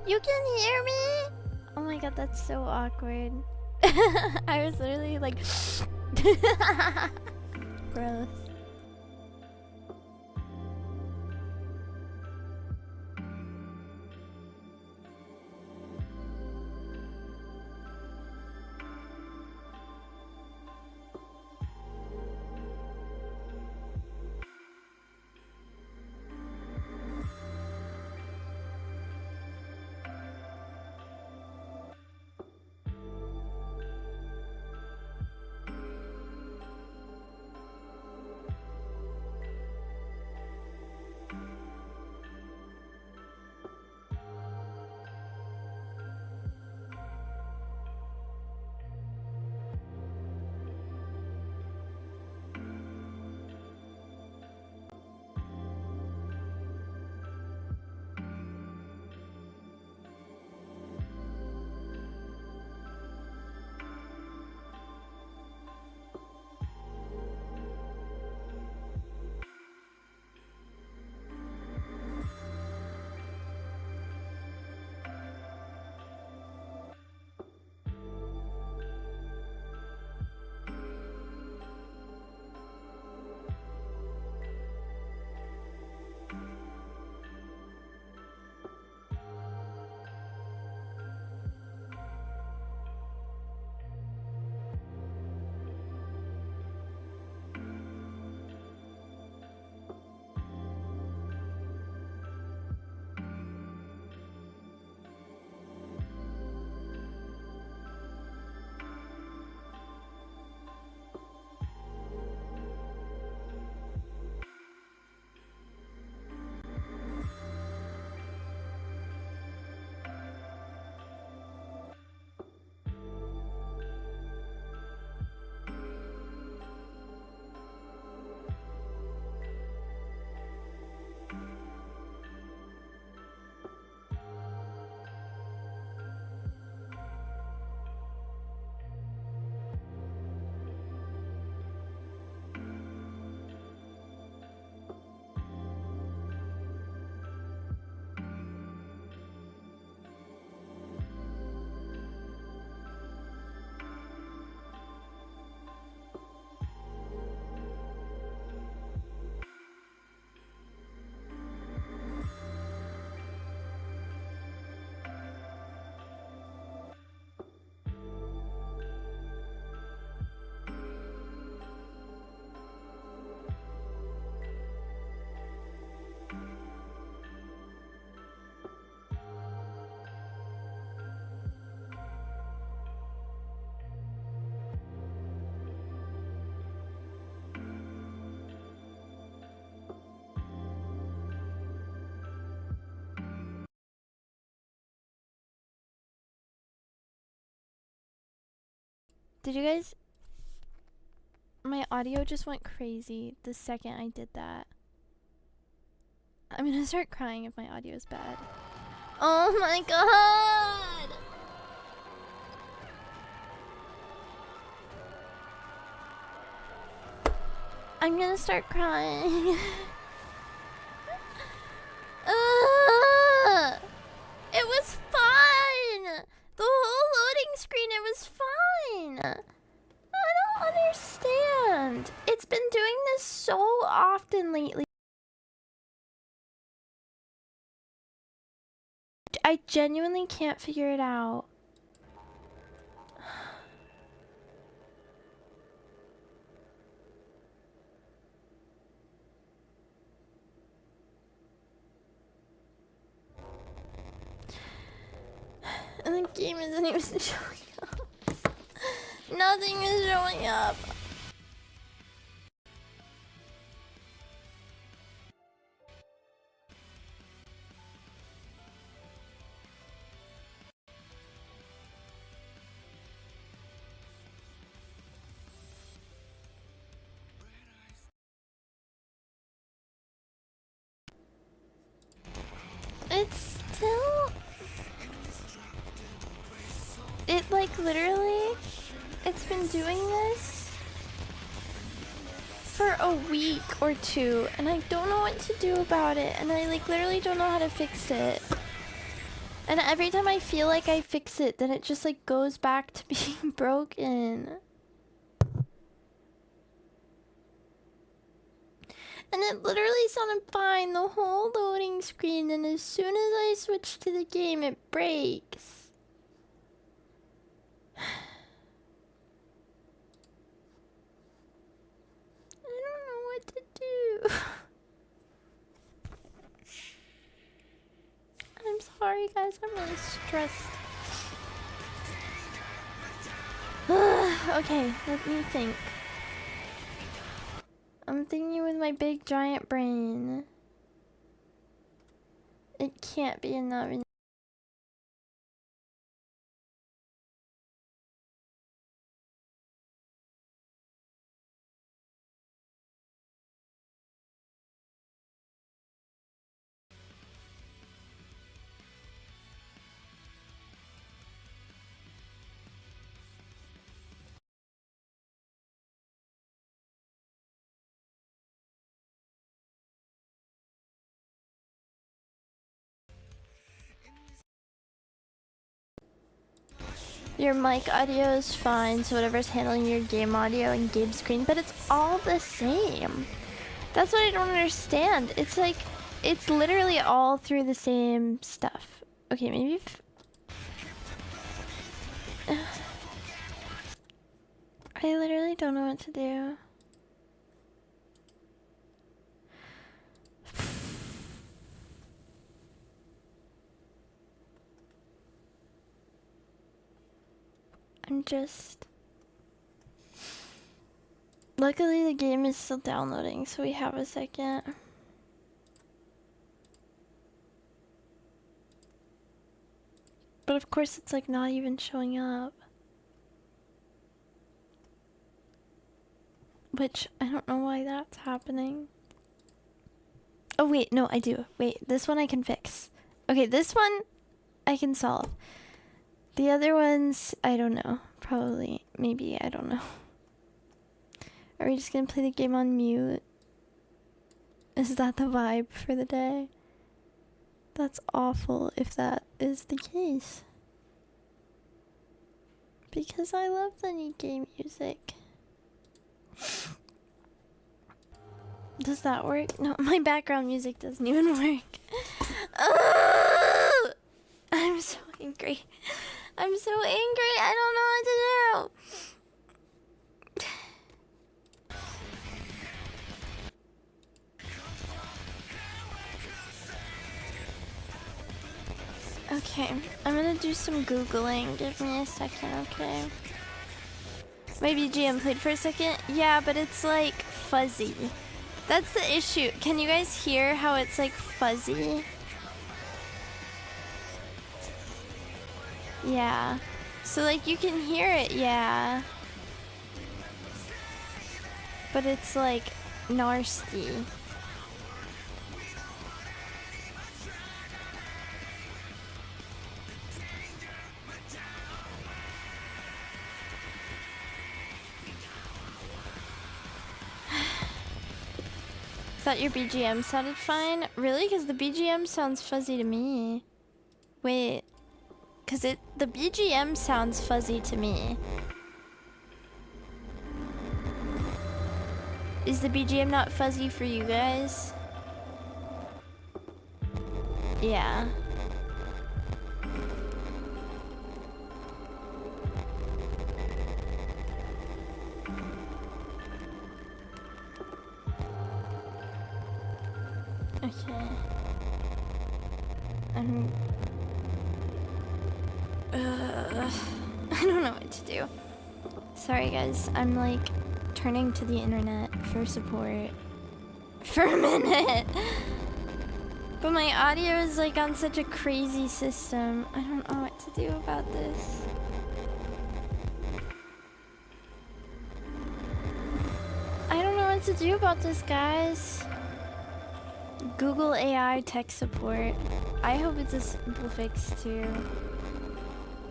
You can hear me? Oh my god, that's so awkward. I was literally like gross. Did you guys... My audio just went crazy the second I did that. I'm gonna start crying if my audio is bad. Oh my god! I'm gonna start crying. It was fine! The whole loading screen, it was fine! I don't understand. It's been doing this so often lately. I genuinely can't figure it out. And the game isn't even showing up. Nothing is showing up. It's still... It like literally, it's been doing this for a week or two and I don't know what to do about it, and I like literally don't know how to fix it. And And every time I feel like I fix it, then it just like goes back to being broken. And it literally sounded fine the whole loading screen, and as soon as I switch to the game, it breaks. I don't know what to do. I'm sorry, guys. I'm really stressed. Okay, let me think. I'm thinking with my big giant brain. It can't be enough. Your mic audio is fine, so whatever's handling your game audio and game screen, but it's all the same. That's what I don't understand. It's like, it's literally all through the same stuff. Okay, maybe if... I literally don't know what to do. I'm just... Luckily the game is still downloading, so we have a second. But of course it's like not even showing up. Which, I don't know why that's happening. Oh wait, no, I do. Wait, this one I can fix. Okay, this one I can solve. The other ones, I don't know. Probably, maybe, I don't know. Are we just gonna play the game on mute? Is that the vibe for the day? That's awful if that is the case. Because I love the Nikkei music. Does that work? No, my background music doesn't even work. Oh! I'm so angry. I'm so angry. I don't know what to do. Okay, I'm gonna do some Googling. Give me a second, okay? My BGM played for a second. Yeah, but it's like fuzzy. That's the issue. Can you guys hear how it's like fuzzy? Yeah. So like you can hear it, yeah. But it's like nasty. Thought your BGM sounded fine? Really? Because the BGM sounds fuzzy to me. Wait. Because the BGM sounds fuzzy to me. Is the BGM not fuzzy for you guys? Yeah. Okay. I don't know what to do. Sorry guys, I'm like turning to the internet for support for a minute. But my audio is like on such a crazy system. I don't know what to do about this. I don't know what to do about this, guys. Google AI tech support. I hope it's a simple fix too.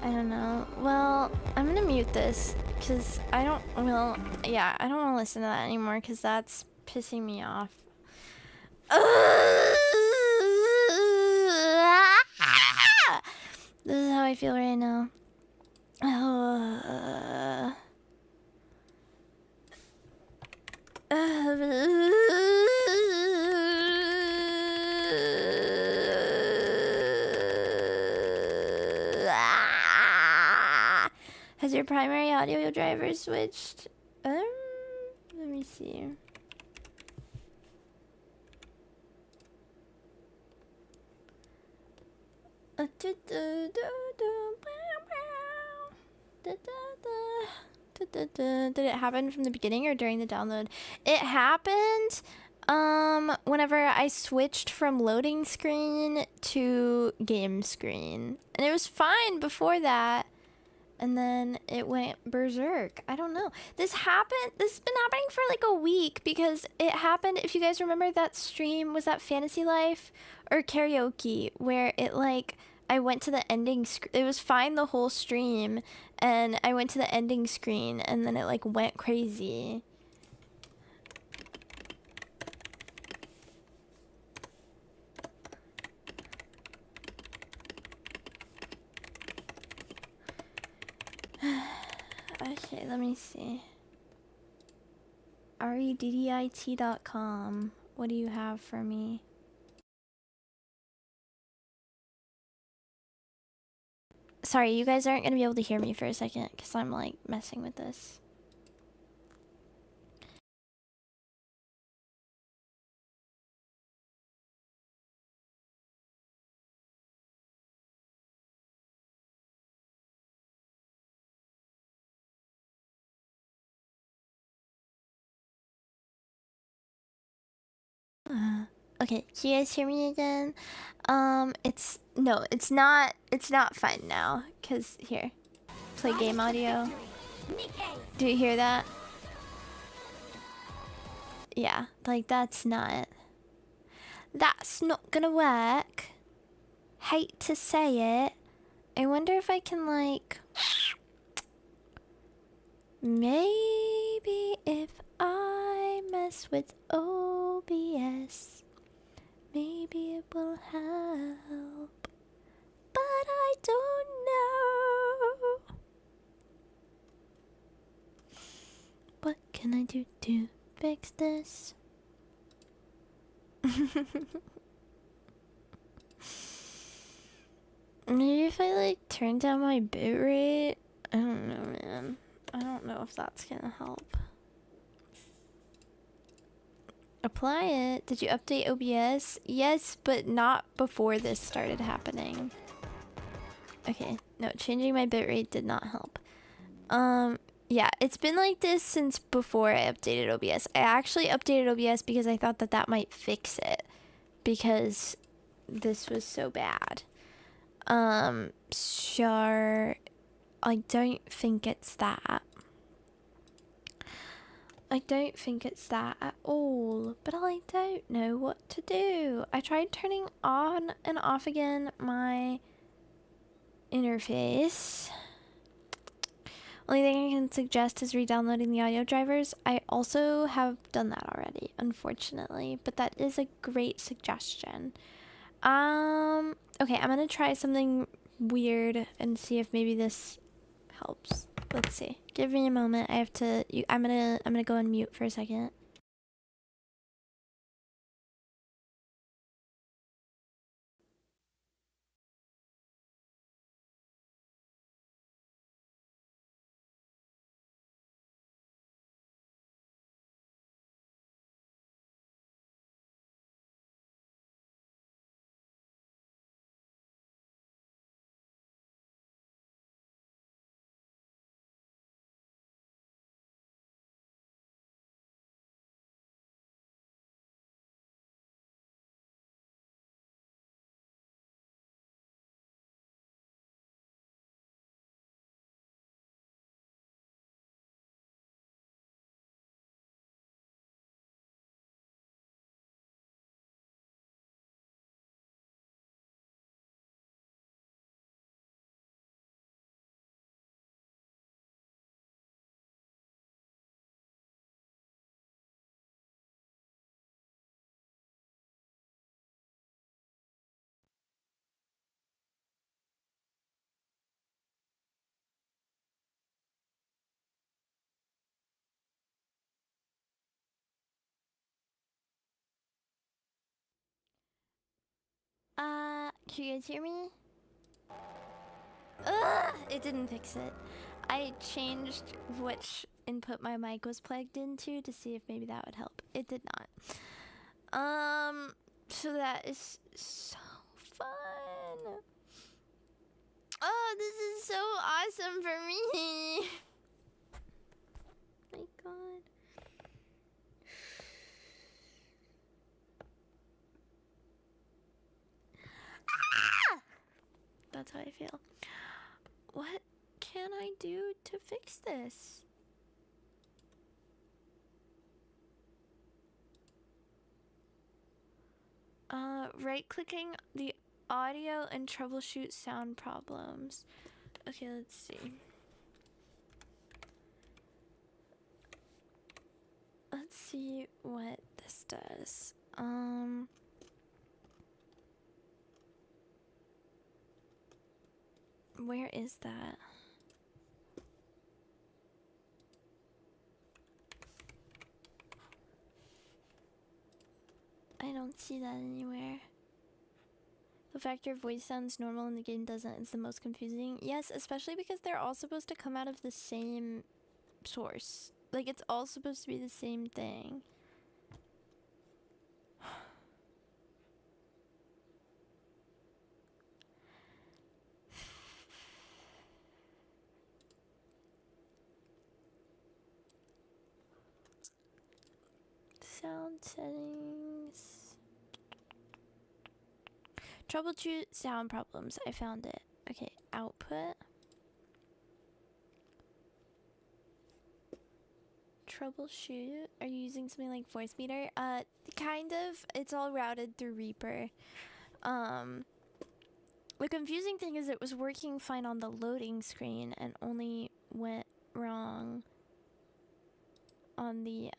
I don't know. Well, I'm gonna mute this because I don't want to listen to that anymore because that's pissing me off. This is how I feel right now. Uh, Has your primary audio driver switched? Let me see. Did it happen from the beginning or during the download? It happened whenever I switched from loading screen to game screen. And it was fine before that. And then it went berserk. I don't know. This has been happening for like a week because it happened, if you guys remember that stream, was that Fantasy Life or Karaoke, where it like, I went to the ending it was fine the whole stream, and I went to the ending screen and then it like went crazy. Okay, let me see. reddit.com. What do you have for me? Sorry, you guys aren't gonna be able to hear me for a second because I'm like messing with this. Okay, can you guys hear me again? It's not fun now, cause here, play game audio. Do you hear that? Yeah, like that's not gonna work. Hate to say it. I wonder if I can like, maybe if I mess with OBS. Maybe it will help, but I don't know. What can I do to fix this? Maybe if I like turn down my bitrate? I don't know, man. I don't know if that's gonna help. Apply it. Did you update OBS? Yes, but not before this started happening. Okay, no, changing my bitrate did not help. Yeah, it's been like this since before I updated OBS. I actually updated OBS because I thought that that might fix it, because this was so bad. Sure, I don't think it's that. I don't think it's that at all, but I don't know what to do. I tried turning on and off again my interface. Only thing I can suggest is re-downloading the audio drivers. I also have done that already, unfortunately, but that is a great suggestion. Okay, I'm gonna try something weird and see if maybe this helps. Let's see. Give me a moment. I have to. I'm gonna go on mute for a second. Can you guys hear me? Ugh, it didn't fix it. I changed which input my mic was plugged into to see if maybe that would help. It did not. So that is so fun. Oh, this is so awesome for me. My God. Ah! That's how I feel. What can I do to fix this? Right-clicking the audio and troubleshoot sound problems. Okay, let's see. Let's see what this does. Where is that? I don't see that anywhere. The fact your voice sounds normal and the game doesn't is the most confusing. Yes, especially because they're all supposed to come out of the same source. Like, it's all supposed to be the same thing. Sound settings. Troubleshoot sound problems. I found it. Okay, output. Troubleshoot. Are you using something like voice meter? Kind of. It's all routed through Reaper. The confusing thing is it was working fine on the loading screen and only went wrong on the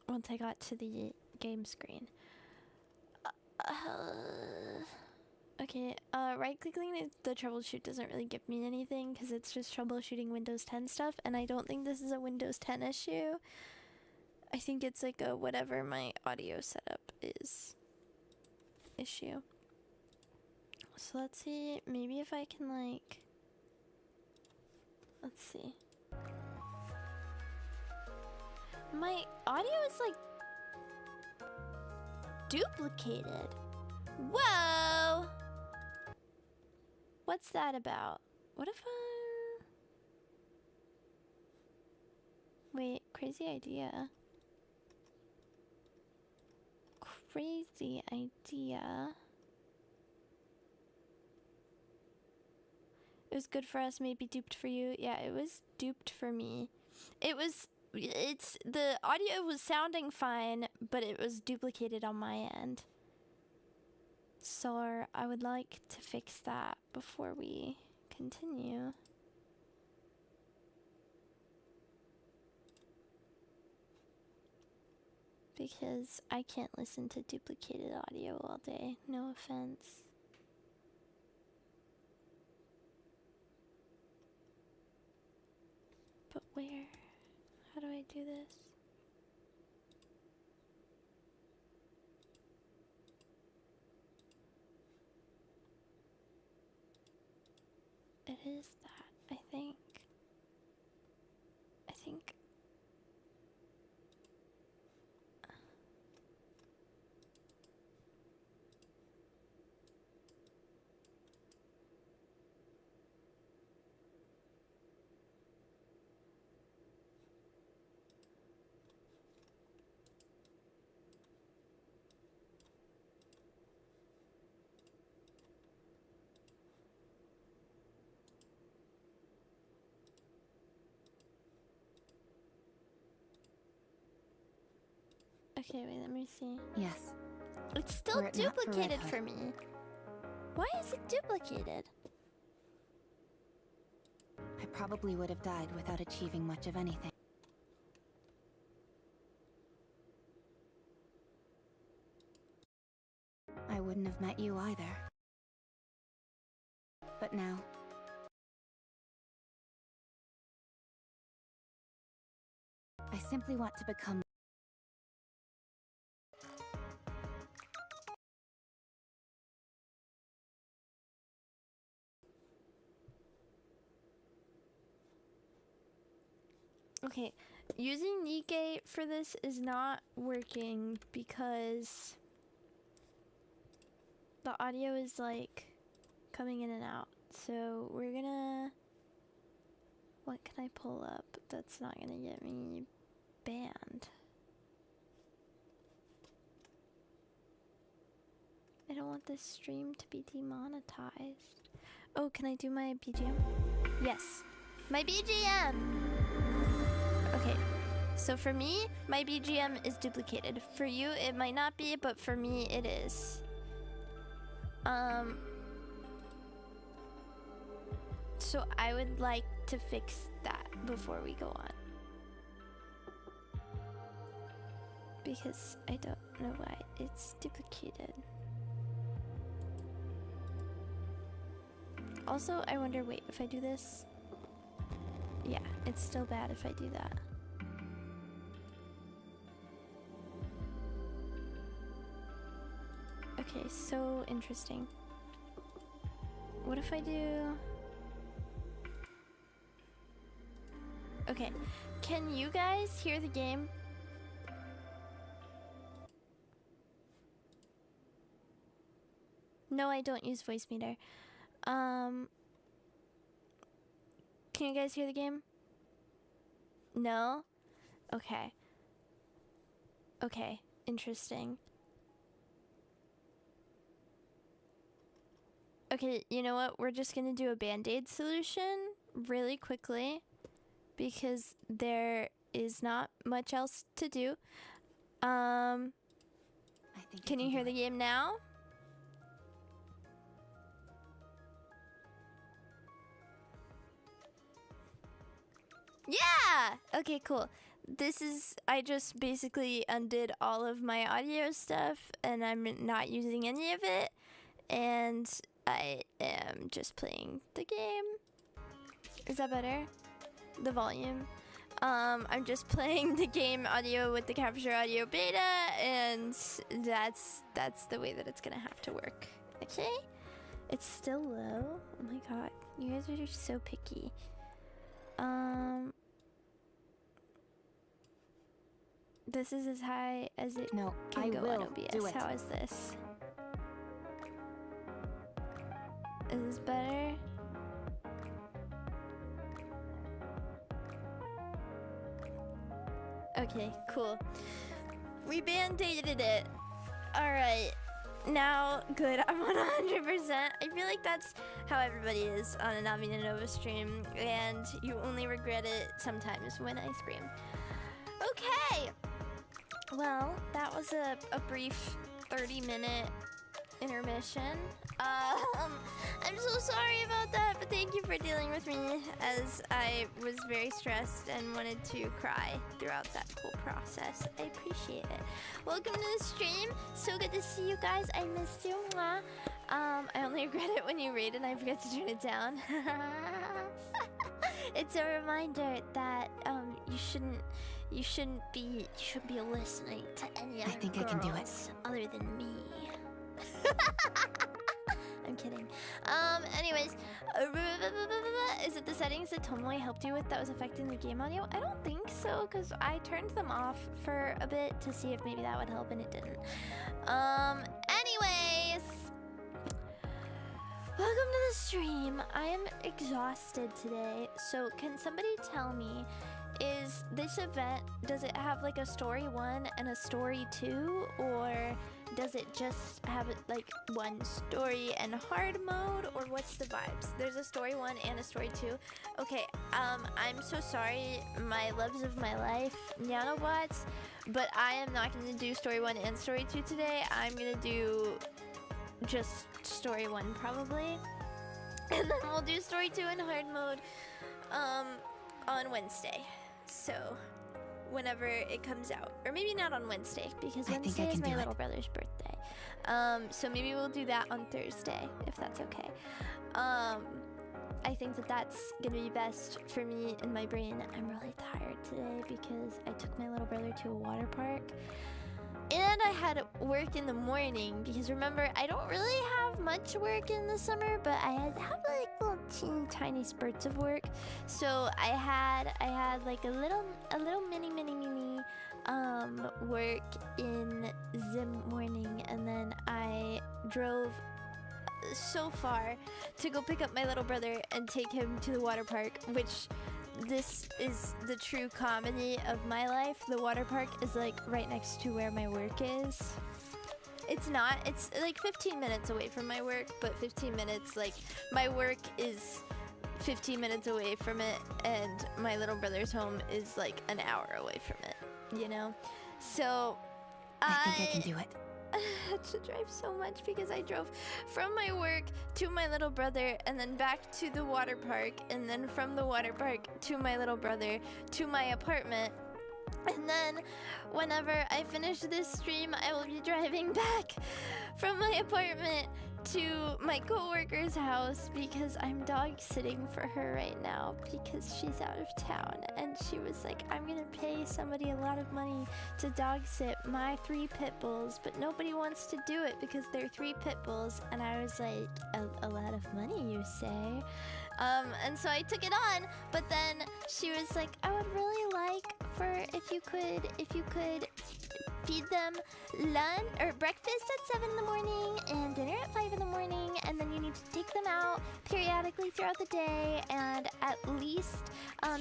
once I got to the game screen. Okay, right-clicking the troubleshoot doesn't really give me anything because it's just troubleshooting Windows 10 stuff, and I don't think this is a Windows 10 issue. I think it's like a whatever my audio setup is issue. So let's see, maybe if I can like, let's see. My audio is like duplicated. Whoa! What's that about? What if I... Wait, crazy idea. Crazy idea. It was good for us, maybe duped for you. Yeah, it was duped for me. The audio was sounding fine, but it was duplicated on my end. So I would like to fix that before we continue. Because I can't listen to duplicated audio all day, no offense. But where? How do I do this? It is that, I think. Okay, wait, let me see. Yes. It's still duplicated for me. Why is it duplicated? I probably would have died without achieving much of anything. I wouldn't have met you either. But now... I simply want to become... Okay, using Nikkei for this is not working because the audio is like coming in and out. So we're gonna... What can I pull up that's not gonna get me banned? I don't want this stream to be demonetized. Oh, can I do my BGM? Yes, my BGM! Okay, so for me, my BGM is duplicated. For you, it might not be, but for me, it is. So I would like to fix that before we go on. Because I don't know why it's duplicated. Also, I wonder, wait, if I do this... Yeah, it's still bad if I do that. Okay, so interesting. What if I do... Okay, can you guys hear the game? No, I don't use voice meter. Can you guys hear the game? No? Okay. Okay, interesting. Okay, you know what? We're just gonna do a band-aid solution really quickly because there is not much else to do. I think Can you hear the game now? Yeah! Okay, cool. This is, I just basically undid all of my audio stuff and I'm not using any of it. And I am just playing the game. Is that better? The volume. I'm just playing the game audio with the capture audio beta and that's the way that it's gonna have to work. Okay? It's still low. Oh my god. You guys are just so picky. This is as high as it No, can I go will on OBS. do it. How is this? Is this better? Okay, cool. We band-aided it. Alright. Now, good. I'm 100%. I feel like that's how everybody is on a Navina Nova stream, and you only regret it sometimes when I scream. Okay! Well, that was a brief 30-minute intermission. I'm so sorry about that, but thank you for dealing with me as I was very stressed and wanted to cry throughout that whole process. I appreciate it. Welcome to the stream. So good to see you guys. I missed you. Mwah. I only regret it when you raid and I forget to turn it down. It's a reminder that you shouldn't be listening to any other think I can do it. girls other than me. I'm kidding. Anyways, is it the settings that Tomoe helped you with that was affecting the game audio? I don't think so, because I turned them off for a bit to see if maybe that would help, and it didn't. Anyways, welcome to the stream. I am exhausted today, so can somebody tell me, is this event, does it have like a story 1 and a story 2, or does it just have it like one story and hard mode, or what's the vibes? There's a story 1 and a story 2. Okay, I'm so sorry, my loves of my life, nanobots, but I am not going to do story 1 and story 2 today. I'm going to do just story 1 probably, and then we'll do story 2 in hard mode on Wednesday. So whenever it comes out, or maybe not on Wednesday because Wednesday is my little brother's birthday. So maybe we'll do that on Thursday if that's okay. I think that that's gonna be best for me and my brain. I'm really tired today because I took my little brother to a water park And I had work in the morning because remember, I don't really have much work in the summer, but I have like little teeny tiny spurts of work. So I had like a little mini work in the morning, and then I drove so far to go pick up my little brother and take him to the water park, which this is the true comedy of my life. The water park is like right next to where my work is. It's not, it's like 15 minutes away from my work, but 15 minutes, like my work is 15 minutes away from it, and my little brother's home is like an hour away from it, you know? So I think I can do it. I had to drive so much because I drove from my work to my little brother and then back to the water park, and then from the water park to my little brother to my apartment. And then whenever I finish this stream, I will be driving back from my apartment to my coworker's house because I'm dog sitting for her right now because she's out of town, and she was like, I'm gonna pay somebody a lot of money to dog sit my 3 pit bulls, but nobody wants to do it because they're 3 pit bulls. And I was like, a lot of money, you say? And so I took it on, but then she was like, I would really like for if you could feed them lunch or breakfast at 7 in the morning and dinner at 5 in the morning, and then you need to take them out periodically throughout the day, and at least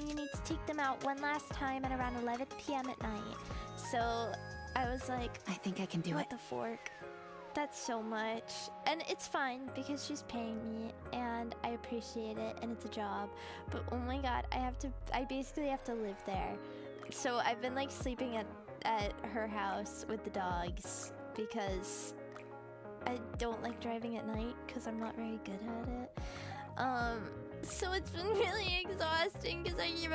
you need to take them out one last time at around 11 p.m. at night. So I was like, I think I can do what it. the fork? That's so much. And it's fine because she's paying me and I appreciate it and it's a job. But oh my god, I basically have to live there. So I've been like sleeping at her house with the dogs because I don't like driving at night because I'm not very good at it. So it's been really exhausting because I keep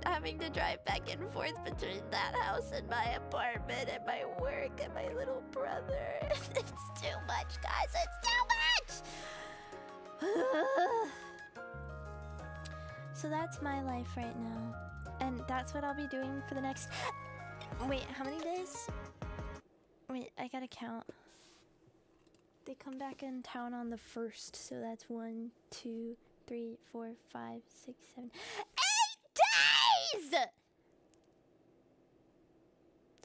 having to drive back and forth between that house and my apartment and my work and my little brother. It's too much, guys. It's too much! So that's my life right now. And that's what I'll be doing for the next... Wait, how many days? Wait, I gotta count. They come back in town on the 1st, so that's 1, 2, 3, 4, 5, 6, 7, 8 days!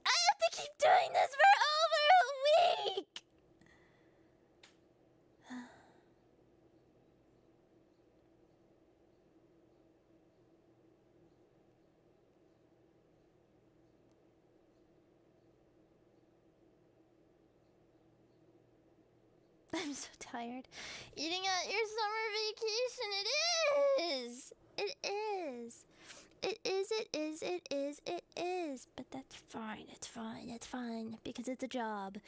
I have to keep doing this for over a week! I'm so tired. Eating at your summer vacation, it is! It is! It is, it is, it is, it is. But that's fine, it's fine, it's fine. Because it's a job.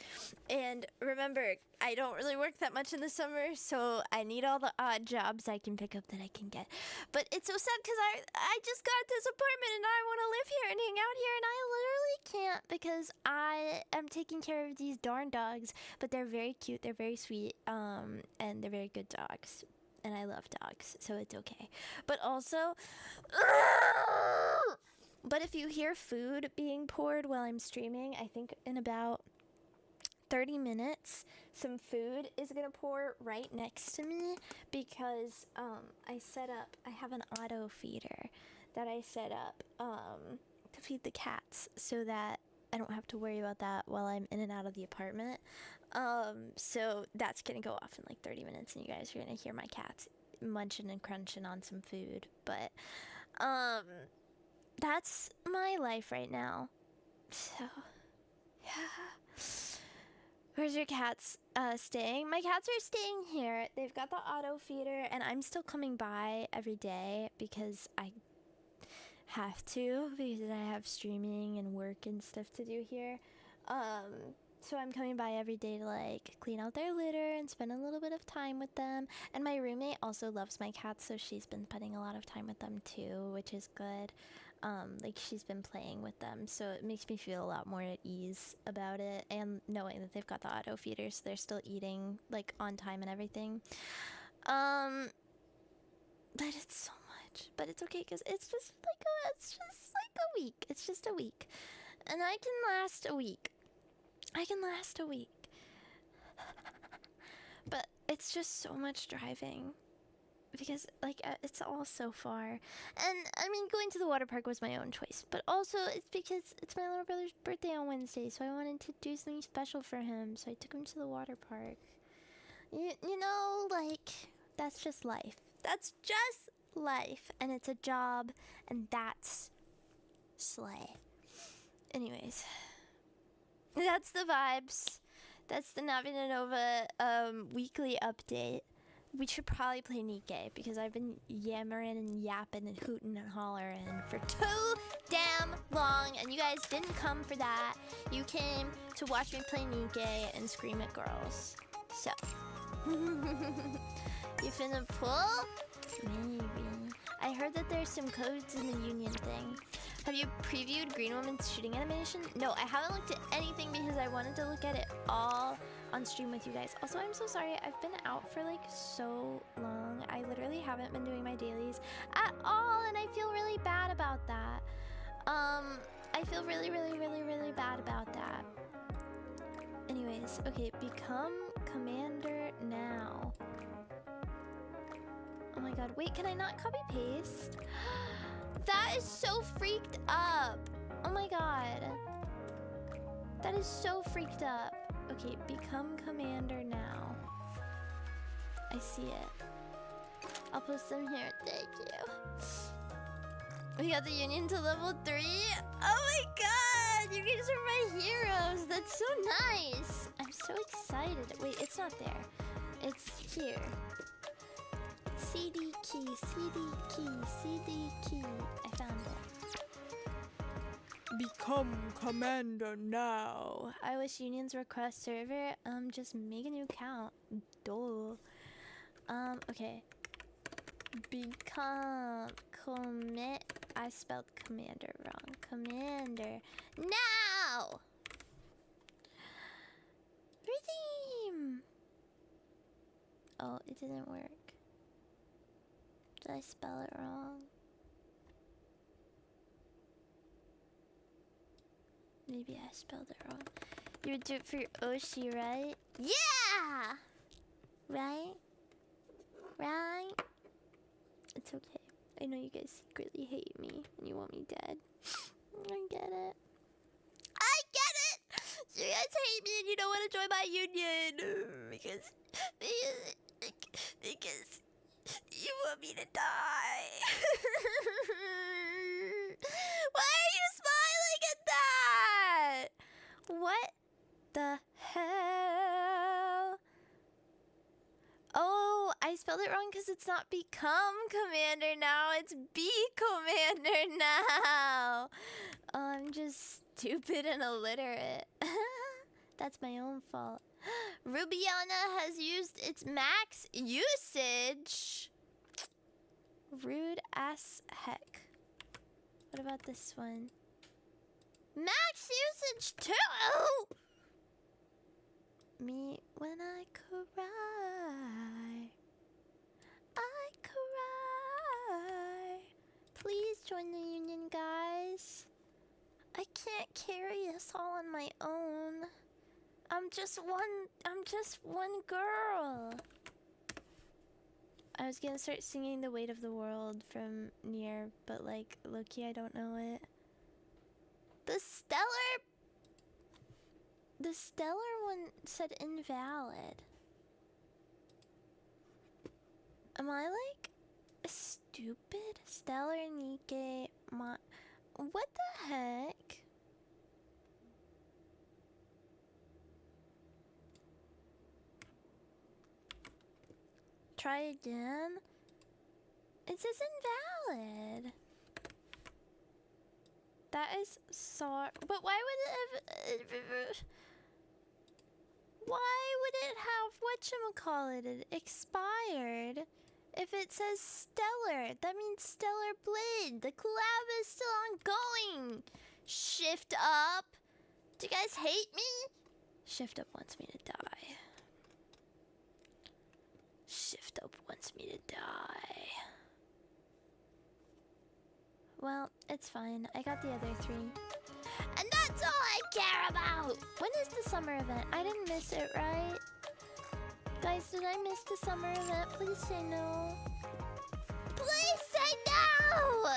And remember, I don't really work that much in the summer, so I need all the odd jobs I can pick up that I can get. But it's so sad because I just got this apartment and I want to live here and hang out here, and I literally can't because I am taking care of these darn dogs. But they're very cute, they're very sweet, and they're very good dogs. And I love dogs, so it's okay. But also, but if you hear food being poured while I'm streaming, I think in about 30 minutes, some food is gonna pour right next to me because I have an auto feeder that I set up to feed the cats so that I don't have to worry about that while I'm in and out of the apartment. So that's gonna go off in like 30 minutes and you guys are gonna hear my cats munching and crunching on some food. But that's my life right now. So yeah. Where's your cats staying? My cats are staying here. They've got the auto feeder and I'm still coming by every day because I have to, because I have streaming and work and stuff to do here. So I'm coming by every day to like clean out their litter and spend a little bit of time with them. And my roommate also loves my cats, so she's been spending a lot of time with them too, which is good. Like she's been playing with them, so it makes me feel a lot more at ease about it, and knowing that they've got the auto feeders, so they're still eating like on time and everything. But it's so much, but it's okay because it's just like a week. It's just a week, and I can last a week. I can last a week. But it's just so much driving. Because, like, it's all so far. And, I mean, going to the water park was my own choice. But also, it's because it's my little brother's birthday on Wednesday. So I wanted to do something special for him. So I took him to the water park. You know, like, that's just life. That's just life. And it's a job. And that's slay. Anyways. That's the vibes. That's the Navina Nova weekly update. We should probably play Nikke because I've been yammering and yapping and hooting and hollering for too damn long, and you guys didn't come for that. You came to watch me play Nikke and scream at girls. So, you finna pull? Maybe. I heard that there's some codes in the union thing. Have you previewed Green Woman's shooting animation? No, I haven't looked at anything because I wanted to look at it all on stream with you guys. Also, I'm so sorry. I've been out for like so long. I literally haven't been doing my dailies at all, and I feel really bad about that. I feel really, really, really, really bad about that. Anyways, okay, become commander now. Oh my god, wait, can I not copy paste? That is so freaked up. Oh my god. That is so freaked up. Okay, become commander now. I see it. I'll post them here. Thank you. We got the union to level 3. Oh my god! You guys are my heroes. That's so nice. I'm so excited. Wait, it's not there. It's here. CD key, CD key, CD key. I found it. Become commander now. I wish unions request server. Just make a new account. Duh. Okay. Become commit. I spelled commander wrong. Commander now. Redeem. Oh, it didn't work. Did I spell it wrong? Maybe I spelled it wrong. You would do it for your Oshi, right? Yeah! Right? Right? It's okay. I know you guys secretly hate me and you want me dead. I get it. I get it! So you guys hate me and you don't want to join my union. Because you want me to die. Why are you smiling at that? What the hell? Oh, I spelled it wrong because it's not become commander now. It's be commander now. Oh, I'm just stupid and illiterate. That's my own fault. Rubiana has used its max usage. Rude ass heck. What about this one? Max usage too! Me when I cry. I cry. Please join the union, guys. I can't carry us all on my own. I'm just one girl. I was gonna start singing The Weight of the World from Nier, but like, low-key, I don't know it. The stellar one said invalid. Am I like stupid? Stellar Nikke what the heck? Try again. It says invalid. That is so. But why would it? Why would it have whatchamacallit expired? If it says stellar, that means stellar blade. The collab is still ongoing. Shift up. Do you guys hate me? Shift up wants me to die. Shift up wants me to die. Well, it's fine. I got the other 3. And that's all I care about. When is the summer event? I didn't miss it, right? Guys, did I miss the summer event? Please say no. Please say no!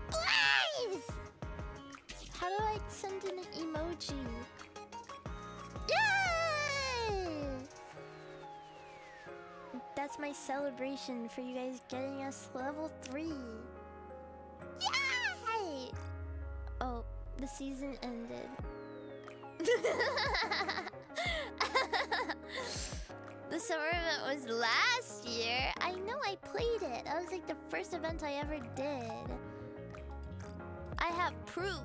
Please! How do I send an emoji? Yay! That's my celebration for you guys getting us level 3. Yay! Oh, the season ended. The summer event was last year. I know I played it. That was like the first event I ever did. I have proof.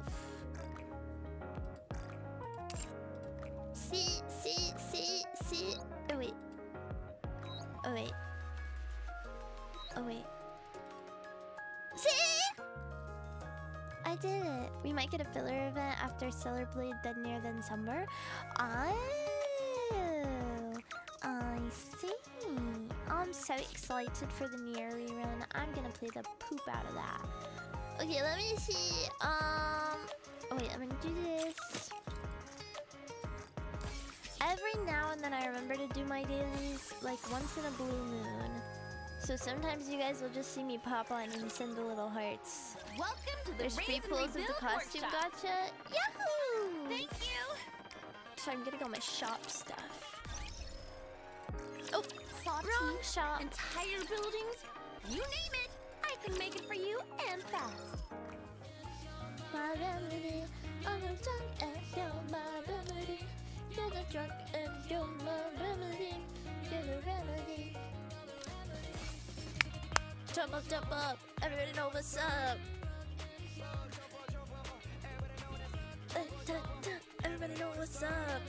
See. Oh wait. Oh wait. Oh wait. See? I did it. We might get a filler event after Stellar Blade, then Near, then Summer. Oh, I see. I'm so excited for the Near rerun. I'm gonna play the poop out of that. Okay, let me see. Oh wait, I'm gonna do this. Every now and then I remember to do my dailies like once in a blue moon. So sometimes you guys will just see me pop on and send the little hearts. Welcome to the There's free pulls of the costume gotcha. Yahoo! Thank you. So I'm getting all my shop stuff. Oh, Salty, wrong shop. entire buildings, you name it, I can make it for you and fast. My remedy, I'm a drunk and you're my remedy. You're the drunk and you're my remedy. You're the remedy. Jump up, everybody know what's up. Everybody know what's up.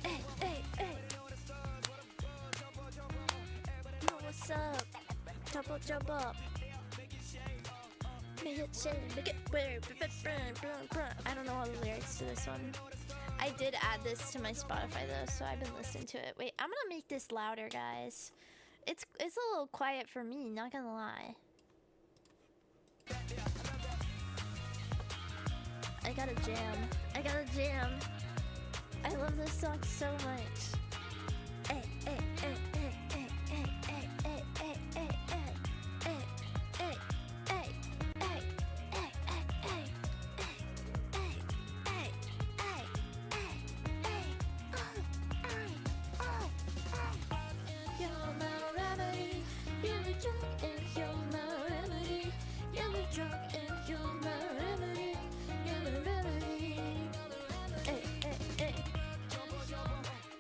Hey. Know what's up. Jump up. Make it shake, make it weird. I don't know all the lyrics to this one. I did add this to my Spotify though, so I've been listening to it. Wait, I'm gonna make this louder, guys. It's a little quiet for me, not gonna lie. I got a jam. I love this song so much. Hey.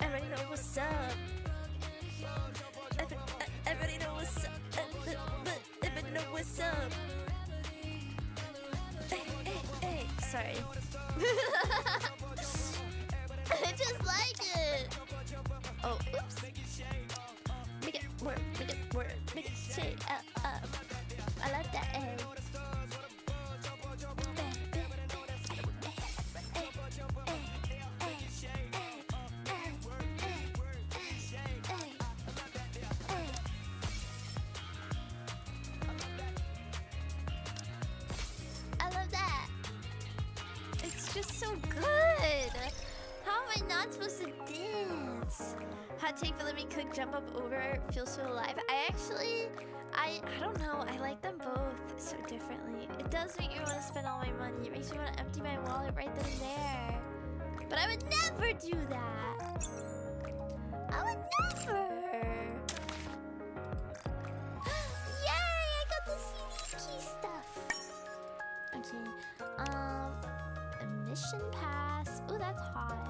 Everybody know what's up. Everybody know what's up. Everybody know what's up. Hey. Sorry. I just like it. Oh, oops. Make it work. Make it shake up. I love that egg. I love that. It's just so good. How am I not supposed to dance? Hot take for Let Me Cook, Jump Up Over, Feel So Alive. I don't know. I like them both so differently. It does make me want to spend all my money. It makes me want to empty my wallet right then and there. But I would never do that. I would never. Yay! I got the CD key stuff. Okay. Mission pass. Oh, that's hot.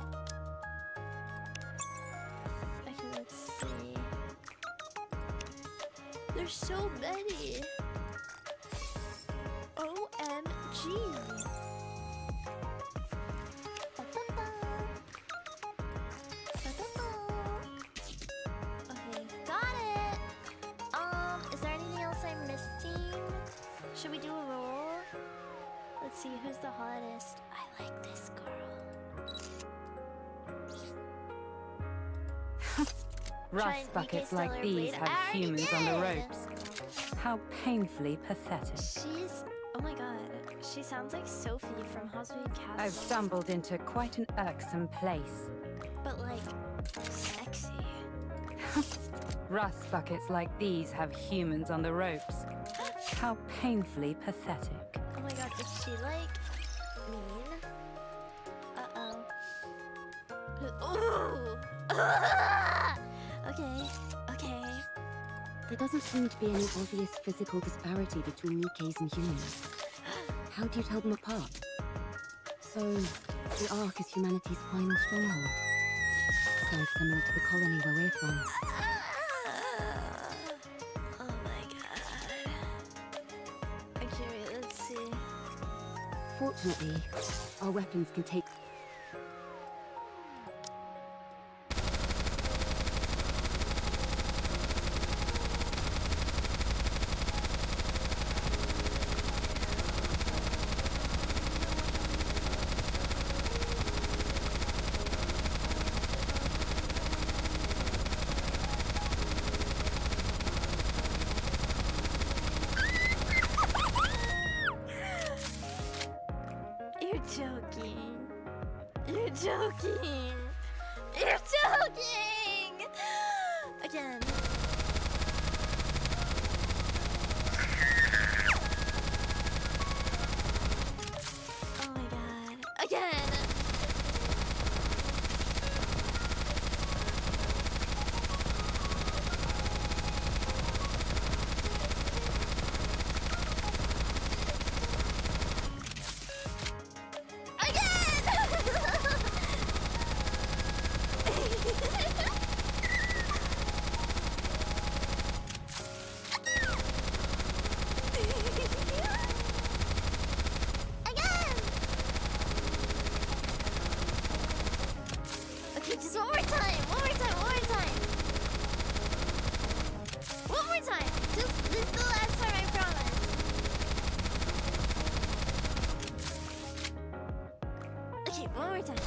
Okay, let's see. There's so many. OMG. Okay, got it. Is there anything else I'm missing? Should we do a roll? Let's see who's the hottest. I like this girl. Rust buckets like these have humans on the ropes. How painfully pathetic. She's Oh my god, she sounds like Sophie from Hospital Castle. I've stumbled into quite an irksome place. But like, sexy. Rust buckets like these have humans on the ropes. How painfully pathetic. Oh my god, is she like mean? Uh-oh. Ooh! Okay. There doesn't seem to be any obvious physical disparity between Nikke's and humans. How do you tell them apart? So, the Ark is humanity's final stronghold. Sounds similar to the colony where we're from. Oh my god. Okay, wait, let's see. Fortunately, our weapons can take... You're joking. You're joking. You're joking! Again. Oh my god. Again! Okay, just one more time. One more time. Just this is the last time, I promise. Okay, one more time.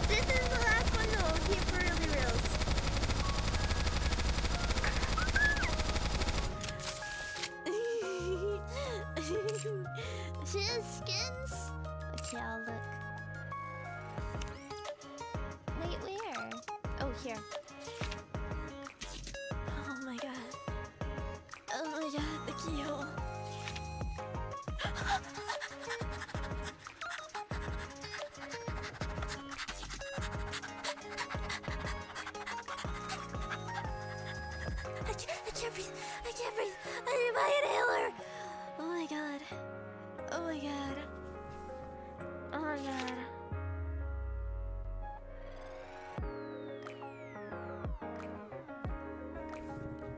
this is the last one though. Okay, for really reals. She has skins? Okay, I'll look. Wait, where? Oh, here. Oh my god. Oh my god, the keyhole. I can't breathe. I need my inhaler. Oh my god. Oh my god. Oh my god.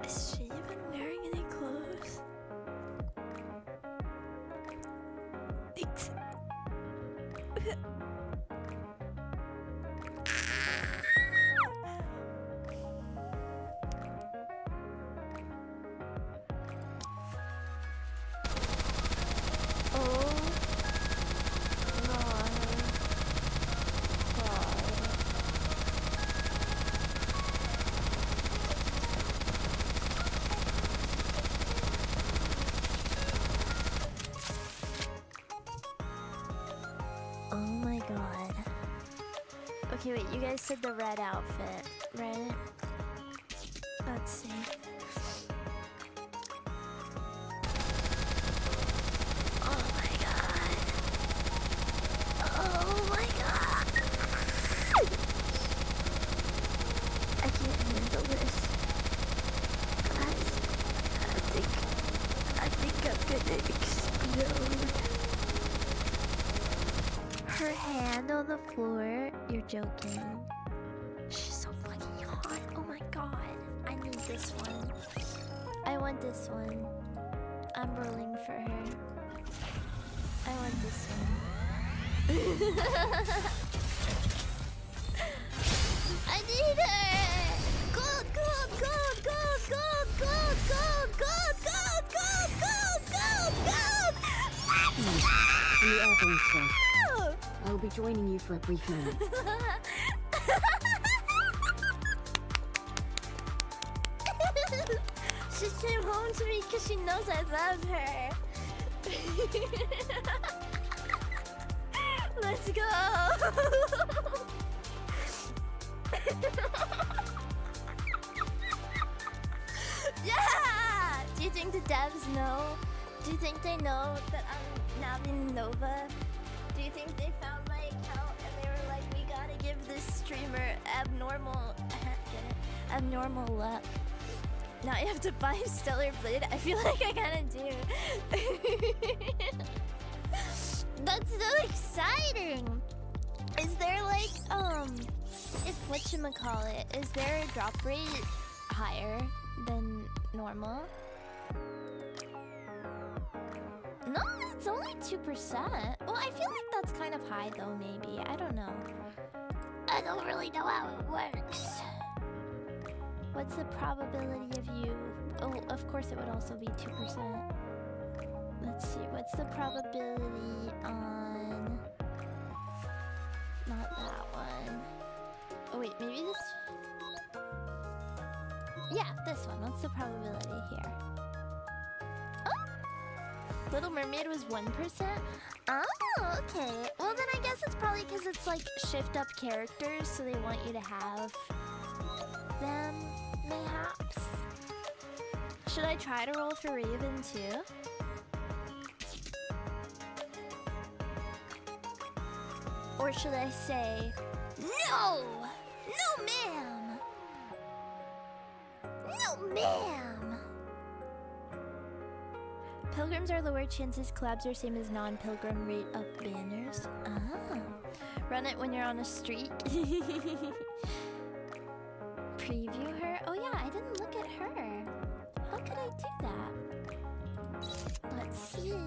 Is she even wearing any clothes? Oh my god. Okay, wait, you guys said the red outfit, right? Let's see. Oh my god. Oh my god. I can't handle this. Guys, I think I'm gonna explode. Her hand on the floor. You're joking. She's so fucking hot. Oh my god. I need this one. I want this one. I'm rolling for her. I want this one. I need her! Gold, gold, gold, gold, gold, gold, gold, gold, gold, gold, gold, gold, gold! We are going slow. I will be joining you for a brief moment. She came home to me because she knows I love her. Let's go. Yeah! Do you think the devs know? Do you think they know that I'm Navina? Do you think they found my account and they were like, we gotta give this streamer abnormal, get it? Abnormal luck. Now I have to buy Stellar Blade. I feel like I kinda do. That's so exciting. Is there like is whatchamacallit, is there a drop rate higher than normal? No, it's only 2%. Well, I feel like that's kind of high though, maybe. I don't know. I don't really know how it works. What's the probability of you? Oh, of course it would also be 2%. Let's see, what's the probability on... Not that one. Oh wait, maybe this... Yeah, this one. What's the probability here? Oh! Little Mermaid was 1%? Oh, okay. Well then I guess it's probably because it's like shift up characters, so they want you to have them, mayhaps. Should I try to roll for Raven too? Or should I say, no! No, ma'am! No, ma'am! Pilgrims are lower chances, collabs are same as non-pilgrim rate of banners. Ah. Run it when you're on a streak. Preview her? Oh yeah, I didn't look at her. How could I do that? Let's see.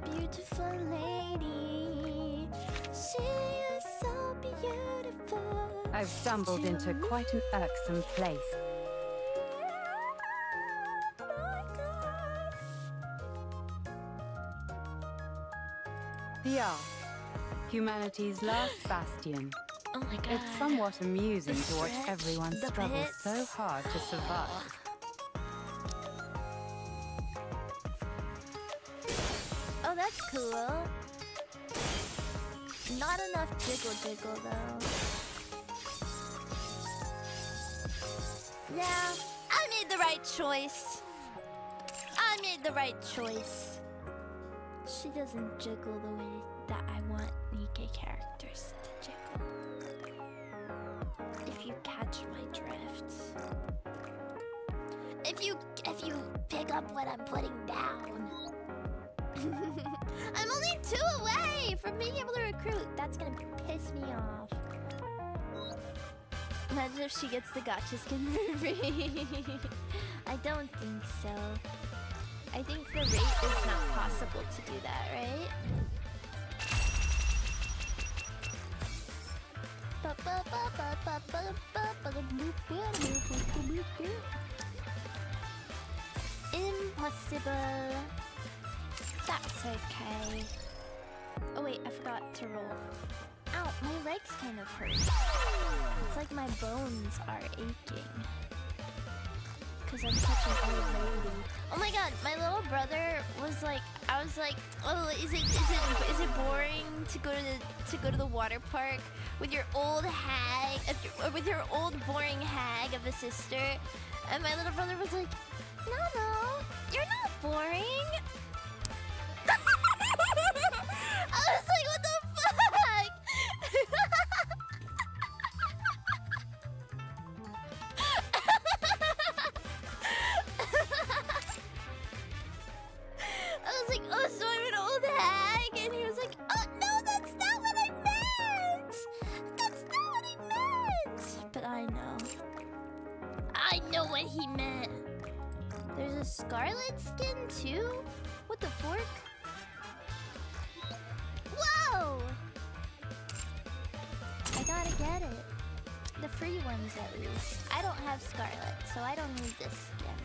Beautiful lady. She is so beautiful. I've stumbled into quite an irksome place. The Ark, humanity's last bastion. Oh my god. It's somewhat amusing to watch stretch, everyone the struggle pits. so hard to survive. Oh, that's cool. Not enough jiggle though. Yeah, I made the right choice. I made the right choice. She doesn't jiggle the way that I want Nikke characters to jiggle. If you catch my drift. If you pick up what I'm putting down. I'm only 2 away from being able to recruit. That's gonna piss me off. Imagine if she gets the gotcha skin for free. I don't think so. I think the rate is not possible to do that, right? Impossible. That's okay. Oh wait, I forgot to roll. Ow, my legs kind of hurt. It's like my bones are aching. Cause I'm such an old lady. Oh my god, my little brother was like, I was like, oh, is it boring to go to the water park with your old hag, or with your old boring hag of a sister? And my little brother was like, no, you're not boring. I was like, what the fuck? I was like, oh, so I'm an old hag? And he was like, oh, no, that's not what I meant. That's not what he meant. But I know. I know what he meant. There's a scarlet skin, too? What the fork? Whoa! I gotta get it. The free ones, at least. I don't have Scarlet, so I don't need this skin.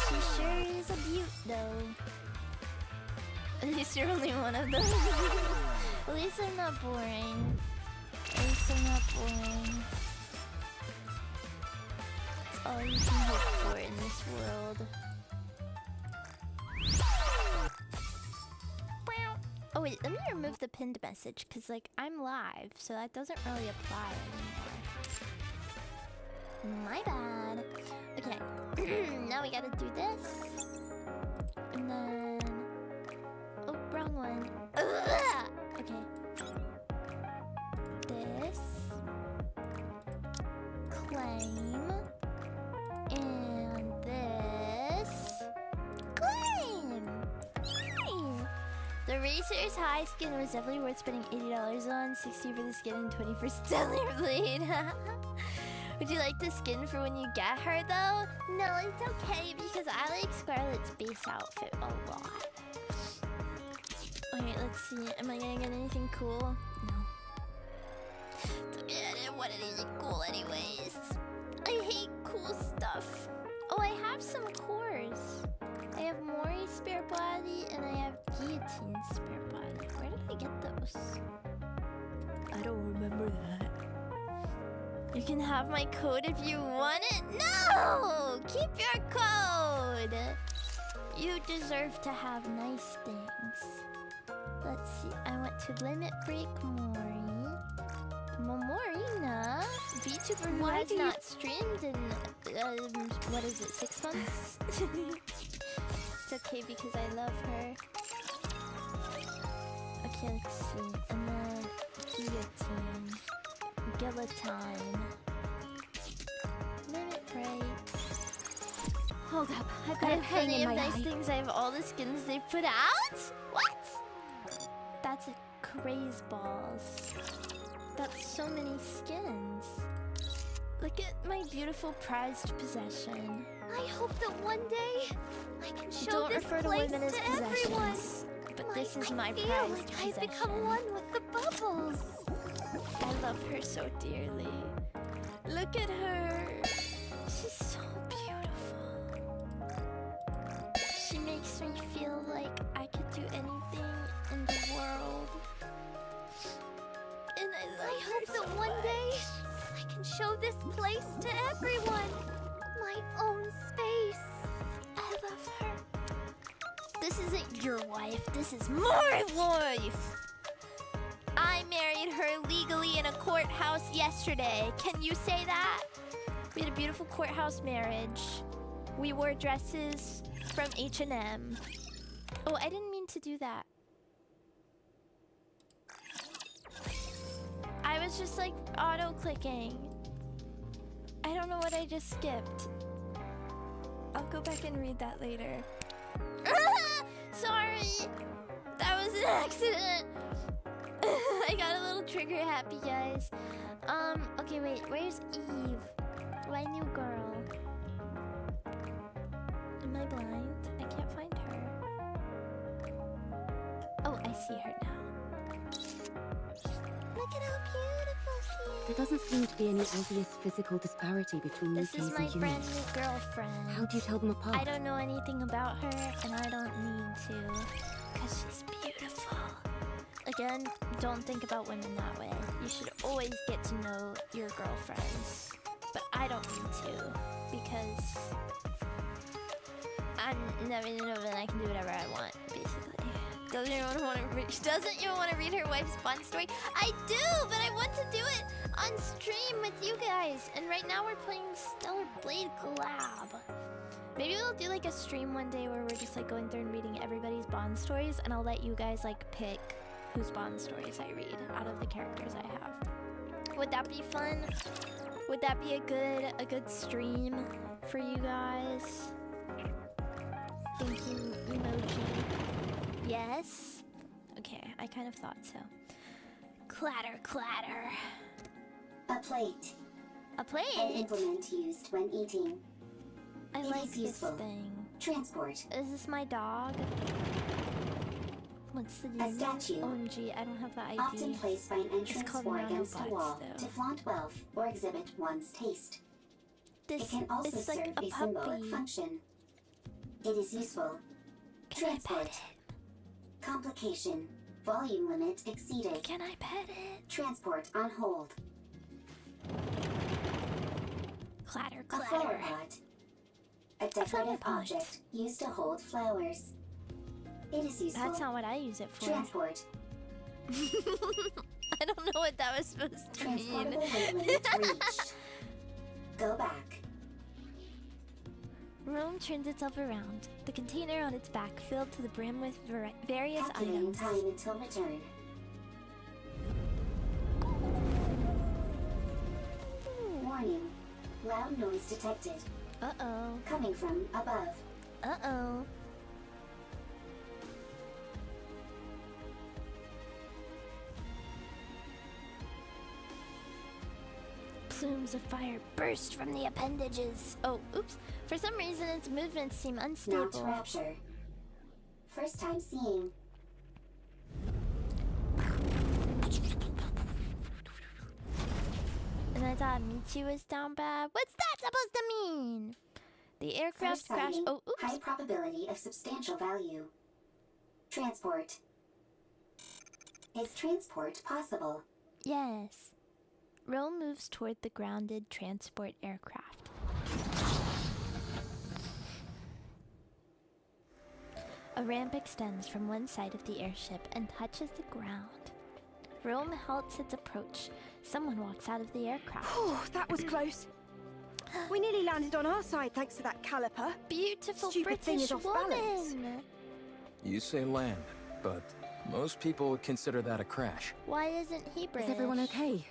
She sure is a beaut, though. At least you're only one of them. At least I'm not boring. At least I'm not boring. It's all you can hope for in this world. wait, let me remove the pinned message, because, like, I'm live, so that doesn't really apply anymore. My bad. Okay, now we gotta do this. And then... Oh, wrong one. Ugh! Okay. This. Claim. And this. Claim! Yay! The Racer's high skin was definitely worth spending $80 on. $60 for the skin and $20 for Stellar Blade. Would you like the skin for when you get her though? No, it's okay because I like Scarlet's base outfit a lot. Alright, let's see. Am I gonna get anything cool? No. It's okay, I didn't want anything cool anyways. I hate cool stuff. Oh, I have some cores. I have Mori's spare body and I have Guillotine's spare body. Where did I get those? I don't remember that. You can have my code if you want it. No! Keep your code! You deserve to have nice things. Let's see. I want to limit break Mori. Momorina? VTuber who has not streamed in, what is it, 6 months? It's okay because I love her. Okay, let's see. And then Guillotine. Guillotine. Limit break. Hold up, I've I got a have pain plenty in of my nice eye. things. I have all the skins they put out? What? That's a craze balls. That's so many skins. Look at my beautiful prized possession. I hope that one day I can show Don't this refer to place women as to everyone. possessions. But this is my I feel prized like I've possession. become one with the bubbles. I love her so dearly. Look at her. She's so beautiful. She makes me feel like I could do anything in the world. And I love I hope her that so one much. day I can show this place to everyone. My own space. I love her. This isn't your wife. This is my wife. I married her legally in a courthouse yesterday. Can you say that? We had a beautiful courthouse marriage. We wore dresses from H&M. Oh, I didn't mean to do that. I was just like auto-clicking. I don't know what I just skipped. I'll go back and read that later. Sorry! That was an accident! I got a little trigger happy, guys. Okay, wait, where's Eve? My new girl. Am I blind? I can't find her. Oh, I see her now. Look at how beautiful she is. There doesn't seem to be any obvious physical disparity between This Nikke's is my and brand humans. new girlfriend. How do you tell them apart? I don't know anything about her, and I don't need to, because she's beautiful. Again, don't think about women that way. You should always get to know your girlfriends. But I don't need to, because I'm Navina and I can do whatever I want, basically. Doesn't even want to read her wife's Bond story? I do, but I want to do it on stream with you guys. And right now we're playing Stellar Blade Collab. Maybe we'll do like a stream one day where we're just like going through and reading everybody's Bond stories, and I'll let you guys like pick whose Bond stories I read out of the characters I have. Would that be fun? Would that be a good stream for you guys? Thank you, emoji. Yes? Okay, I kind of thought so. Clatter, clatter. A plate. A An plate? implement used when eating. I It like is this useful. thing. Transport. Is this my dog? What's the A name? statue. OMG, I don't have the ID. Often placed by an entrance called or against a nanobots, wall though. to flaunt wealth or exhibit one's taste. This It can also is serve like a a symbolic puppy. function. It is useful. Can I pet Transport. it? Complication. Volume limit exceeded. Can I pet it? Transport on hold. Clatter, A clatter. flower pot. A flower decorative pot. object used to hold flowers. It is useful. That's not what I use it for. Transport. I don't know what that was supposed to mean. Transportable weight limit reached. Go back. Rome turns itself around, the container on its back filled to the brim with various Calculating items. time until return. Warning. Loud noise detected. Uh-oh. Coming from above. Uh-oh. Plumes of fire burst from the appendages. Oh, oops. For some reason, its movements seem Not unstable. rapture. First time seeing. And I thought Michi was down bad. What's that supposed to mean? The aircraft First crashed. sighting. Oh, oops. High probability of substantial value. Transport. Is transport possible? Yes. Rome moves toward the grounded transport aircraft. A ramp extends from one side of the airship and touches the ground. Rome halts its approach. Someone walks out of the aircraft. Whew, that was close. We nearly landed on our side thanks to that caliper. Beautiful Stupid thing British is off balance. woman. You say land, but most people would consider that a crash. Why isn't he British? Is everyone okay?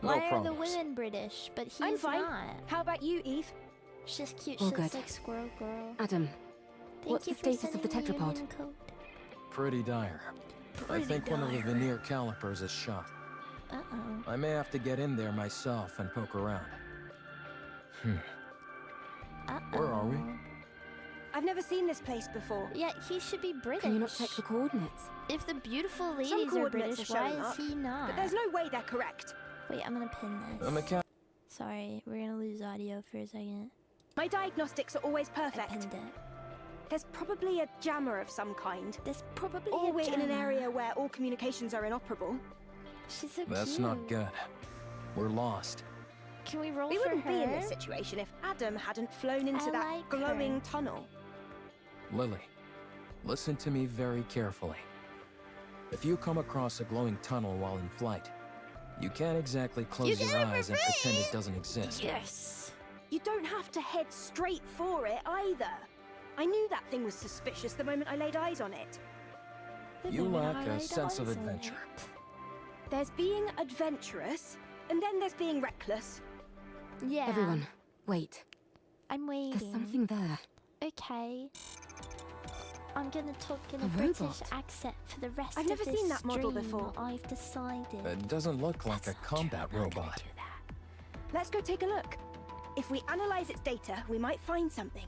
Why No are the problems. women British, but he's I'm fine. not? How about you, Eve? She's cute. All She's good. like Squirrel Girl. Adam, Thank what's you the for status of the sending tetrapod? union code. Pretty dire. I think one of the veneer calipers is shot. Uh-oh. I may have to get in there myself and poke around. Uh-oh. Where are we? I've never seen this place before. Yeah, he should be British. Can you not check the coordinates? If the beautiful ladies Some are coordinates British, are why showing is up, he not? But there's no way they're correct. Wait, I'm gonna pin A this. mechanic. Sorry, we're gonna lose audio for a second. My diagnostics are always I perfect. pinned it. There's probably a jammer of some kind. There's probably Or a we're in an jammer. area where all communications are inoperable. She's so That's cute. not good. We're lost. Can we roll We for wouldn't her? be in this situation if Adam hadn't flown into I that like glowing her. tunnel. Lily, listen to me very carefully. If you come across a glowing tunnel while in flight, you can't exactly close get your it for eyes and pretend free! it doesn't exist. Yes. You don't have to head straight for it either. I knew that thing was suspicious the moment I laid eyes on it. You lack a sense of adventure. There's being adventurous, and then there's being reckless. Yeah. Everyone, wait. I'm waiting. There's something there. Okay. I'm gonna talk in a A British robot. accent for the rest I've of never this seen that model stream. before. I've decided. It doesn't look like That's a not true. combat I'm not gonna robot. do that. Let's go take a look. If we analyze its data, we might find something.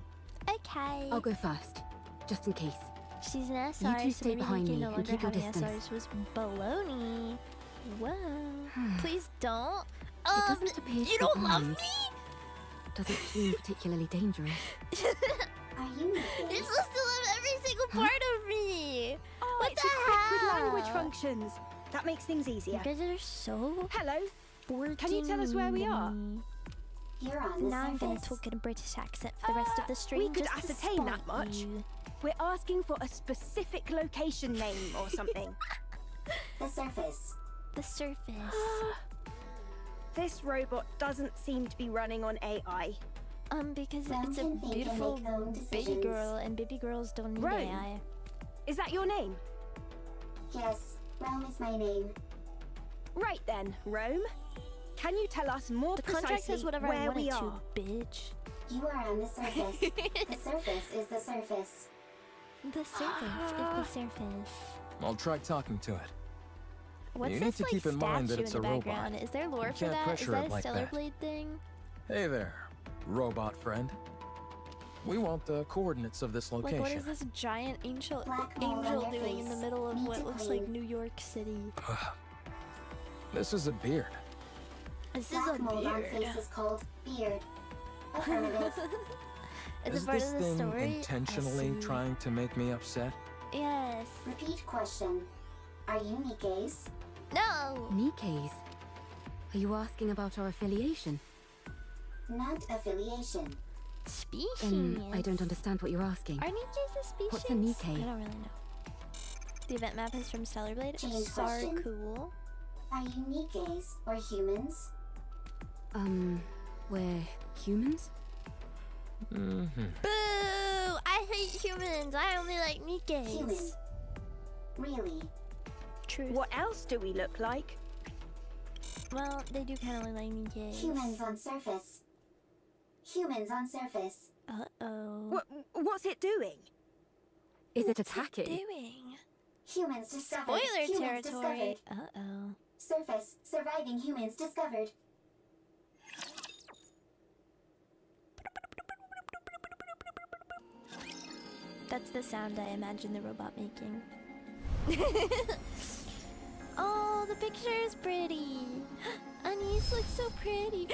Okay. I'll go first, just in case. She's an SR, two so stay maybe behind he can me no and longer keep your have distance. SRs was baloney. Whoa. Please don't. It doesn't appear to You be don't love armed. me? Doesn't seem particularly dangerous. Are you You're Nikkei? supposed to love every single part of me. Oh, What it's the equipped with language hell? functions. That makes things easier. You guys are so Hello. bored. Can you tell us where we are? You're on the Now I'm gonna surface. talk in a British accent for the rest of the stream. we could just to ascertain that spite much. you. We're asking for a specific location name or something. The surface. The surface. This robot doesn't seem to be running on AI. Because One it's a can think and beautiful make their own baby decisions. girl, and baby girls don't need Right. AI. Is that your name? Yes, Rome is my name. Right then, Rome. Can you tell us more The contract precisely says whatever I where want we it are? to, bitch. You are on the surface. The surface is the surface. The surface is the surface. I'll try talking to it. What's You this need to like keep in mind that statue it's in the a robot. background? Is there lore You for can't that? Is pressure that it a like Stellar that. Blade thing? Hey there, robot friend. We want the coordinates of this Like, location. what is this giant angel Black mold on your doing in the face. middle of Need what to looks clean. like New York City? This is a beard. This is Black a mold on beard. face is called beard. Affirmative. Is Is it part this of the thing story? I intentionally see. trying to make me upset? Yes. Repeat question. Are you Nikkei's? No! Nikke's? Are you asking about our affiliation? Not affiliation. Species. I don't understand what you're asking. Are Nikkes a species? What's a Nikke? I don't really know. The event map is from Stellar Blade. Change So question? cool. Are you Nikkes or humans? We're humans? Mm-hmm. Boo! I hate humans. I only like Nikkes. Human. Really? Truth. What else do we look like? Well, they do kind of look like Nikkes. Humans on surface. Humans on surface. Uh-oh. What's it doing? Is it What's attacking? doing? Humans discovered. Spoiler Humans territory. discovered. Uh-oh. Surface. Surviving humans discovered. That's the sound I imagine the robot making. Oh, the picture is pretty. Anise looks so pretty.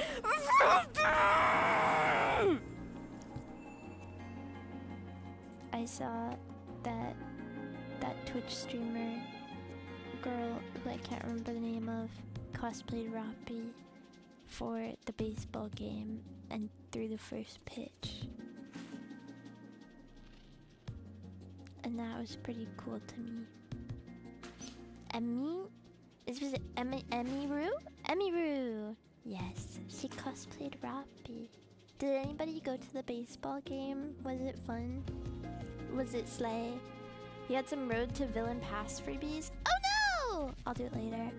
I saw that Twitch streamer girl who I can't remember the name of cosplayed Roppy for the baseball game and threw the first pitch. And that was pretty cool to me. Was it Emiru? Yes, she cosplayed Roppy. Did anybody go to the baseball game? Was it fun? Was it slay? You had some Road to Villain Pass freebies? Oh no! I'll do it later.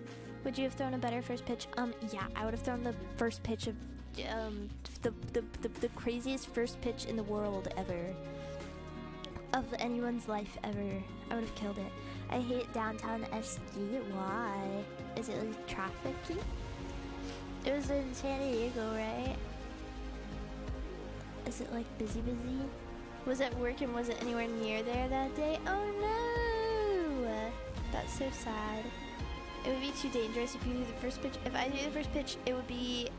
Would you have thrown a better first pitch? Yeah, I would have thrown the first pitch of the craziest first pitch in the world ever. Of anyone's life ever. I would have killed it. I hate downtown SG. Why? Is it like trafficy? It was in San Diego, right? Is it like busy? Was it work and wasn't anywhere near there that day? Oh no! That's so sad. It would be too dangerous if you knew the first pitch. If I knew the first pitch, it would be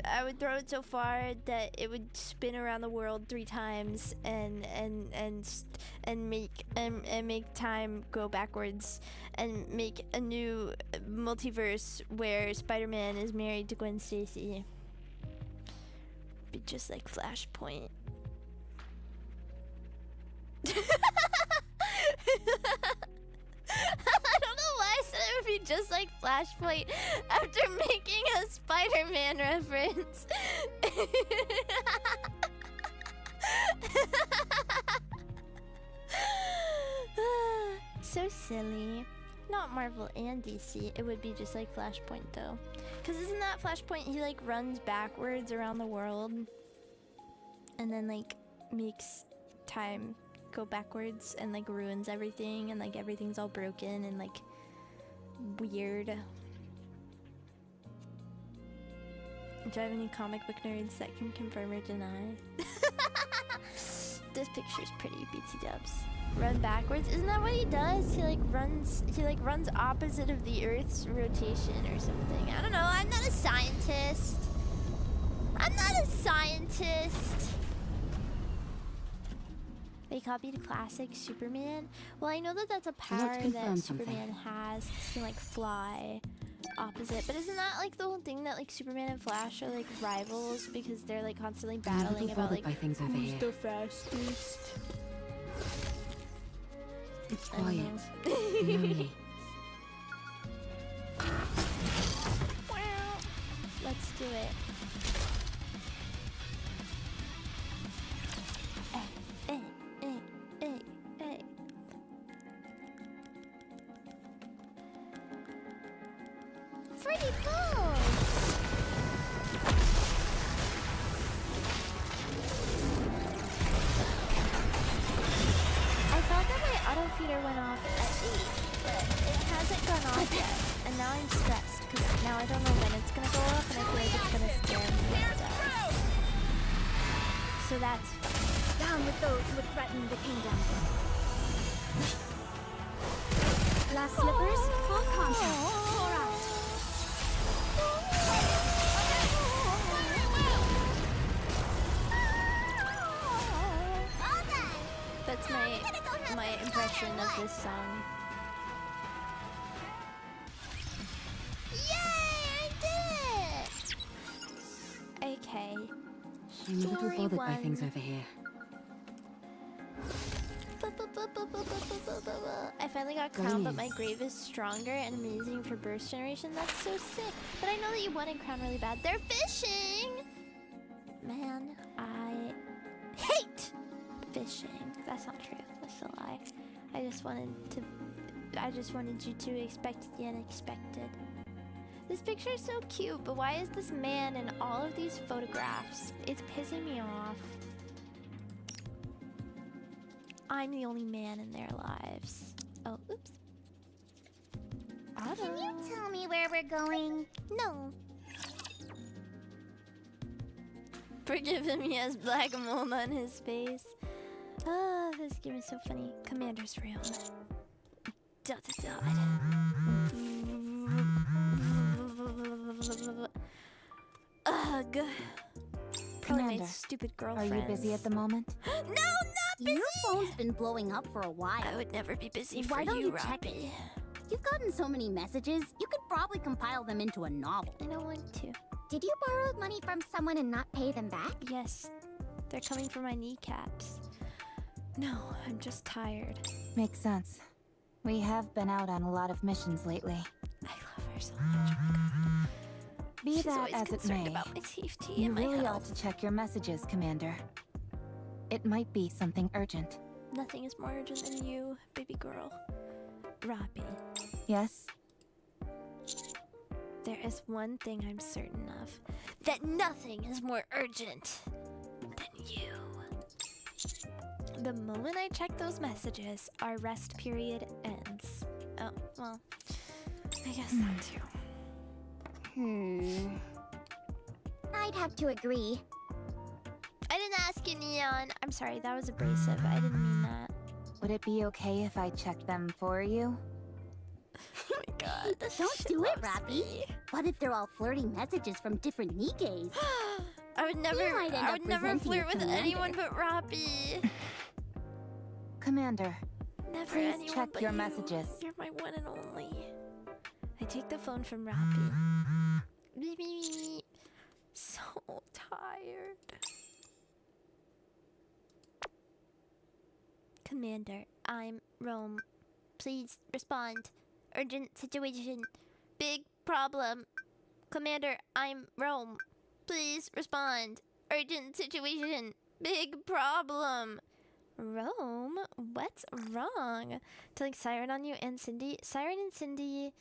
I would throw it so far that it would spin around the world 3 times and make time go backwards and make a new multiverse where Spider-Man is married to Gwen Stacy. Be just like Flashpoint. I don't know why I said it would be just like Flashpoint after making a Spider-Man reference. So silly. Not Marvel and DC. It would be just like Flashpoint though. Cause isn't that Flashpoint? He like runs backwards around the world and then like makes time go backwards and like ruins everything and like everything's all broken and like weird. Do I have any comic book nerds that can confirm or deny? This picture's pretty, BT dubs. Run backwards? Isn't that what he does? He runs opposite of the Earth's rotation or something. I don't know. I'm not a scientist. They copied classic Superman. Well, I know that that's a power that Superman has. He can like fly opposite. But isn't that like the whole thing that like Superman and Flash are like rivals because they're like constantly battling about like things over who's here. the fastest? It's I don't quiet. know. Lonely. Let's do it. Freddy Pose! I thought that my auto feeder went off at 8, but it hasn't gone off yet. And now I'm stressed, because now I don't know when it's gonna go off, and I feel like it's gonna scare me when it does. So that's fun. Down with those who would threaten the kingdom. Glass slippers, full contact. Pour out. That's my impression of this song. Yay! I did it! I'm a little Story bothered by things one. over here. I finally got crowned, but my grave is stronger and amazing for burst generation. That's so sick. But I know that you wanted crown really bad. They're fishing! Man, I hate fishing. That's not true. That's a lie. I just wanted you to expect the unexpected. This picture is so cute, but why is this man in all of these photographs? It's pissing me off. I'm the only man in their lives. Oh, oops. Can you tell me where we're going? No. Forgive him, he has black mold on his face. Ah, this game is so funny. Commander's room. Dot dot dot. Ugh. Probably my Commander, stupid Are girlfriend. you busy at the moment? No, not busy! Your phone's been blowing up for a while. I would never be busy for Why don't you, you check Robbie. You've gotten so many messages, you could probably compile them into a novel. I don't want to. Did you borrow money from someone and not pay them back? Yes, they're coming for my kneecaps. No, I'm just tired. Makes sense. We have been out on a lot of missions lately. I love her so much. Oh my god. Be She's that always as it concerned may, about my safety you and my really ought health. to check your messages, Commander. It might be something urgent. Nothing is more urgent than you, baby girl. Robbie, Yes? there is one thing I'm certain of. That nothing is more urgent than you. The moment I check those messages, our rest period ends. Oh, well, I guess that too. I'd have to agree. I didn't ask you, Neon. I'm sorry, that was abrasive. I didn't mean that. Would it be okay if I checked them for you? Oh my god. Don't She do it, loves Robbie. me. What if they're all flirting messages from different Nikkes? I would never, might end I up would never resenting flirt the with anyone commander. but Robbie. Commander, Never please anyone check but your you. messages. You're my one and only. I take the phone from Robbie. Beep, beep, beep. So tired. Commander, I'm Rome. Please respond. Urgent situation. Big problem. Commander, I'm Rome. Please respond. Urgent situation. Big problem. Rome? What's wrong? Telling Siren on you and Cindy. Siren and Cindy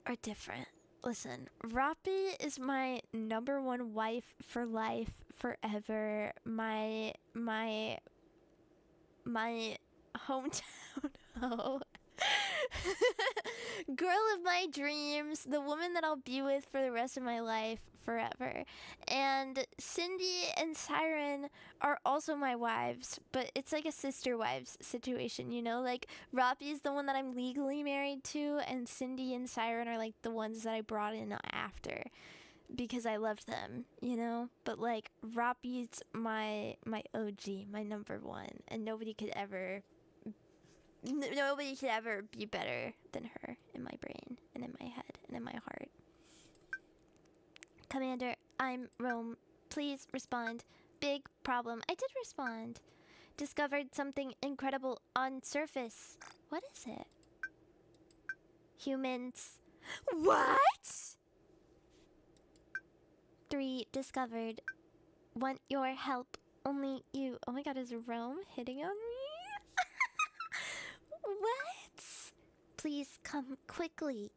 are different. Listen, Roppy is my #1 wife for life, forever. My hometown hoe. Girl of my dreams, the woman that I'll be with for the rest of my life, forever. And Cindy and Siren are also my wives, but it's like a sister wives situation, you know? Like, Roppy is the one that I'm legally married to, and Cindy and Siren are like the ones that I brought in after because I loved them, you know? But like, Roppy's my OG, my #1, and nobody could ever be better than her in my brain and in my head and in my heart. Commander, I'm Rome. Please respond. Big problem. I did respond. Discovered something incredible on surface. What is it? Humans. What? 3 discovered. Want your help. Only you. Oh my god, is Rome hitting on me? What? Please come quickly.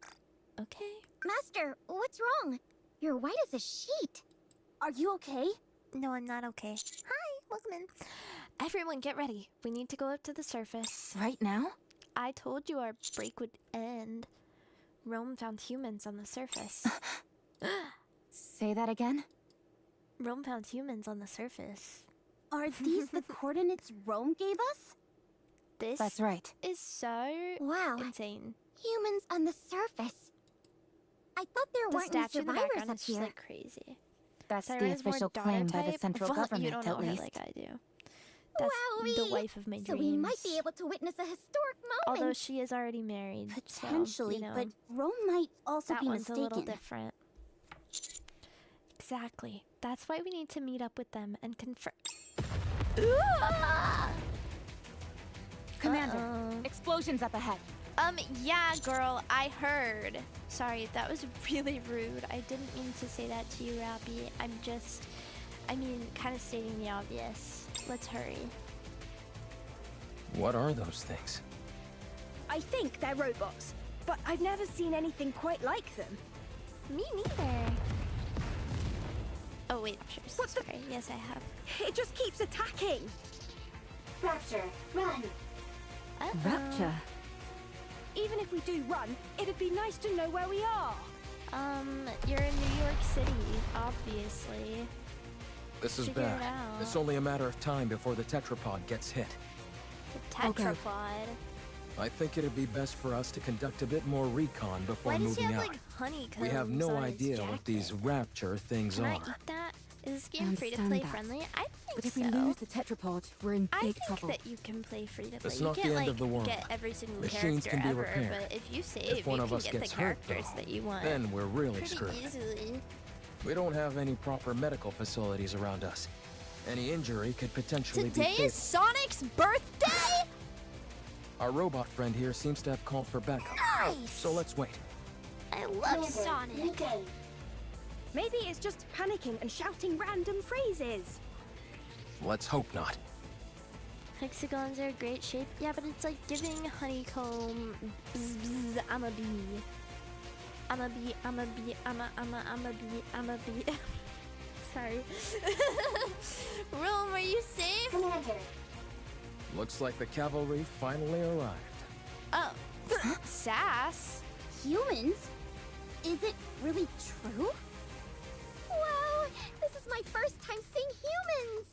Okay. Master, what's wrong? You're white as a sheet. Are you okay? No, I'm not okay. Hi, welcome in. Everyone get ready. We need to go up to the surface. Right now? I told you our break would end. Rome found humans on the surface. Say that again? Rome found humans on the surface. Are these the coordinates Rome gave us? This That's right. is so Wow, insane. humans on the surface. I thought there The weren't any statue in the survivors background up is just here. like crazy. That's Siren the is more official daughter claim by the type. central Well, government, you don't know at her least. like I do. That's the Wowee! wife of my So dreams. we might be able to witness a historic moment. Although she is already married. Potentially, so, you know, but Rome might also that be one's a little mistaken. different. Exactly. That's why we need to meet up with them and confirm. Commander, explosions up ahead. Yeah, girl, I heard. Sorry, that was really rude. I didn't mean to say that to you, Rappy. I mean, kind of stating the obvious. Let's hurry. What are those things? I think they're robots, but I've never seen anything quite like them. Me neither. Oh, wait, sure. What the- Sorry. Yes, I have. It just keeps attacking. Rapture, run! Rapture. Even if we do run, it'd be nice to know where we are. You're in New York City, obviously. This is Figure it bad. out. It's only a matter of time before the tetrapod gets hit. The tetrapod. I think it'd be best for us to conduct a bit more recon before Why does he moving have out. like honeycombs? We have no on his idea what these jacket? rapture things Can I are. eat that? Is this I game free to understand play that. friendly? I think But if so. we lose the tetrapod, we're in I big think trouble. that you can play free to play. It's You not the can't end like of the world. get every single Machines character can be ever, repaired. but if you save, If one you of can us get gets the hurt, characters though, that you want. then we're really pretty screwed. easily. We don't have any proper medical facilities around us. Any injury could potentially Today be is fatal. Sonic's birthday. Our robot friend here seems to have called for backup. Nice. So let's wait. I love Commander, Sonic. Nikke. Maybe it's just panicking and shouting random phrases. Let's hope not. Hexagons are great shape. Yeah, but it's like giving honeycomb. Bzz, bzz, I'm a bee. I'm a bee. I'm a bee. I'm a bee. I'm a bee. Sorry. Rome, are you safe? Commander, Looks like the cavalry finally arrived. Oh, sass. Humans? Is it really true? Wow, this is my first time seeing humans!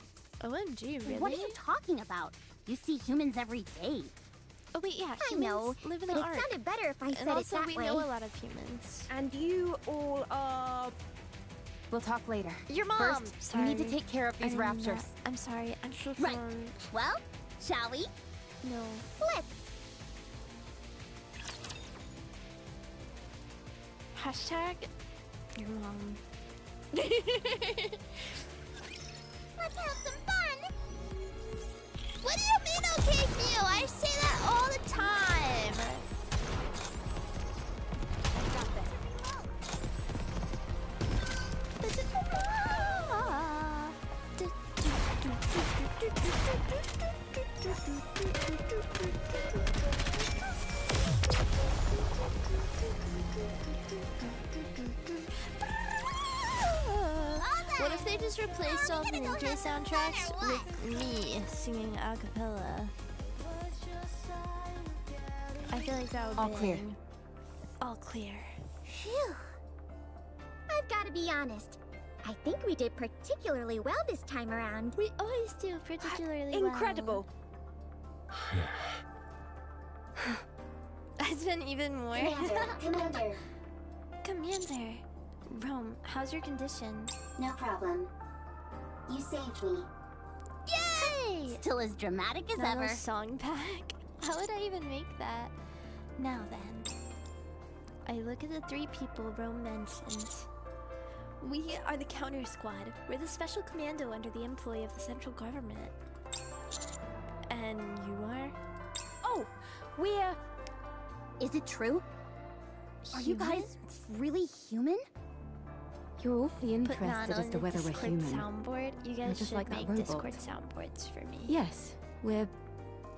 OMG, really? What are you talking about? You see humans every day. Oh wait, yeah. I Humans know, live in but the it Ark. sounded better if I And said also, it that we way. know a lot of humans. And you all are... We'll talk later. Your mom. First, sorry. we need to take care of these I'm raptures. not- I'm sorry. I'm so Right. sorry. Well, shall we? No. Let's. Hashtag your mom. Let's have some fun! What do you mean, okay, Theo? I say that all the time. What if they just replaced all the Nikke soundtracks with me singing a cappella? I feel like that would All be clear. all clear. Phew. I've got to be honest. I think we did particularly well this time around. We always do particularly Incredible. well. It's been even more. Commander, Commander. Rome, how's your condition? no problem. You saved me. Yay! Still as dramatic as Not a ever. song pack. How would I even make that? Now then. I look at the three people Rome mentioned. We are the counter squad. We're the special commando under the employ of the central government. And you are? Oh, we're... Is it true? Are you Human? guys really human? You're awfully Put that interested as on to the whether we're Discord human. soundboard. You guys just should like that make robot. Discord soundboards for me. Yes, we're You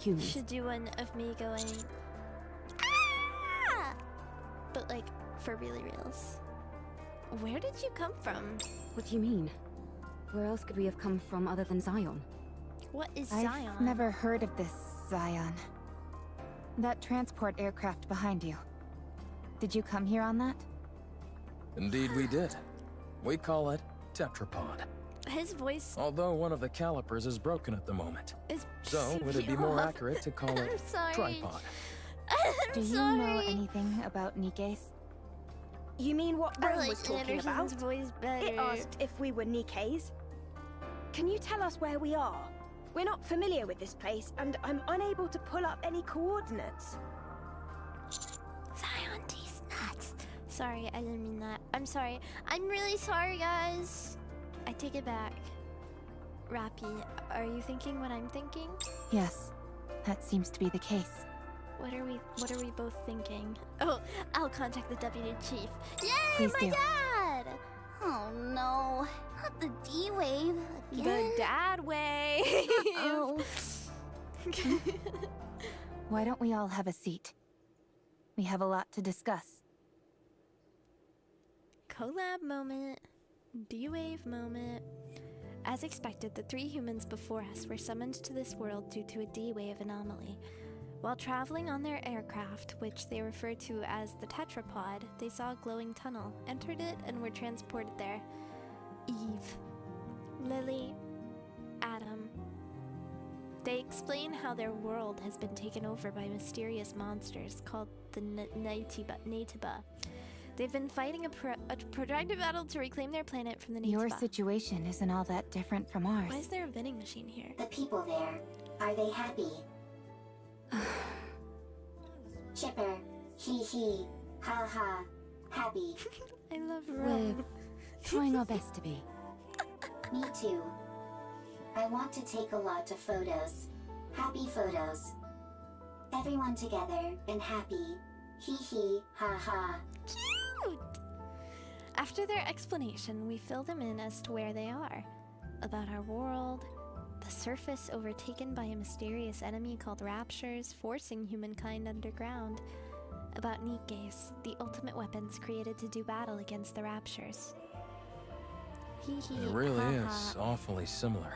humans. should do one of me going, ah! But like, for really reals. Where did you come from? What do you mean? Where else could we have come from other than Zion? What is I've Zion? never heard of this Zion. That transport aircraft behind you. Did you come here on that? Indeed we did. We call it tetrapod. His voice Although one of the calipers is broken at the moment. is So would it be more off. accurate to call I'm it sorry. tripod? I'm Do you sorry. know anything about Nikke's? You mean what I Rome like was talking Anderson's about? voice better. It asked if we were Nikke's. Can you tell us where we are? We're not familiar with this place, and I'm unable to pull up any coordinates. Zion tastes nuts. Sorry, I didn't mean that. I'm sorry. I'm really sorry, guys. I take it back. Rappy, are you thinking what I'm thinking? Yes, that seems to be the case. What are we both thinking? Oh, I'll contact the deputy chief. Yay, Please my do. dad! Oh no, not the D-Wave The again. dad way. Oh. Why don't we all have a seat? We have a lot to discuss. Collab moment. D-Wave moment. As expected, the 3 humans before us were summoned to this world due to a D-Wave anomaly. While traveling on their aircraft, which they refer to as the tetrapod, they saw a glowing tunnel, entered it, and were transported there. Eve, Lily, Adam. They explain how their world has been taken over by mysterious monsters called the Natiba. They've been fighting a protracted battle to reclaim their planet from the Natiba. Your situation isn't all that different from ours. Why is there a vending machine here? The people there, are they happy? Chipper, hee hee, ha ha, happy. I love We're Rome. trying our best to be. Me too. I want to take a lot of photos. Happy photos. Everyone together and happy. Hee hee, ha ha. Cute! After their explanation, we fill them in as to where they are. About our world, the surface overtaken by a mysterious enemy called Raptures, forcing humankind underground. About Nikkes, the ultimate weapons created to do battle against the Raptures. Hee hee, It really ha, is ha. awfully similar.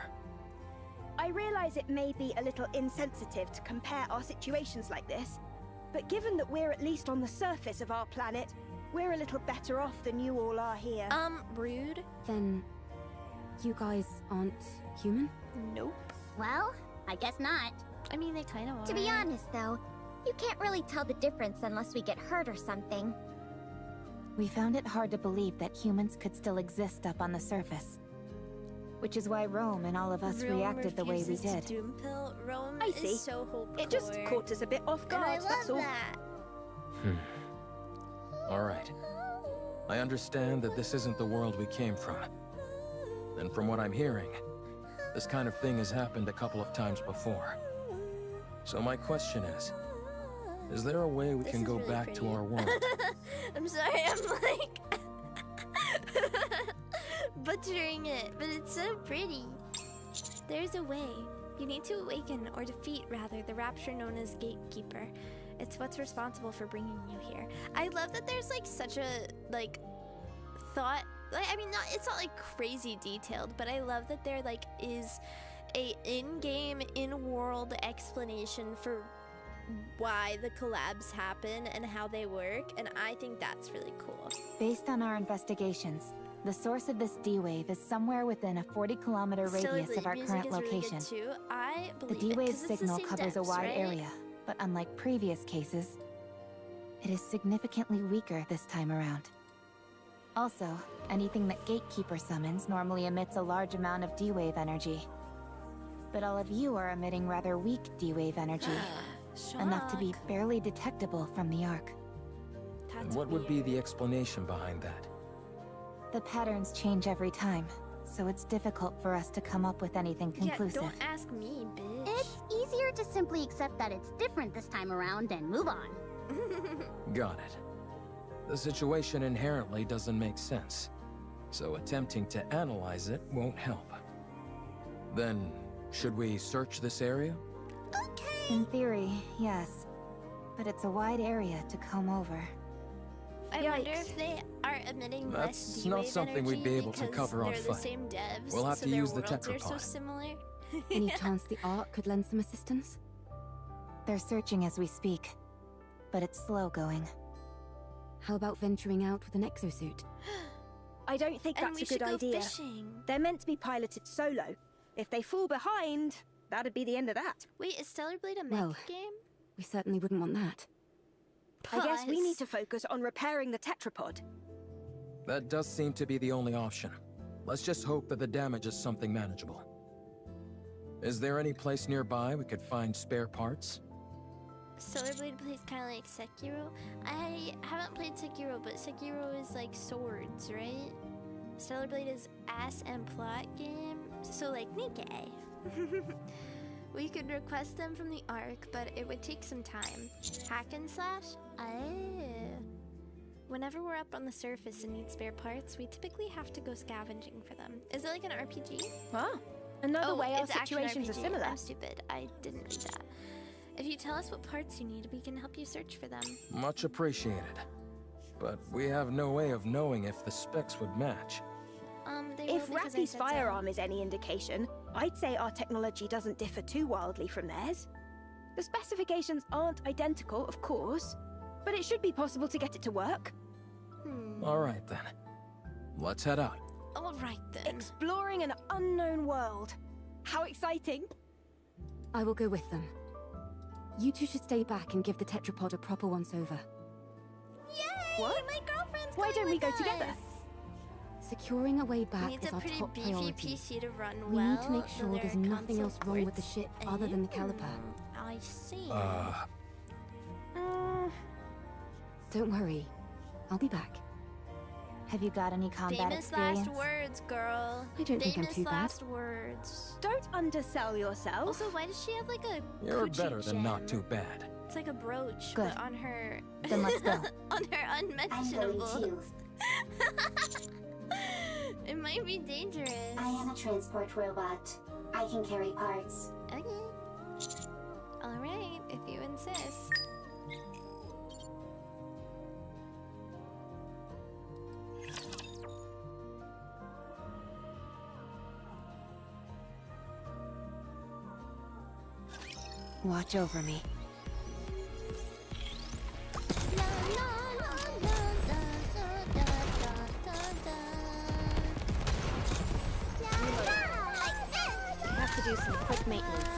I realize it may be a little insensitive to compare our situations like this, but given that we're at least on the surface of our planet, we're a little better off than you all are here. Rude? Then, you guys aren't human? Nope. Well, I guess not. I mean, they kind of are. To be honest, though, you can't really tell the difference unless we get hurt or something. We found it hard to believe that humans could still exist up on the surface. Which is why Rome and all of us Rome reacted the way we refuses to did. Doom pill. Rome I see. is so hopeful. It just caught us a bit off And I guard, love that's all. that. Alright. I understand that this isn't the world we came from. And from what I'm hearing, this kind of thing has happened a couple of times before. So my question is there a way we This can is go really back pretty. to our world? I'm sorry, I'm like butchering it, but it's so pretty. There's a way. You need to awaken, or defeat rather, the rapture known as Gatekeeper. It's what's responsible for bringing you here. I love that there's like such a like thought. Like, I mean, it's not like crazy detailed, but I love that there like is a in-game, in-world explanation for why the collabs happen and how they work, and I think that's really cool. Based on our investigations, the source of this D-Wave is somewhere within a 40-kilometer radius of our current location. Really good too. I The believe D-Wave it, 'cause it's the signal same covers a devs, wide right? area, but unlike previous cases, it is significantly weaker this time around. Also, anything that Gatekeeper summons normally emits a large amount of D-Wave energy. But all of you are emitting rather weak D-Wave energy, enough to be Shock. barely detectable from the Ark. And That's what would be the weird. explanation behind that? The patterns change every time, so it's difficult for us to come up with anything conclusive. Yeah, don't ask me, bitch. It's easier to simply accept that it's different this time around and move on. Got it. The situation inherently doesn't make sense, so attempting to analyze it won't help. Then, should we search this area? In theory, yes. But it's a wide area to comb over. I wonder Yikes. if they are emitting less That's D-Wave not something we'd energy be able to because cover on they're the foot. same devs, We'll have so to their use the worlds are so tetrapod. similar. Any chance the Ark could lend some assistance? They're searching as we speak, but it's slow going. How about venturing out with an exosuit? I don't think And that's we a should good go idea. fishing. They're meant to be piloted solo. If they fall behind, that'd be the end of that. Wait, is Stellar Blade a mech Well, game? We certainly wouldn't want that. I guess we Pause. need to focus on repairing the tetrapod. That does seem to be the only option. Let's just hope that the damage is something manageable. Is there any place nearby we could find spare parts? Stellar Blade plays kind of like Sekiro. I haven't played Sekiro, but Sekiro is like swords, right? Stellar Blade is ass and plot game, so like Nikke. We could request them from the Ark, but it would take some time. Hack and slash? Whenever we're up on the surface and need spare parts, we typically have to go scavenging for them. Is it like an RPG? Ah, another way our it's actually an situations are RPG. similar. I'm stupid. I didn't read that. If you tell us what parts you need, we can help you search for them. Much appreciated. But we have no way of knowing if the specs would match. They will If because I Rappy's said so. firearm is any indication, I'd say our technology doesn't differ too wildly from theirs. The specifications aren't identical, of course, but it should be possible to get it to work. All right then. Let's head out. All right then. Exploring an unknown world. How exciting! I will go with them. You two should stay back and give the tetrapod a proper once-over. Yay! What? My girlfriend's Why don't we going go with together? us. Securing a way back Needs is a our pretty top beefy priority. PC to run We well. need to make sure though there's their nothing else console wrong with the ports- ship other than the caliper. I see. Don't worry. I'll be back. Have you got any combat Famous experience? last words, girl. I don't think I'm Famous too bad. last words. Don't undersell yourself. Also, why does she have like a You're coochie better than not gem? too bad. It's like a brooch, Good. but on her. Then let's go. On her I'm going unmentionable. too. It might be dangerous. I am a transport robot. I can carry parts. Okay. Alright, if you insist. Watch over me. I have to do some quick maintenance.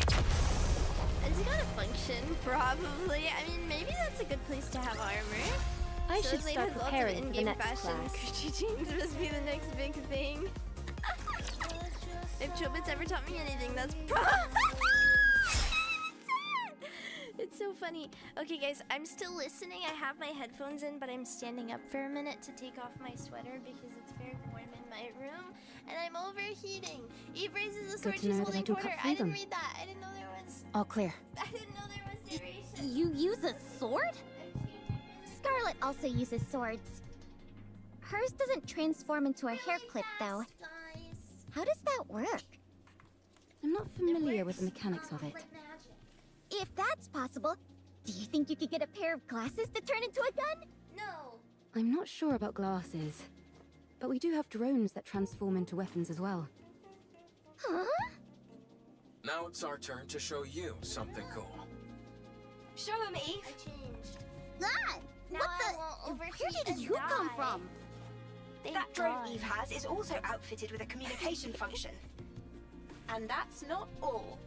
Is it gonna function? Probably. I mean, maybe that's a good place to have armor. I So should Blade start has lots of preparing for the in-game next fashion. class. Coochie jeans must be the next big thing. If Chobits ever taught me anything, that's It's so funny. Okay, guys, I'm still listening. I have my headphones in, but I'm standing up for a minute to take off my sweater because it's very warm in my room, and I'm overheating. Eve raises the sword. to She's know that I holding can Porter. cut I through didn't them. read that. I didn't know there was. All clear. I didn't know there was narration. You use a sword? Scarlet also uses swords. Hers doesn't transform into a hair clip, though. How does that work? I'm not familiar with the mechanics of it. If that's possible, do you think you could get a pair of glasses to turn into a gun? No. I'm not sure about glasses, but we do have drones that transform into weapons as well. Huh? Now it's our turn to show you something cool. Show him, Eve. I changed. Ah! Now What I the? won't Where overheat did and you come die. from? Thank That drone God. Eve has is also outfitted with a communication function. And that's not all.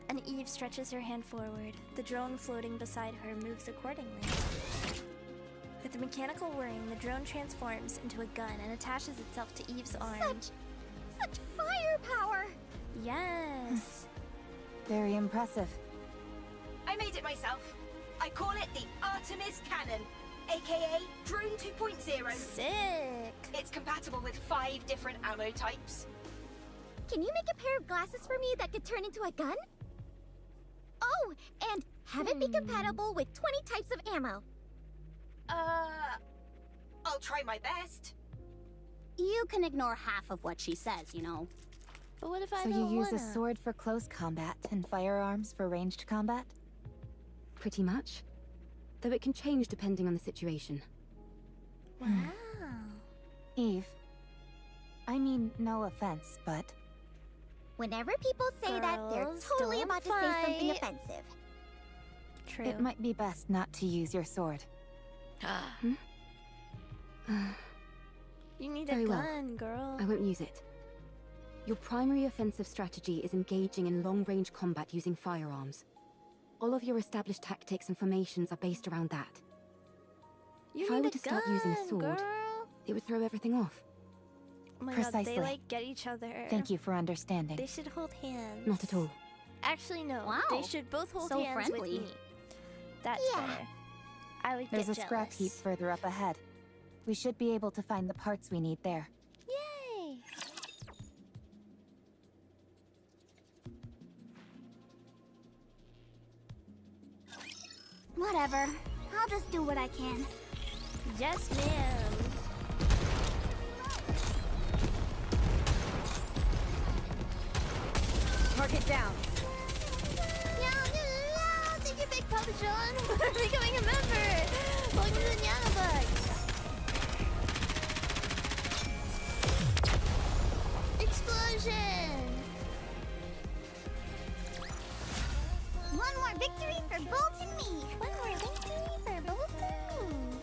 And Eve stretches her hand forward. The drone floating beside her moves accordingly. With the mechanical whirring, the drone transforms into a gun and attaches itself to Eve's arm. Such firepower! Yes. Very impressive. I made it myself. I call it the Artemis Cannon, aka Drone 2.0. Sick. It's compatible with 5 different ammo types. Can you make a pair of glasses for me that could turn into a gun? Oh, and have it be compatible with 20 types of ammo. I'll try my best. You can ignore half of what she says, you know. But what if I So you don't use a wanna? sword for close combat and firearms for ranged combat? Pretty much. Though it can change depending on the situation. Wow. Eve. I mean, no offense, but Whenever people say that, they're Girls, totally don't about to say something fight. offensive. True. it might be best not to use your sword. You need a Very well. gun, girl. I won't use it. Your primary offensive strategy is engaging in long-range combat using firearms. All of your established tactics and formations are based around that. You if I need were a to start using a gun, sword, girl. it would throw everything off. Oh my god, they Precisely. like get each other. Thank you for understanding. They should hold hands. Not at all. Actually, no. Wow. They should both hold So hands friendly. with me. That's Yeah. better. I would There's a get scrap heap jealous. further up ahead. We should be able to find the parts we need there. Yay! Whatever. I'll just do what I can. Yes, ma'am. Target down. Thank you, Big Papa John, for becoming a member. Welcome to the Nyana Bugs. Explosion! One more victory for Bolt and me. One more victory for Bolt and me.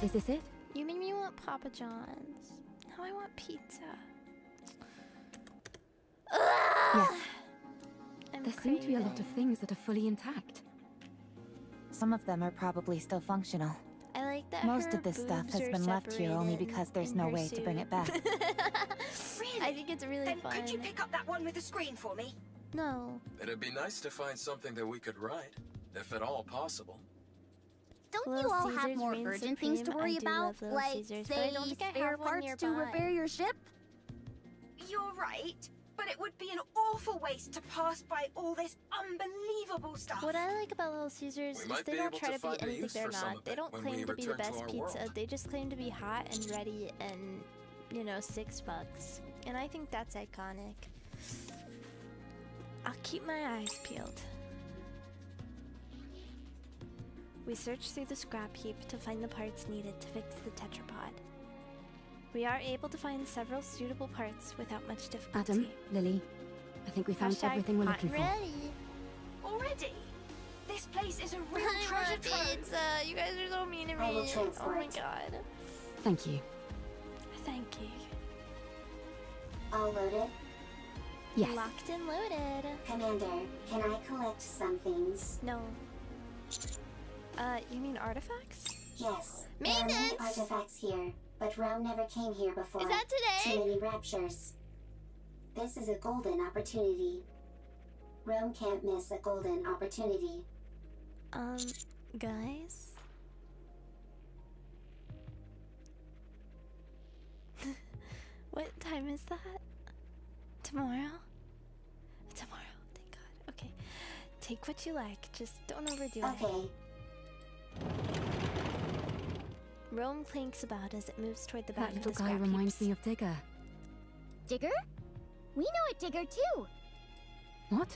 Is this it? You made me want Papa John's. Now I want pizza. Yes. I'm There seem to be a lot of craving. things that are fully intact. Some of them are probably still functional. I like that Most her of this stuff boobs has are been left here only separated because there's in no her way to bring it back. Really? I think it's really Then fun. could you pick up that one with the screen for me? No. It'd be nice to find something that we could write, if at all possible. Don't Little you all have Caesars more reign urgent things to supreme. worry I do about? love Little Like, Caesars, but I say, don't think I spare have one parts to nearby. repair your ship? You're right, but it would be an awful waste to pass by all this unbelievable stuff. What I like about Little Caesars We is might they be don't able try to to be find a anything use they're for some not. of They it don't when claim we to be the return to best our pizza. world. They just claim to be hot and ready and, you know, $6. And I think that's iconic. I'll keep my eyes peeled. We search through the scrap heap to find the parts needed to fix the tetrapod. We are able to find several suitable parts without much difficulty. Adam, Lily, I think we found Hashtag everything we're hot looking and for. ready. Already? This place is a real I treasure want trove. pizza. You guys are so mean to I will me. Oh transport. my god. Thank you. Thank you. All loaded? Yes. Locked and loaded. Commander, can I collect some things? No. You mean artifacts? Yes. There are many Maintenance! artifacts here, but Rome never came here before. Is that Too today? many raptures. This is a golden opportunity. Rome can't miss a golden opportunity. Guys? What time is that? Tomorrow? Tomorrow, thank God. Okay. Take what you like, just don't overdo it. Okay, Rome clinks about as it moves toward the back That of the little guy scrap reminds heaps. me of Digger. Digger? We know a Digger too. What?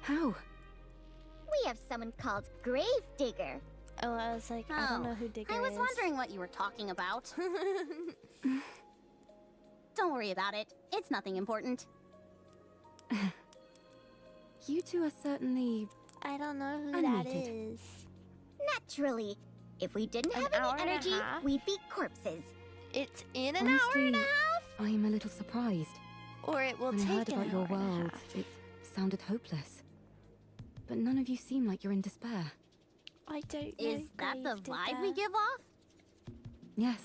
How? We have someone called Grave Digger. Oh, I was like, I don't Oh, know who Digger I was is. wondering what you were talking about. Don't worry about it. It's nothing important. You two are certainly... I don't know who that Unmuted. is. Naturally. If we didn't An have hour any and a energy, half? we'd be corpses. It's in an hour and a Honestly, half? I am a little surprised. Or it will When I take heard an about your hour and a world, half. it sounded hopeless. But none of you seem like you're in despair. I don't know Is who that the Grave did vibe we that. give off? Yes.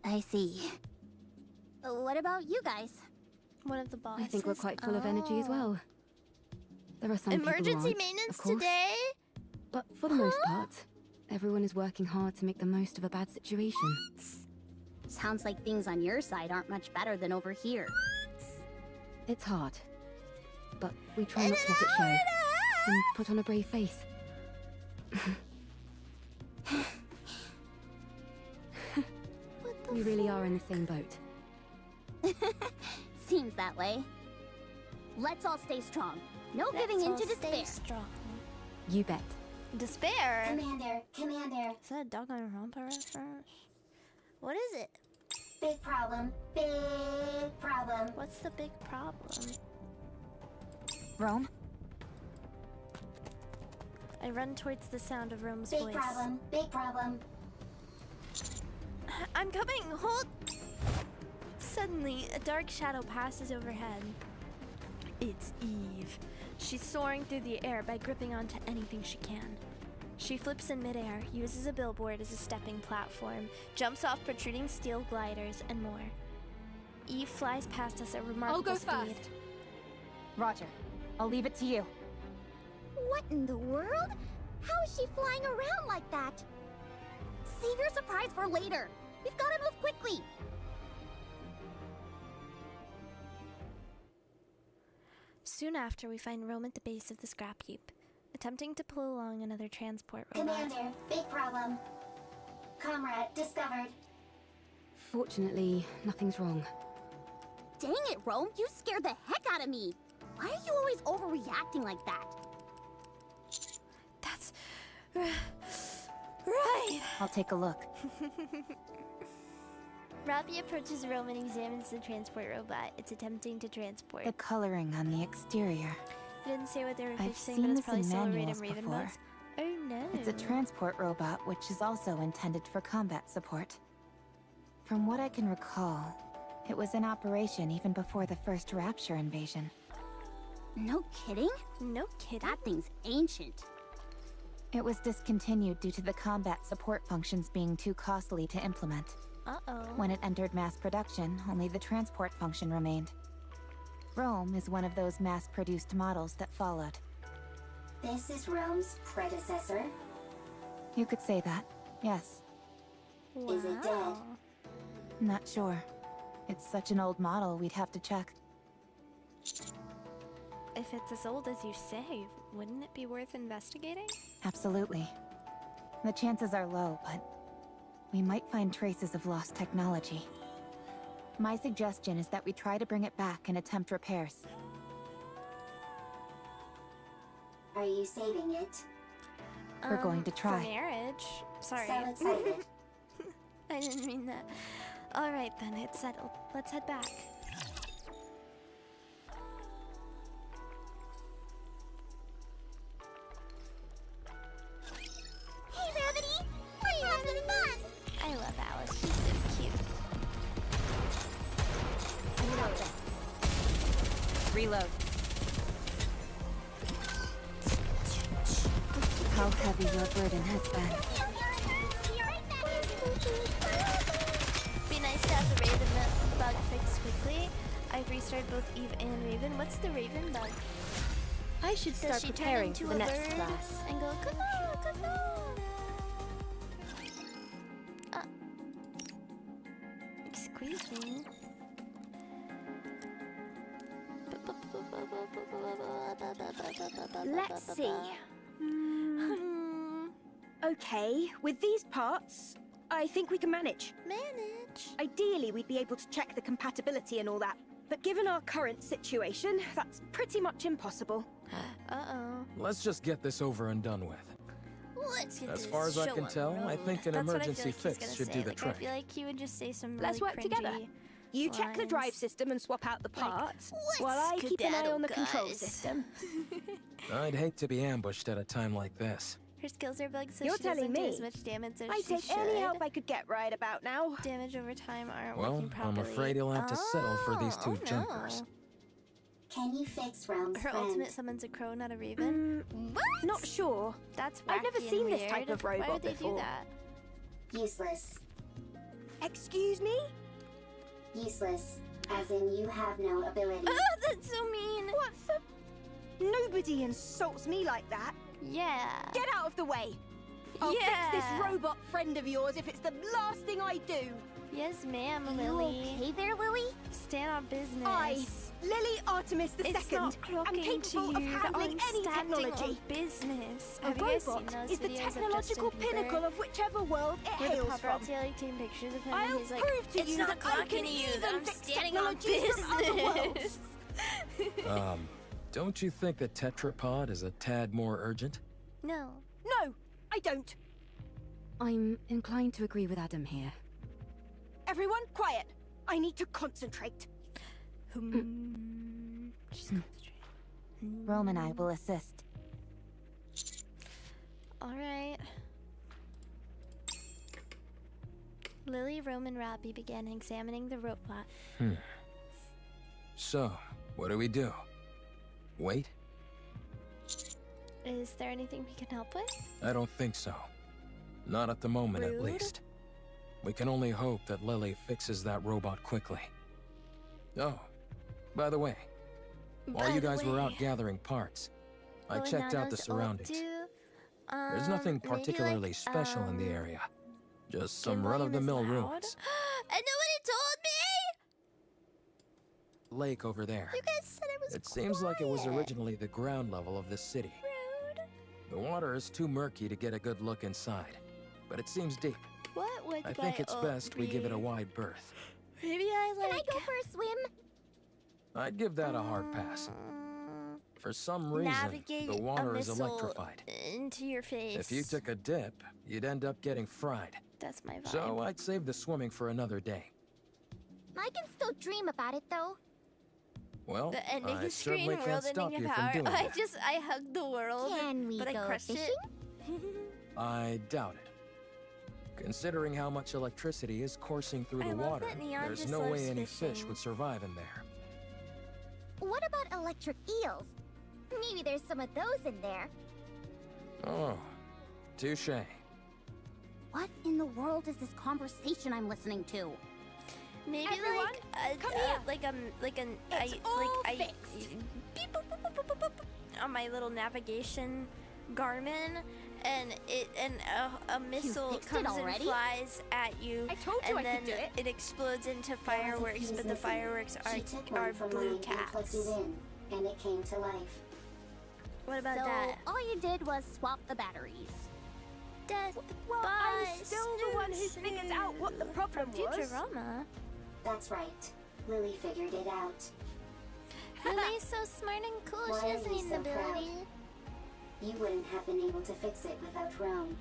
I see. What about you guys? One of the bosses. I think we're quite full of energy as Oh. well. There are some people who Emergency aren't, maintenance of course, today? but for the most part, everyone is working hard to make the most of a bad situation. Sounds like things on your side aren't much better than over here. It's hard, but we try not to let it show and put on a brave face. We really are in the same boat. Seems that way. Let's all stay strong. No Let's giving in all to stay despair. strong. You bet. Despair? Commander, Is that a dog on a romper reference? What is it? big problem, big problem. What's the big problem? Rome? I run towards the sound of Rome's Big voice. problem, big problem. I'm coming! Hold! Suddenly, a dark shadow passes overhead. It's Eve. She's soaring through the air by gripping onto anything she can. She flips in midair, uses a billboard as a stepping platform, jumps off protruding steel gliders, and more. Eve flies past us at remarkable speed. I'll go first. Roger. I'll leave it to you. What in the world? How is she flying around like that? Save your surprise for later. We've got to move quickly. Soon after, we find Rome at the base of the scrap heap, attempting to pull along another transport robot. Commander, big problem. Comrade discovered. Fortunately, nothing's wrong. Dang it, Rome, you scared the heck out of me. Why are you always overreacting like that? That's right. I'll take a look. Robbie approaches Rome and examines the transport robot. It's attempting to transport. The coloring on the exterior. I didn't say what they were I've fixing, seen but it's this probably in still a manuals Raven before. bugs. Oh no. It's a transport robot, which is also intended for combat support. From what I can recall, it was in operation even before the first Rapture invasion. No kidding? No kidding. That thing's ancient. It was discontinued due to the combat support functions being too costly to implement. Uh-oh. When it entered mass production, only the transport function remained. Rome is one of those mass-produced models that followed. This is Rome's predecessor. You could say that, yes. Wow. Is it dead? Not sure. It's such an old model, we'd have to check. If it's as old as you say, wouldn't it be worth investigating? Absolutely. The chances are low, but we might find traces of lost technology. My suggestion is that we try to bring it back and attempt repairs. Are you saving it? We're going to try. For marriage. Sorry. So excited. I didn't mean that. Alright then, it's settled. Let's head back. Hey, Rabbity! Let's have some fun! I love Alice. She's so cute. Reload. How heavy your burden has been. Be nice to have the Raven bug fixed quickly. I've restarted both Eve and Raven. What's the Raven bug? I should Does start she turn preparing into for the a next bird class. and go caw, caw? Excuse me. Let's see. Okay, with these parts, I think we can manage. Manage. Ideally, we'd be able to check the compatibility and all that. But given our current situation, that's pretty much impossible. Uh-oh. Let's just get this over and done with. Let's get As this far as I show can on tell, I road. think an That's what I feel emergency like he's fix gonna should say. do the Like, trick. I feel like he would just say some Let's really work together. cringy You check the drive lines. system and swap out the Like, parts, let's while I keep an eye skedaddle, on the control guys. system. I'd hate to be ambushed at a time like this. Her skills are bugged, so You're she doesn't telling do me. as much damage as I she take should. any help I could get right about now. Damage over time aren't Well, working properly. I'm afraid you'll have to settle for these two oh, junkers. no. Can you fix Rome's Her friend? ultimate summons a crow, not a raven. What? Not sure. That's I've never wacky and seen this type weird. of robot Why would they before. do that? Useless. Excuse me? Useless. As in you have no ability. Oh, that's so mean. What the? Nobody insults me like that. Yeah. Get out of the way. I'll fix this robot friend of yours if it's the last thing I do. Yes, ma'am, Are you Lily. okay there, Lily? Stand on business. I, Lily Artemis II, It's not am clocking capable to of you handling that I'm any standing technology. on business. A Have you guys seen robot those is the videos of technological Justin Bieber? pinnacle of whichever world it Where the hails from. paparazzi like taking pictures of him and I'll he's like, prove to it's you not that I clocking can to you even that I'm fix standing on technologies from other business. worlds. Don't you think the tetrapod is a tad more urgent? No. No, I don't. I'm inclined to agree with Adam here. Everyone, quiet. I need to concentrate. She's concentrating. Rome and I will assist. Alright. Lily, Rome, and Robbie began examining the robot. So, what do we do? Wait? Is there anything we can help with? I don't think so. Not at the moment, at Rude. least. We can only hope that Lily fixes that robot quickly. Oh, by the way, while you guys were out gathering parts, I checked out the surroundings. There's nothing particularly special in the area. Just some run-of-the-mill ruins. And nobody told me! Lake over there. You guys said it was It seems like it was quiet. originally the ground level of this city. Rude. The water is too murky to get a good look inside, but it seems deep. What would I think it's best we give it a wide berth. Maybe I Can I go for a swim? I'd give that a hard pass. For some reason, navigate the water a is missile electrified. into your face. If you took a dip, you'd end up getting fried. That's my vibe. So I'd save the swimming for another day. I can still dream about it though. Well, the ending I screen, certainly can't world stop ending you your from power. doing that. I hugged the world, Can we but I go crushed fishing? it. I doubt it. Considering how much electricity is coursing through I the love water, that Neon there's just no loves way any fish fishing. would survive in there. What about electric eels? Maybe there's some of those in there. Oh, touche. What in the world is this conversation I'm listening to? Maybe Everyone, come here. It's all fixed. Beep, boop, boop, boop, boop, boop, boop, on my little navigation Garmin, and a missile fixed it comes and already? flies at you, I told you and I then could do it. it explodes into There was a fireworks, fuse but the missing. fireworks She took are one from blue mine and plugged cats. it in, and it came to life. What about so that? all you did was swap the batteries. Death Well, by I'm still the one who snooze. figured out what the problem From was. Futurama. That's right. Lily figured it out. Lily's so smart and cool. Why She are doesn't you need so an ability. You wouldn't have been able to fix it without Rome.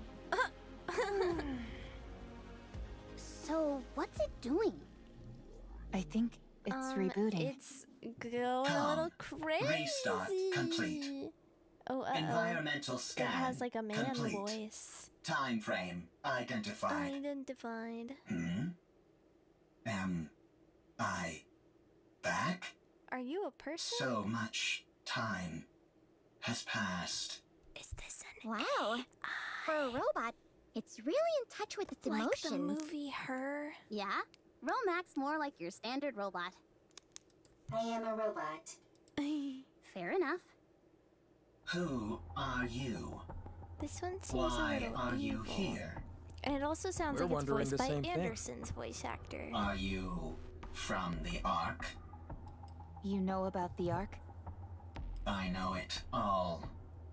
So what's it doing? I think it's rebooting. It's going a little crazy. Restart complete. Oh, Environmental It scan has like a man complete. voice. Time frame identified. Identified. Am I back? Are you a person? So much time has passed. Is this an Wow. For a robot, it's really in touch with its like emotions. the movie Her? Yeah? Romac's more like your standard robot. I am a robot. Fair enough. Who are you? This one seems Why a little are you evil. here? And it also sounds We're like it's wondering voiced the by same thing. Anderson's voice actor. Are you from the Ark? You know about the Ark? I know it all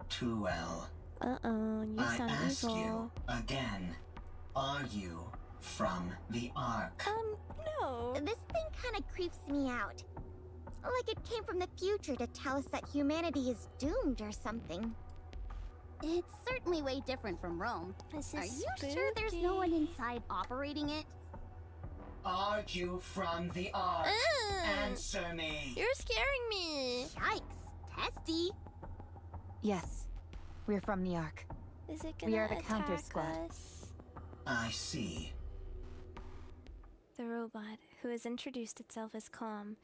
too well. Uh-oh, you I sound ask evil. you again. Are you from the Ark? No. This thing kind of creeps me out. Like it came from the future to tell us that humanity is doomed or something. It's certainly way different from Rome. This Are is you sure there's no one spooky. inside operating it? Are you from the Ark? Answer me. You're scaring me. Yikes, testy. Yes. We're from the Ark. Is it gonna We are the attack counter squad. us? I see. The robot, who has introduced itself as calm,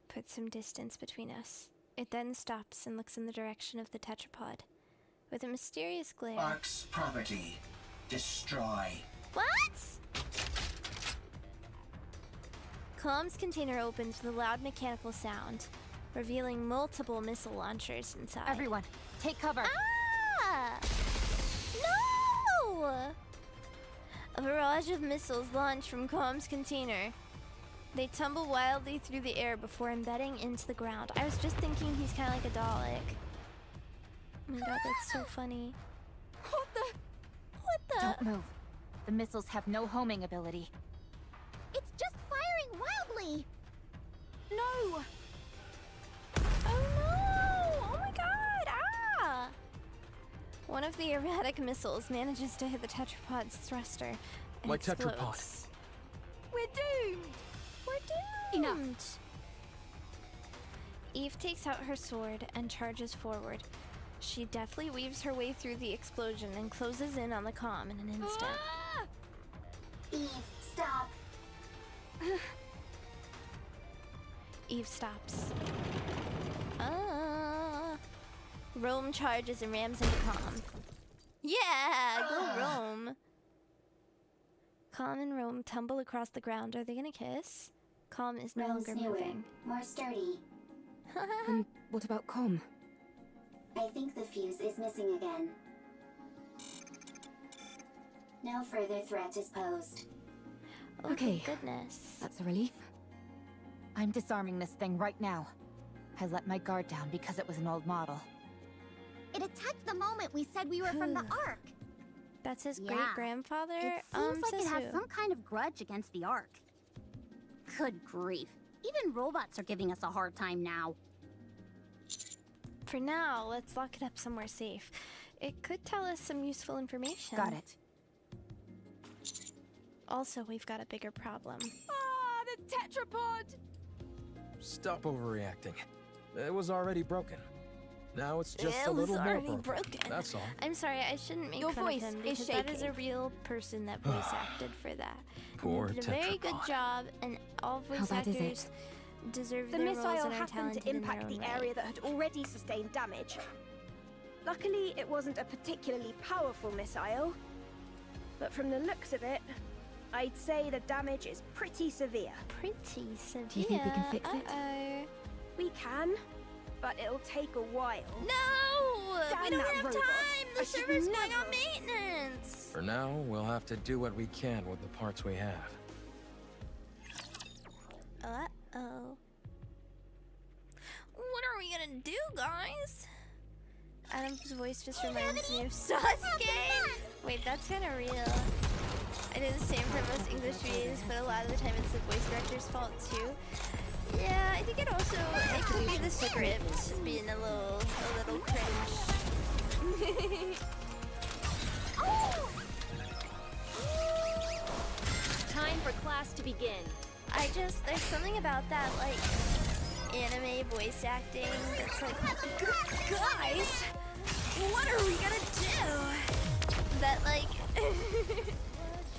puts some distance between us. It then stops and looks in the direction of the tetrapod. With a mysterious glare. Ark's property. Destroy. What? Calm's container opens with a loud mechanical sound, revealing multiple missile launchers inside. Everyone, take cover. Ah! No! A barrage of missiles launch from Calm's container. They tumble wildly through the air before embedding into the ground. I was just thinking he's kind of like a Dalek. Oh my god, that's so funny. What the? Don't move. The missiles have no homing ability. It's just firing wildly. No! Oh no! Oh my god! Ah! One of the erratic missiles manages to hit the tetrapod's thruster and My explodes. tetrapod. We're doomed! We're doomed! Eve takes out her sword and charges forward. She deftly weaves her way through the explosion and closes in on the comm in an instant. Ah! Eve, stop. Eve stops. Rome charges and rams into Calm. Yeah, go Rome. Calm and Rome tumble across the ground. Are they gonna kiss? Calm is no Rome's longer newer, moving. more sturdy. And what about Com? I think the fuse is missing again. No further threat is posed. Oh, Okay. thank goodness. That's a relief. I'm disarming this thing right now. I let my guard down because it was an old model. It attacked the moment we said we were from the Ark. That's his Yeah. great-grandfather? It seems like it has Sisu. some kind of grudge against the Ark. Good grief. Even robots are giving us a hard time now. For now, let's lock it up somewhere safe. It could tell us some useful information. Got it. Also, we've got a bigger problem. Ah, the tetrapod! Stop overreacting. It was already broken. Now it's just It a little was more already broken. broken. That's all. I'm sorry, I shouldn't make Your fun voice of him is because that is a shaking. real person that voice acted for that. Poor And he did a very good tetrapod. job, and all How voice bad is actors it? deserve The their roles missile and are happened talented to in their impact own the right. area that had already sustained damage. Luckily, it wasn't a particularly powerful missile. But from the looks of it, I'd say the damage is pretty severe. Pretty severe. Do you think we can fix it? Uh-oh. We can, but it'll take a while. No! Damn We don't that have robot. time! I The should server's going never- on maintenance! For now, we'll have to do what we can with the parts we have. Uh-oh. What are we gonna do, guys? Adam's voice just reminds me of Sasuke! Wait, that's kinda real. I do the same for most English reads, but a lot of the time it's the voice director's fault too. Yeah, I think it could be the script being a little cringe. Time for class to begin. There's something about that, like, anime voice acting that's like, guys, what are we gonna do? That, like,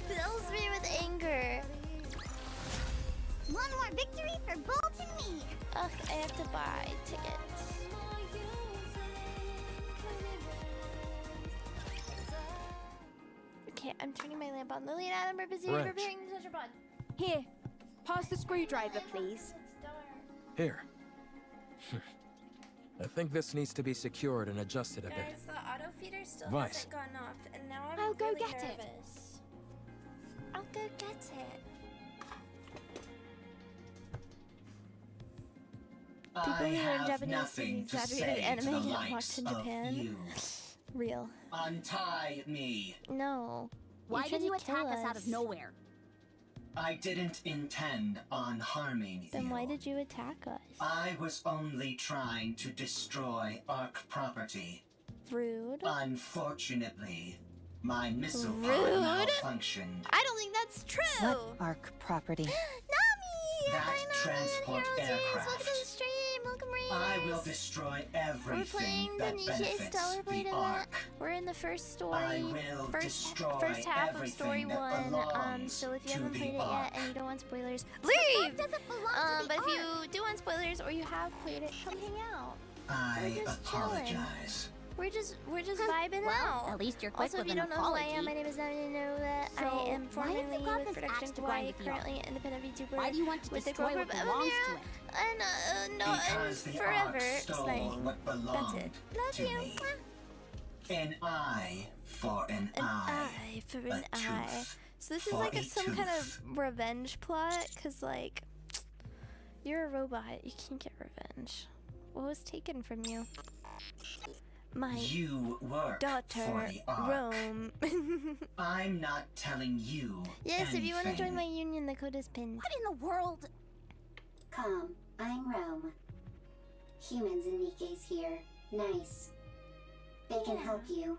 fills me with anger. One more victory for Bolt and me. Ugh, I have to buy tickets. Okay, I'm turning my lamp on. Lily and Adam are busy Right. repairing the tetrapod. Here, pass the screwdriver, please. Here. I think this needs to be secured and adjusted a bit. Guys, the auto feeder still Vice. hasn't gone off, and now I'm I'll go really get it. nervous. I'll go get it. People I who learn have Japanese nothing and to exaggerated say anime to the get likes watched in of Japan. you. Real. Untie me. No. Why tried did you to kill attack us out of us. nowhere? I didn't intend on harming Then you. why did you attack us? I was only trying to destroy Ark property. Rude. Unfortunately, my missile Rude? pod malfunctioned. I don't think that's true. What Ark property? Nami! That Hi, Nami, transport and Heroes. aircraft. Welcome to the stream. Welcome, Reese. I will destroy We're everything playing the that Nikkei benefits Stellar Blade the event. Ark. We're in the first story. I will destroy first half of story everything that 1. belongs So if you to haven't the played it Ark. yet and you don't want spoilers, leave! Doesn't belong to But the if Ark. you do want spoilers or you have played it, come hang out. I We're just chilling. apologize. We're just vibing Well, out. at least you're quick Also, if with you an don't know who I apology. am, my name is Navina. You know that So, I am why have you formerly got with this Production axe to Hawaii, grind with the currently an independent VTuber. Why do you want to with the destroy group what of belongs Amira, to it? and no, and Because the forever. Ark stole Slang. what That's belonged it. Love to you. me. An eye for an An eye. eye for a an eye. tooth So this is for like a some kind tooth. of revenge plot, cause like you're a robot, you can't get revenge. What was taken from you? My You work daughter, for the Ark. Rome. I'm not telling you Yes, if you want to join anything. my union, the code is pinned. What in the world? Calm, I'm Rome. Humans and Nikke's here. Nice. They can help you.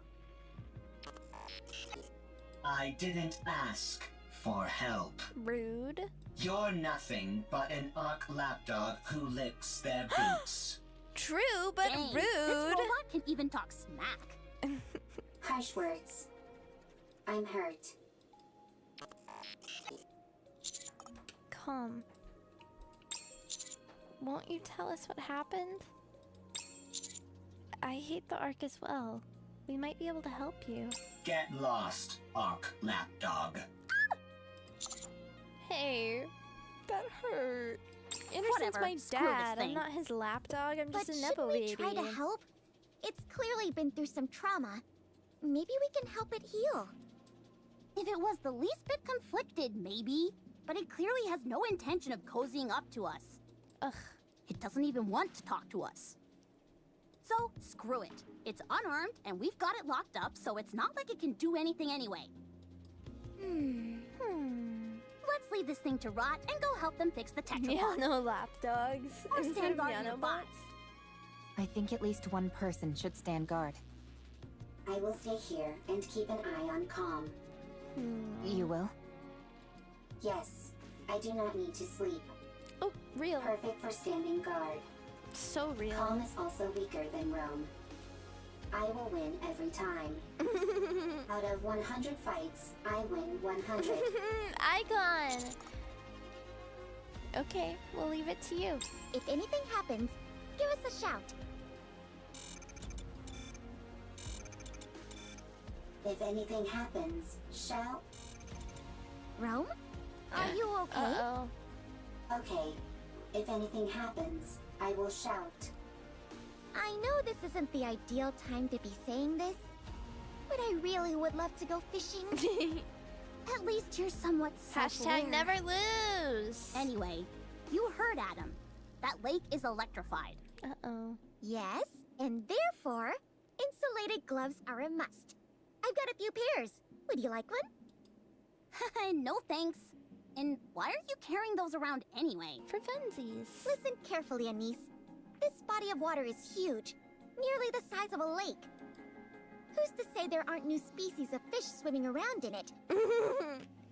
I didn't ask for help. Rude. You're nothing but an Ark lapdog who licks their boots. True, but Dang, rude. This robot can even talk smack. Harsh words. I'm hurt. Calm. Won't you tell us what happened? I hate the Ark as well. We might be able to help you. Get lost, Ark Lapdog. Hey, that hurt. Anderson's Whatever, my screw this dad. I'm thing. not his lapdog. I'm But just a shouldn't Nepo we baby. try to help? It's clearly been through some trauma. Maybe we can help it heal. If it was the least bit conflicted, maybe. But it clearly has no intention of cozying up to us. Ugh. It doesn't even want to talk to us. So, screw it. It's unarmed, and we've got it locked up, so it's not like it can do anything anyway. Let's leave this thing to rot and go help them fix the tetrapod. Yeah, no lapdogs. Or Instead stand of guard in your nanobots. box. I think at least one person should stand guard. I will stay here and keep an eye on Calm. You will? Yes, I do not need to sleep. Oh, real. Perfect for standing guard. So real. Calm is also weaker than Rome. I will win every time. Out of 100 fights, I win 100. Icon! Okay, we'll leave it to you. If anything happens, give us a shout. If anything happens, shout. Rome? Are you okay? Uh-oh. Okay, if anything happens, I will shout. I know this isn't the ideal time to be saying this, but I really would love to go fishing. At least you're somewhat self-aware. Hashtag never lose. Anyway, you heard Adam. That lake is electrified. Uh-oh. Yes, and therefore, insulated gloves are a must. I've got a few pairs. Would you like one? No thanks. And why are you carrying those around anyway? For funsies. Listen carefully, Anise. This body of water is huge, nearly the size of a lake. Who's to say there aren't new species of fish swimming around in it?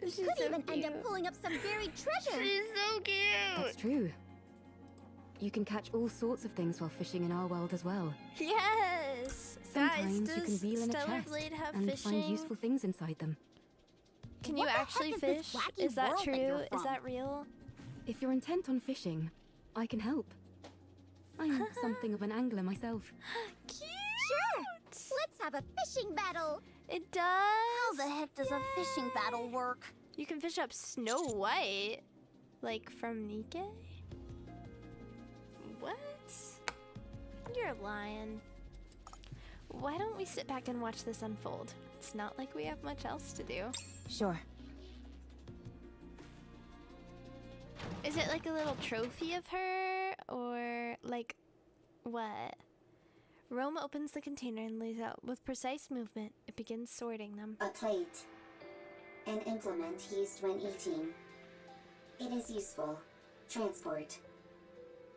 She's Could so even cute. end up pulling up some buried treasure. She's so cute. That's true. You can catch all sorts of things while fishing in our world as well. Yes. Sometimes Guys, you can does reel in a Stellar chest Blade have and fishing? find useful things inside them. Can What you the heck actually is this fish? wacky Is that world that true? you're Is from? that real? If you're intent on fishing, I can help. I'm something of an angler myself. Cute. Sure. Let's have a fishing battle. It does. How the heck does a fishing battle work? You can fish up Snow White, like from Nikke. What? You're lying. Why don't we sit back and watch this unfold? It's not like we have much else to do. Sure. Is it like a little trophy of her, or like what? Rome opens the container and lays out with precise movement. It begins sorting them. A plate. An implement used when eating. It is useful. Transport.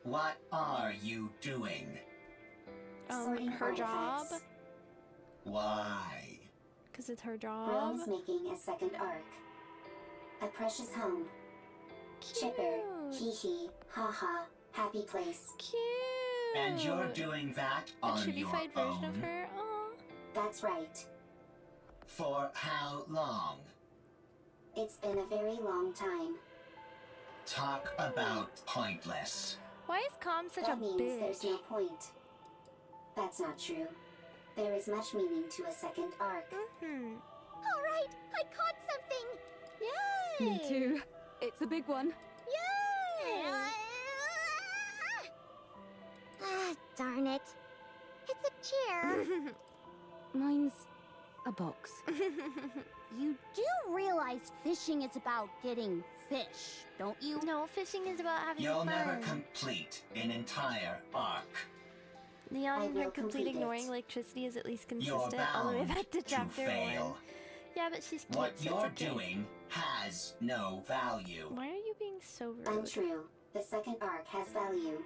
What are you doing? Sorting Her job? artifacts. Why? Because it's her job. Rome's making a second arc. A precious home. Chipper. Hee hee. Ha ha. Happy place. Cute. And you're doing that a on your chibified version of own? her. Aw. That's right. For how long? It's been a very long time. Talk about pointless. Why is Calm such That a means bitch? there's no point. That's not true. There is much meaning to a second arc. Mm-hmm. All right, I caught something. Yay! Me too. It's a big one. Yay! Ah, darn it. It's a chair. Mine's a box. You do realize fishing is about getting fish, don't you? No, fishing is about having You'll fun. never complete an entire arc. Leon I and her will complete complete ignoring it. electricity is at least You're consistent all the way bound back to to chapter fail. 1. Yeah, but she's cute, What so you're it's okay. doing has no value. Why are you being so rude? Untrue. The second arc has value.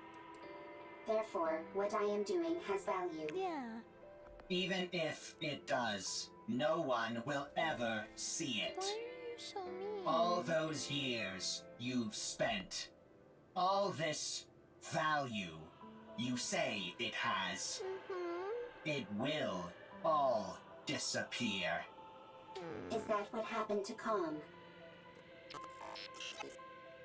Therefore, what I am doing has value. Yeah. Even if it does, no one will ever see Why it. are you so mean? All those years you've spent, all this value you say it has, Mm-hmm. it will all disappear. Is that what happened to Calm?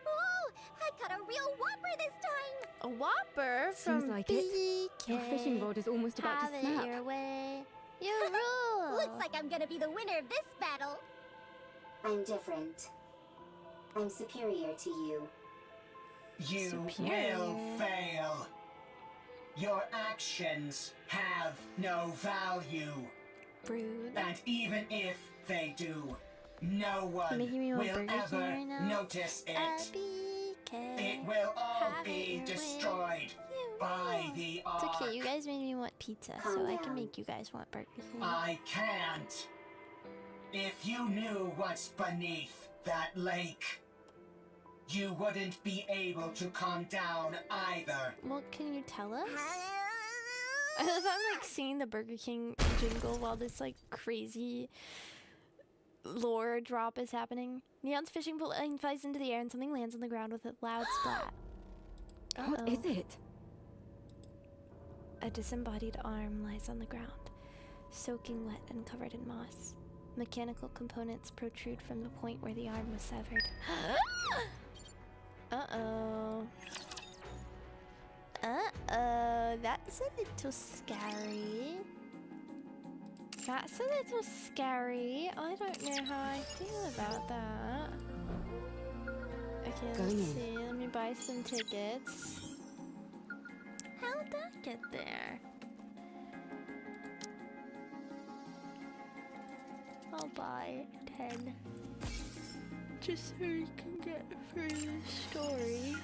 Oh, I caught a real Whopper this time! A Whopper Seems from like it. Your fishing rod is almost about to Have it snap. your way. You rule. Looks like I'm gonna be the winner of this battle. I'm different. I'm superior to you. You Superior. will fail. Your actions have no value. Rude. And even if they do, no one Making me want will Burger King ever right now. notice it. BK. It will all Have it be your way. destroyed You by rule. the It's Ark. okay, you guys made me want pizza, so Calm I can down. make you guys want Burger King. I can't. If you knew what's beneath that lake, you wouldn't be able to calm down either. Well, can you tell us? I love how I'm like singing the Burger King jingle while this like crazy lore drop is happening. Neon's fishing line flies into the air and something lands on the ground with a loud splat. What is it? A disembodied arm lies on the ground, soaking wet and covered in moss. Mechanical components protrude from the point where the arm was severed. Uh-oh. Uh-oh, that's a little scary. That's a little scary. I don't know how I feel about that. Okay, Going let's in. see. Let me buy some tickets. How'd that get there? I'll buy 10. Just so we can get through the story.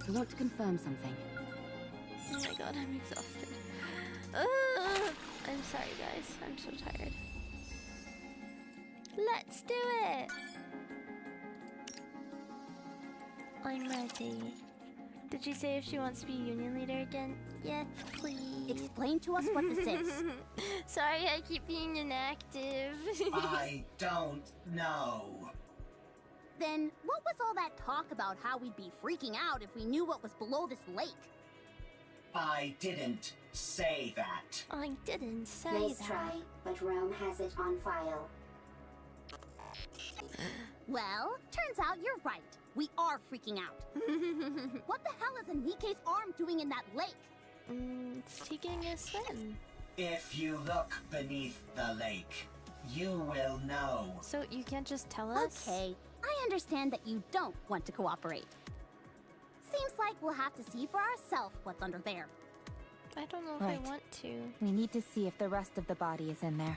I want to confirm something. Oh my god, I'm exhausted. I'm sorry guys, I'm so tired. Let's do it! I'm ready. Did she say if she wants to be union leader again? Yes, please. Explain to us what this is. Sorry, I keep being inactive. I don't know. Then what was all that talk about how we'd be freaking out if we knew what was below this lake? I didn't say that. I didn't say Nice that. try, but Rome has it on file. Well, turns out you're right. We are freaking out. What the hell is Nikke's arm doing in that lake? It's taking a swim. If you look beneath the lake, you will know. So you can't just tell us? Okay, I understand that you don't want to cooperate. Seems like we'll have to see for ourselves what's under there. I don't know if Right. I want to. We need to see if the rest of the body is in there.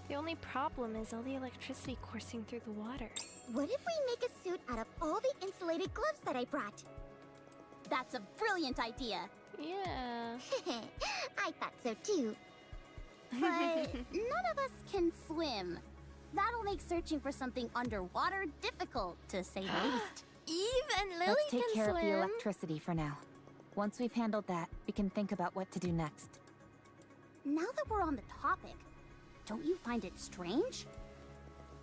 The only problem is all the electricity coursing through the water. What if we make a suit out of all the insulated gloves that I brought? That's a brilliant idea. Yeah. I thought so too. But none of us can swim. That'll make searching for something underwater difficult, to say the least. Even Lily Let's take can care of the swim. electricity for now. Once we've handled that, we can think about what to do next. Now that we're on the topic, don't you find it strange?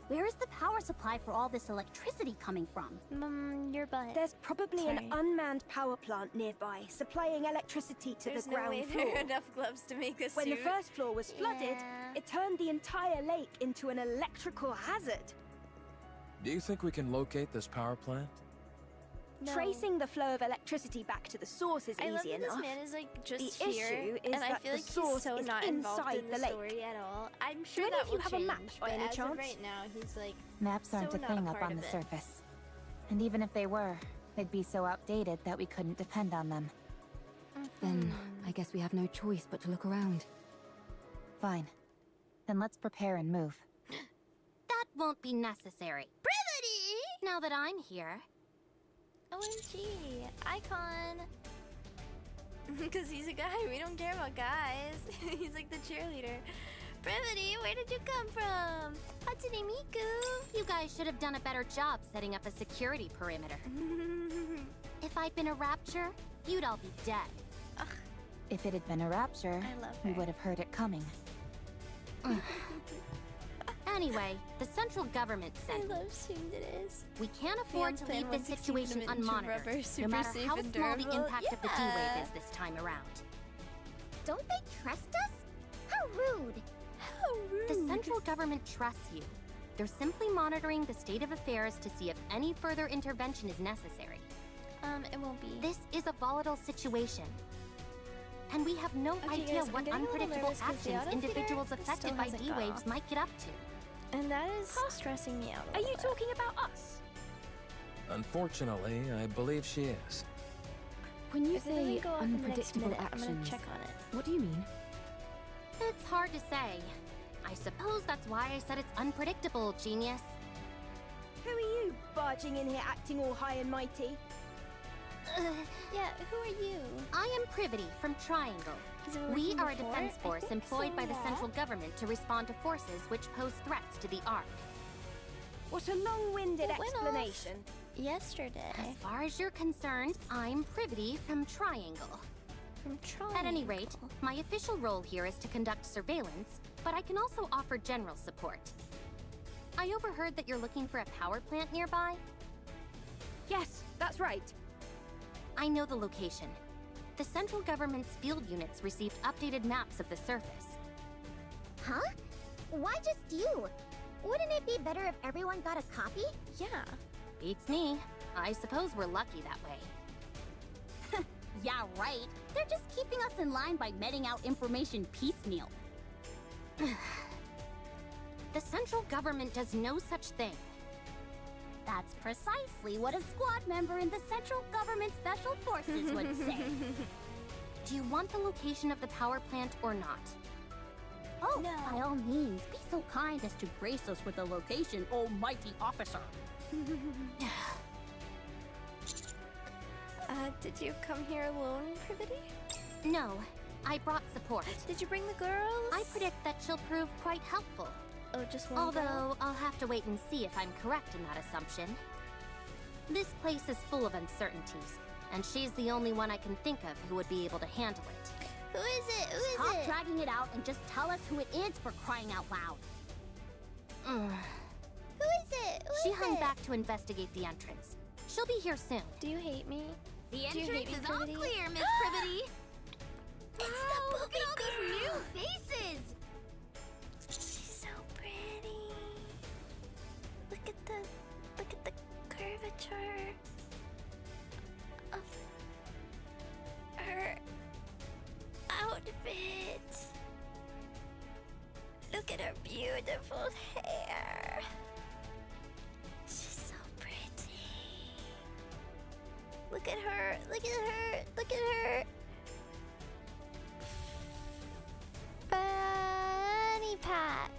Where is the power supply for all this electricity coming from? Your butt. There's probably Sorry. an unmanned power plant nearby, supplying electricity to There's the no ground way floor. there are enough gloves to make a When the suit. first floor was flooded, Yeah. it turned the entire lake into an electrical hazard. Do you think we can locate this power plant? No. Tracing the flow of electricity back to the source is I love easy that this enough. man is like just The here, issue is and I that feel the like he's source so is not involved inside in the the lake. story at all. I'm sure any that of you will have a change, map by but any as chance? of right now, he's like Maps aren't so a not thing a up part on the of it. surface. And even if they were, they'd be so outdated that we couldn't depend on them. Then I guess we have no choice but to look around. Fine. Then let's prepare and move. That won't be necessary. Brevity! Now that I'm here. OMG, Icon. Because he's a guy, we don't care about guys. He's like the cheerleader. Brevity, where did you come from? Hatsune Miku. You guys should have done a better job setting up a security perimeter. If I'd been a rapture, you'd all be dead. If it had been a rapture, I love we her. would have heard it coming. Anyway, the central government I said love Sundares. we can't afford to leave this situation unmonitored, no matter how small the impact of the D-Wave is this time around. Don't they trust us? How rude! How rude. The central government trusts you. They're simply monitoring the state of affairs to see if any further intervention is necessary. It won't be. This is a volatile situation. And we have no idea guys, what unpredictable actions individuals affected by D-Waves might get up to. And that is stressing me out a Are you little bit. talking about us? Unfortunately, I believe she is. When you If it doesn't say go off in the next unpredictable minute, I'm gonna actions, check on it. what do you mean? It's hard to say. I suppose that's why I said it's unpredictable, genius. Who are you, barging in here acting all high and mighty? Yeah, who are you? I am Privity from Triangle. Has it been We working are a before? defense I force think employed so, by the yeah. central government to respond to forces which pose threats to the Ark. What a long-winded It went off. explanation. Yesterday. As far as you're concerned, I'm Privity from Triangle. From Triangle. At any rate, my official role here is to conduct surveillance, but I can also offer general support. I overheard that you're looking for a power plant nearby. Yes, that's right. I know the location. The central government's field units received updated maps of the surface. Huh? Why just you? Wouldn't it be better if everyone got a copy? Yeah. Beats me. I suppose we're lucky that way. Yeah, right. They're just keeping us in line by meting out information piecemeal. The central government does no such thing. That's precisely what a squad member in the Central Government Special Forces would say. Do you want the location of the power plant or not? Oh, No. by all means, be so kind as to grace us with the location, almighty officer. Did you come here alone, Privity? No, I brought support. Did you bring the girls? I predict that she'll prove quite helpful. Oh, just one Although, girl? I'll have to wait and see if I'm correct in that assumption. This place is full of uncertainties, and she's the only one I can think of who would be able to handle it. Who is it? Who is Stop it? dragging it out and just tell us who it is for crying out loud. Who is it? Who She is hung it? back to investigate the entrance. She'll be here soon. Do you hate me? The Do you hate entrance me, is all Privity? clear, Miss Privity. It's the Look at all these new faces. She's so pretty. Look at the curvature of her outfit. Look at her beautiful hair. She's so pretty. Look at her. Look at her. Look at her. Fanny pack.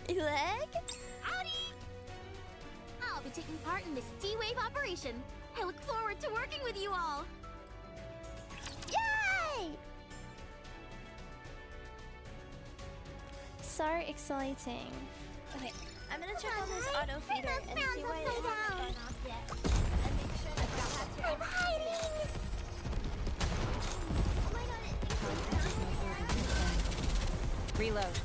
Leg? Howdy! I'll be taking part in this D-Wave operation. I look forward to working with you all. Yay! So exciting. Okay, I'm gonna check on this auto feeder and see why it hasn't gone off yet. And make sure that that's I'm hiding! Oh my god, it thinks it's down here. Reload.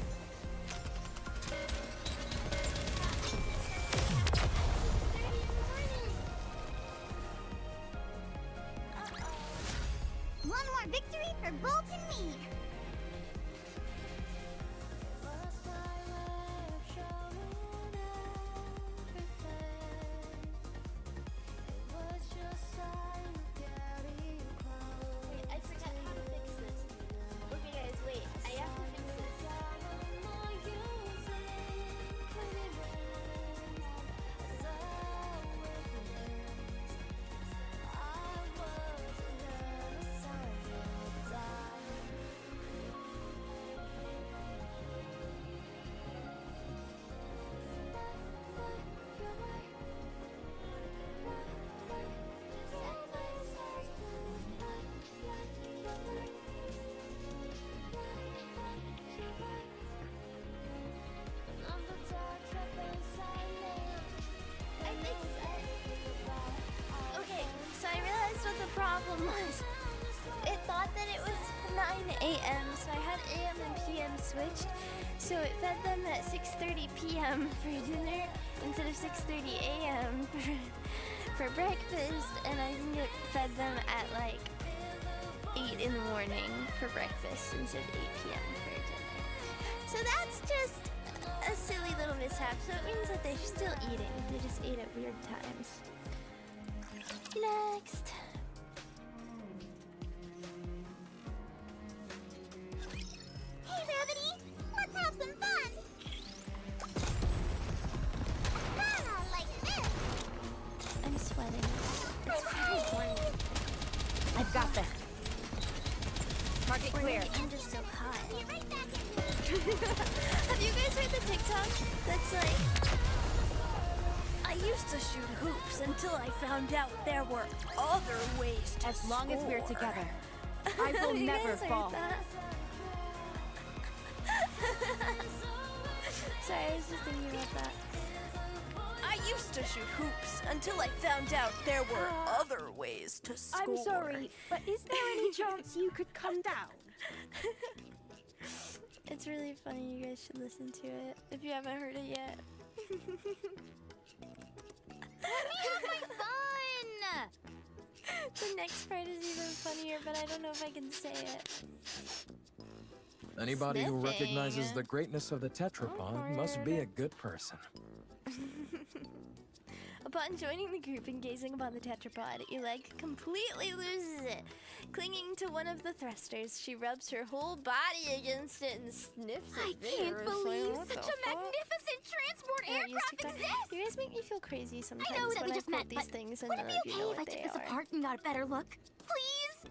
One more victory for Bolt and me! Wait, I forgot how to fix this. Okay guys, wait, I have to fix this. I fixed it. Okay, so I realized what the problem was. It thought that it was 9 a.m., so I had a.m. and p.m. switched. So it fed them at 6:30 p.m. for dinner instead of 6:30 a.m. for breakfast, and I think it fed them at like 8 in the morning for breakfast instead of 8 p.m. for dinner. So that's just a silly little mishap, so it means that they're still eating. They just ate at weird times. Next. Hey, Rabbity! Let's have some fun! Like this! I'm sweating. It's very warm. I've got this. Target clear. I'm just so hot. Have you guys heard the TikTok that's like, I used to shoot hoops until I found out there were other ways to As long as we're score." together, I will Have you never guys heard fall. that? Sorry, I was just thinking about that. I used to shoot hoops until I found out there were other ways to score. I'm sorry, but is there any chance you could come down? It's really funny. You guys should listen to it if you haven't heard it yet. Let me have my fun! The next part is even funnier, but I don't know if I can say it. Anybody who Sniffing. recognizes the greatness of the tetrapod must be a good person. Upon joining the group and gazing upon the tetrapod, Eleg completely loses it. Clinging to one of the thrusters, she rubs her whole body against it and sniffs it. I can't believe What such the a fuck? magnificent transport I don't use aircraft TikTok. exists! You guys make me feel crazy sometimes I know that when we I just quote met, these but things and would none it of be you okay know if I what took they this are. apart and got a better look? Please?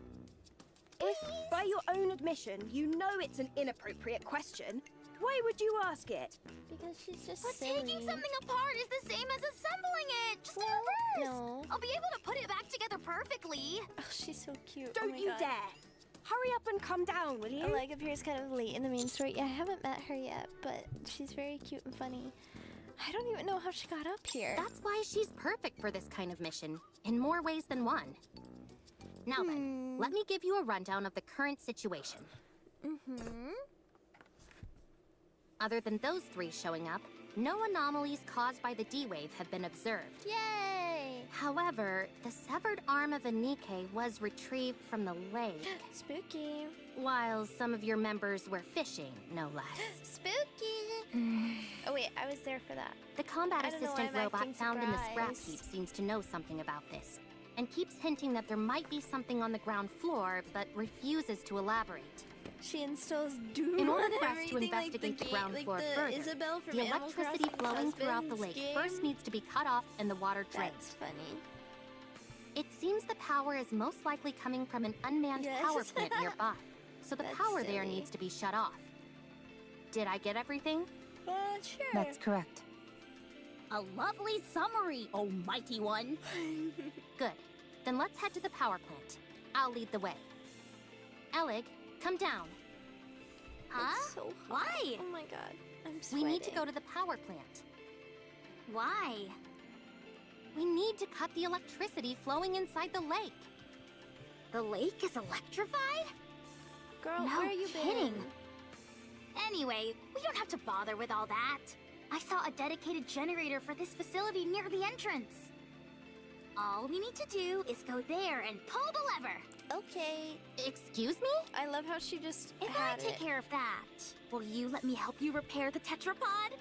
If, by your own admission, you know it's an inappropriate question, why would you ask it? Because she's just But silly. taking something apart is the same as assembling it! Just in Well, reverse! no. I'll be able to put it back together perfectly! Oh, she's so cute. Oh Don't my you God. dare! Hurry up and come down, will you? Eleg appears kind of late in the main story. Yeah, I haven't met her yet, but she's very cute and funny. I don't even know how she got up here. That's why she's perfect for this kind of mission, in more ways than one. Now then, let me give you a rundown of the current situation. Other than those three showing up, no anomalies caused by the D-Wave have been observed. Yay! However, the severed arm of a Nikke was retrieved from the lake, Spooky. while some of your members were fishing, no less. Spooky! Oh wait, I was there for that. The combat I don't know why assistant I'm robot acting found in the scrap surprised. heap seems to know something about this, and keeps hinting that there might be something on the ground floor, but refuses to elaborate. She installs doom In order on for us to everything, investigate the like ground like floor the further, Isabel from the Animal electricity Crossing's flowing throughout the husband's lake game. first needs to be cut off and the water drained. That's funny. It seems the power is most likely coming from an unmanned Yes. power plant nearby, so the That's power there silly. needs to be shut off. Did I get everything? Sure. That's correct. A lovely summary, oh mighty one. Good. Then let's head to the power plant. I'll lead the way. Elig, come down. Huh? It's so hot. Why? Oh my God, I'm We sweating. need to go to the power plant. Why? We need to cut the electricity flowing inside the lake. The lake is electrified? Girl, No where are you kidding. been? Anyway, we don't have to bother with all that. I saw a dedicated generator for this facility near the entrance. All we need to do is go there and pull the lever. Okay. Excuse me? I love how she just If I had take it. care of that, will you let me help you repair the tetrapod?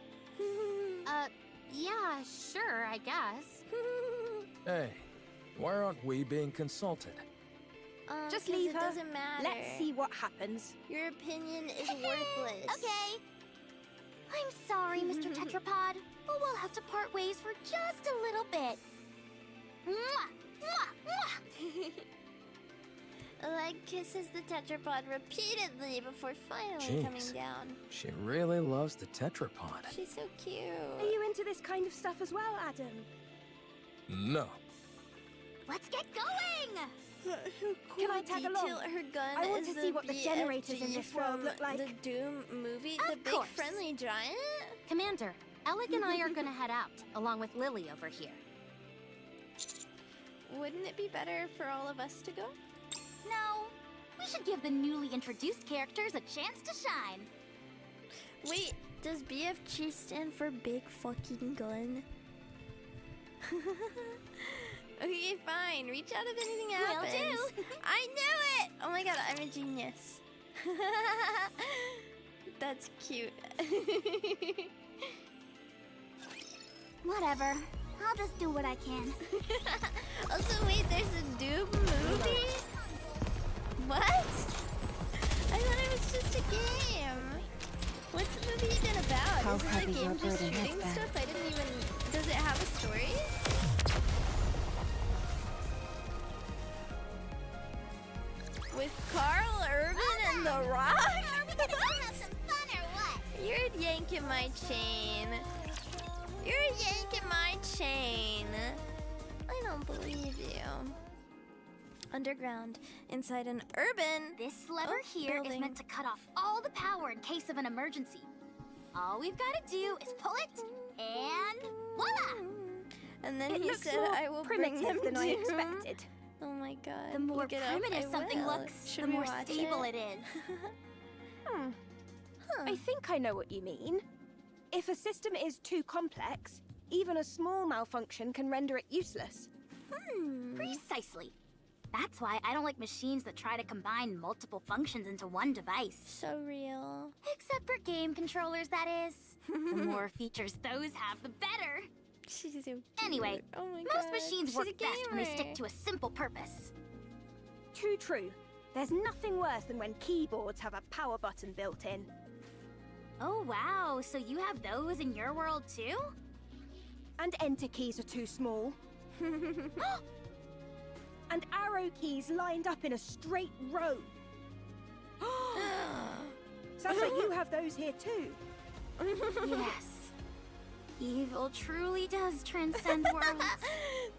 Yeah, sure, I guess. Hey, why aren't we being consulted? Just 'cause leave it her. doesn't matter. Let's see what happens. Your opinion is worthless. Okay. I'm sorry, Mr. Tetrapod, but we'll have to part ways for just a little bit. Mwah! Mwah! Mwah! Leg kisses the tetrapod repeatedly before finally Jeez. coming down. She really loves the tetrapod. She's so cute. Are you into this kind of stuff as well, Adam? No. Let's get going! Can I tag along? Detail her gun I want as to see what the BFG generators in this world from look like. The Doom movie, Of the big course. friendly giant. Commander, Elig and I are gonna head out, along with Lily over here. Wouldn't it be better for all of us to go? No, we should give the newly introduced characters a chance to shine. Wait, does BFG stand for big fucking gun? Okay, fine. Reach out if anything Will happens. do. I knew it! Oh my god, I'm a genius. That's cute. Whatever. I'll just do what I can. Also, wait, there's a Doom movie? What? I thought it was just a game. What's the movie even about? How Is it heavy a your game just burden has shooting been. stuff? I didn't even... Does it have a story? With Carl Urban and The Rock? Are we gonna go have some fun or what? You're yanking my chain. You're yanking my chain. I don't believe you. Underground, inside an urban... This lever here is building. meant to cut off all the power in case of an emergency. All we've got to do is pull it, and voila! And then It he looks said, more I will bring them primitive than I doom." expected. Oh my god. The more Look it up. primitive I something will. looks, Should the we more watch stable it? it is. I think I know what you mean. If a system is too complex, even a small malfunction can render it useless. Precisely. That's why I don't like machines that try to combine multiple functions into one device. So real. Except for game controllers, that is. The more features those have, the better. She's so cute. Anyway, Oh my most god. machines She's work a best when they stick gamer. to a simple purpose. Too true. There's nothing worse than when keyboards have a power button built in. Oh wow, so you have those in your world too? And enter keys are too small. And arrow keys lined up in a straight row. Sounds like you have those here too. Yes. Evil truly does transcend worlds.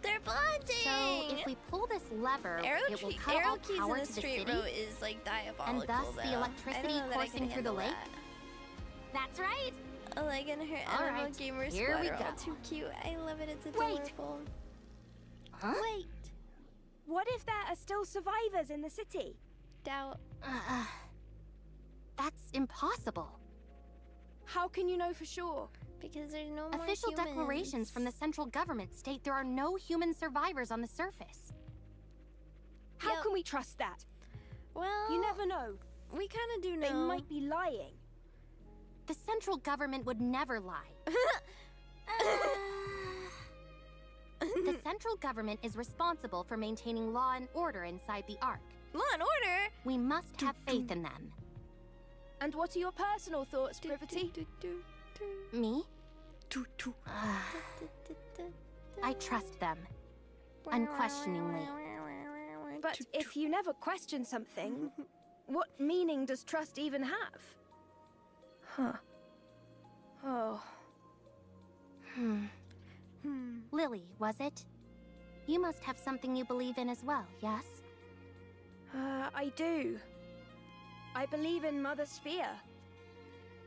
They're bonding! So, if we pull this lever, it will cut arrow all keys power in a to the straight city? row is like diabolical. And thus the though. electricity I don't know that I coursing can through the handle lake? That's right. that. Like and her All animal right, gamer here squad we are all go. too cute. I love it. It's Wait. adorable. Huh? Wait. What if there are still survivors in the city? Doubt. That's impossible. How can you know for sure? Because there's no more Official humans. declarations from the central government state there are no human survivors on the surface. How Yep. can we trust that? Well, You never know. we kind of do know. They might be lying. The central government would never lie. The central government is responsible for maintaining law and order inside the Ark. Law and order. We must have faith in them. And what are your personal thoughts, Privity? Me? I trust them. Unquestioningly. But if you never question something, what meaning does trust even have? Huh. Oh. Lily, was it? You must have something you believe in as well, yes? I do. I believe in Mother Sphere.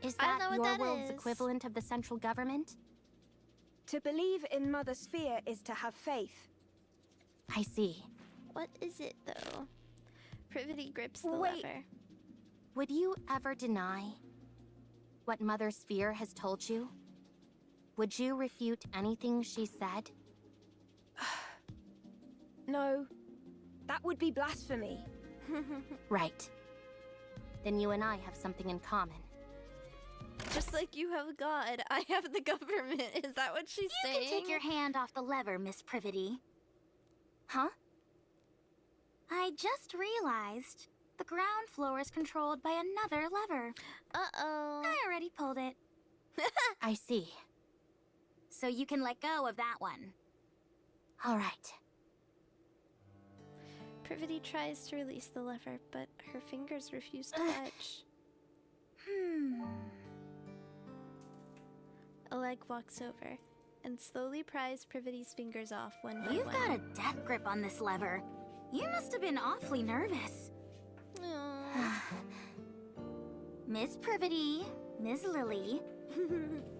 Is I don't that know what your that world's is. equivalent of the central government? To believe in Mother Sphere is to have faith. I see. What is it though? Privity grips the Wait. lever. Would you ever deny what Mother Sphere has told you? Would you refute anything she said? No, that would be blasphemy. Right. Then you and I have something in common. Just like you have God, I have the government. Is that what she's You saying? can take your hand off the lever, Miss Privity. Huh? I just realized the ground floor is controlled by another lever. Uh-oh. I already pulled it, I see. so you can let go of that one. All right. Privity tries to release the lever, but her fingers refuse to budge. Oleg walks over and slowly pries Privity's fingers off one by You've one. got a death grip on this lever. You must have been awfully nervous. Aw. Miss Privity, Ms. Lily,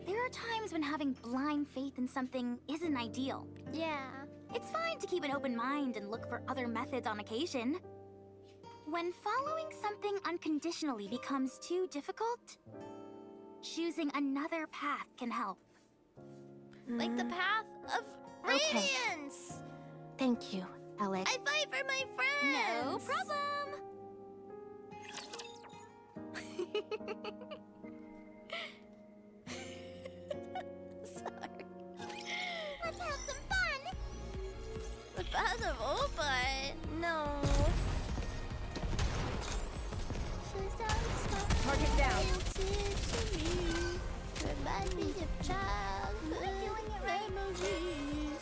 there are times when having blind faith in something isn't ideal. Yeah. It's fine to keep an open mind and look for other methods on occasion. When following something unconditionally becomes too difficult, choosing another path can help. Like the path of Okay. radiance! Thank you, Alec. I fight for my friends! No problem! Sorry. Have some fun! Possible, but no. Mark it down. Remind me of childhood. Am I doing it right? Memories.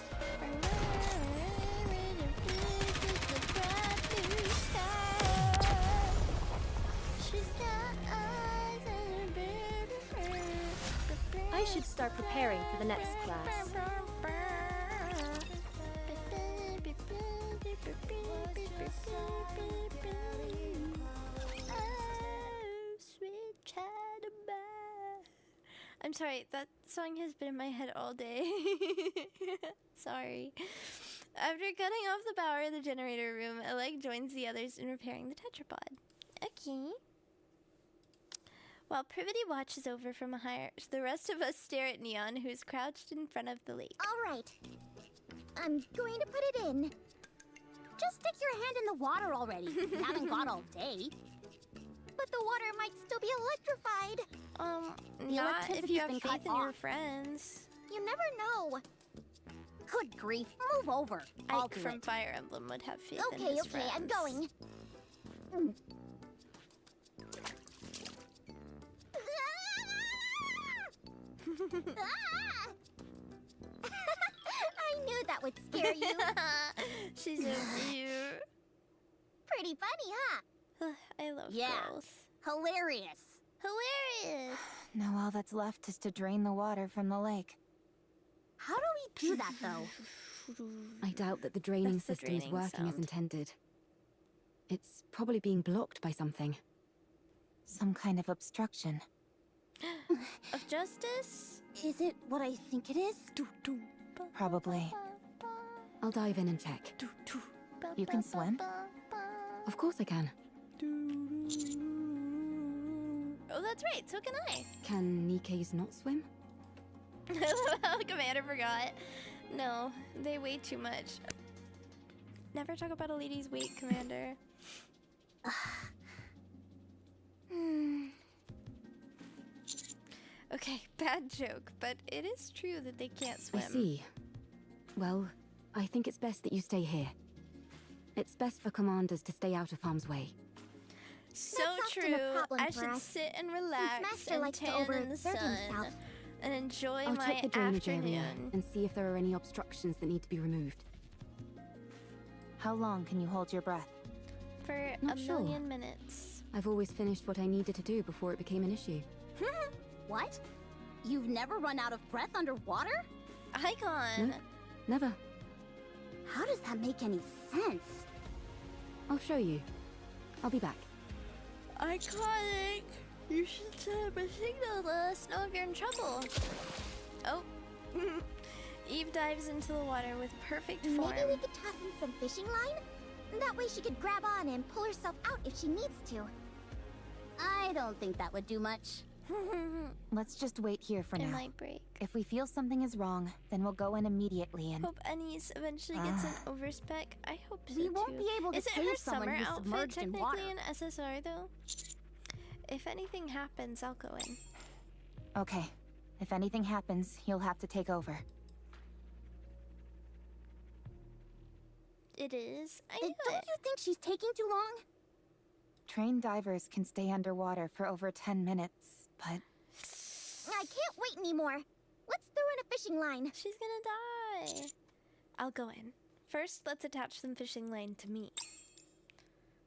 I should start preparing for the next class. I'm sorry, that song has been in my head all day. Sorry. After cutting off the power in the generator room, Alec joins the others in repairing the tetrapod. Okay. While Privity watches over from a higher, the rest of us stare at Neon, who is crouched in front of the lake. All right. I'm going to put it in. Just stick your hand in the water already. You haven't got all day. But the water might still be electrified. Not if you have been faith cut in your off. friends. You never know. Good grief. Move over. I'll Ike do from it. Fire Emblem would have faith in Okay, his okay, friends. I'm going. Ah! I knew that would scare you. She's so cute. Pretty funny, huh? I love Yeah. girls. Hilarious. Hilarious. Now all that's left is to drain the water from the lake. How do we do that, though? I doubt that the draining That's the system is draining working as sound. intended. It's probably being blocked by something. Some kind of obstruction. Of justice? Is it what I think it is? Probably. I'll dive in and check. You can swim? Of course I can. Oh, that's right. So can I. Can Nikke's not swim? Commander forgot. No, they weigh too much. Never talk about a lady's weight, Commander. Okay, bad joke, but it is true that they can't swim. I see. Well, I think it's best that you stay here. It's best for commanders to stay out of harm's way. So That's often a true. problem I for should us, sit and Since relax Master and likes to tan in the overexert sun himself. and enjoy I'll my check the drainage area afternoon. and see if there are any obstructions that need to be removed. How long can you hold your breath? For Not a sure. million minutes. I've always finished what I needed to do before it became an issue. What? You've never run out of breath underwater? Icon! No, never. How does that make any sense? I'll show you. I'll be back. Iconic! You should set up a signal to let us know if you're in trouble. Oh. Eve dives into the water with perfect form. Maybe we could toss in some fishing line? That way she could grab on and pull herself out if she needs to. I don't think that would do much. Let's just wait here for It now. might break. If we feel something is wrong, then we'll go in immediately and... Hope Anise eventually gets an overspec. I hope so We won't too. be able to Is it save her someone summer who's outfit submerged in water. technically an SSR though? If anything happens, I'll go in. Okay. If anything happens, you'll have to take over. It is. I knew Don't it. you think she's taking too long? Trained divers can stay underwater for over 10 minutes, but... I can't wait anymore. Let's throw in a fishing line. She's gonna die. I'll go in. First, let's attach some fishing line to me.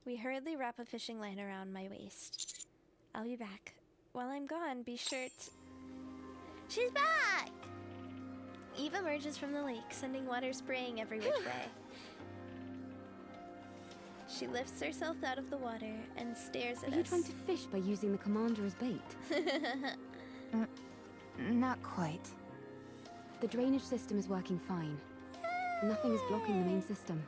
We hurriedly wrap a fishing line around my waist. I'll be back. While I'm gone, be sure to... She's back! Eve emerges from the lake, sending water spraying every which way. She lifts herself out of the water and stares at Are you us. trying to fish by using the commander as bait? Not quite. The drainage system is working fine. Nothing is blocking the main system.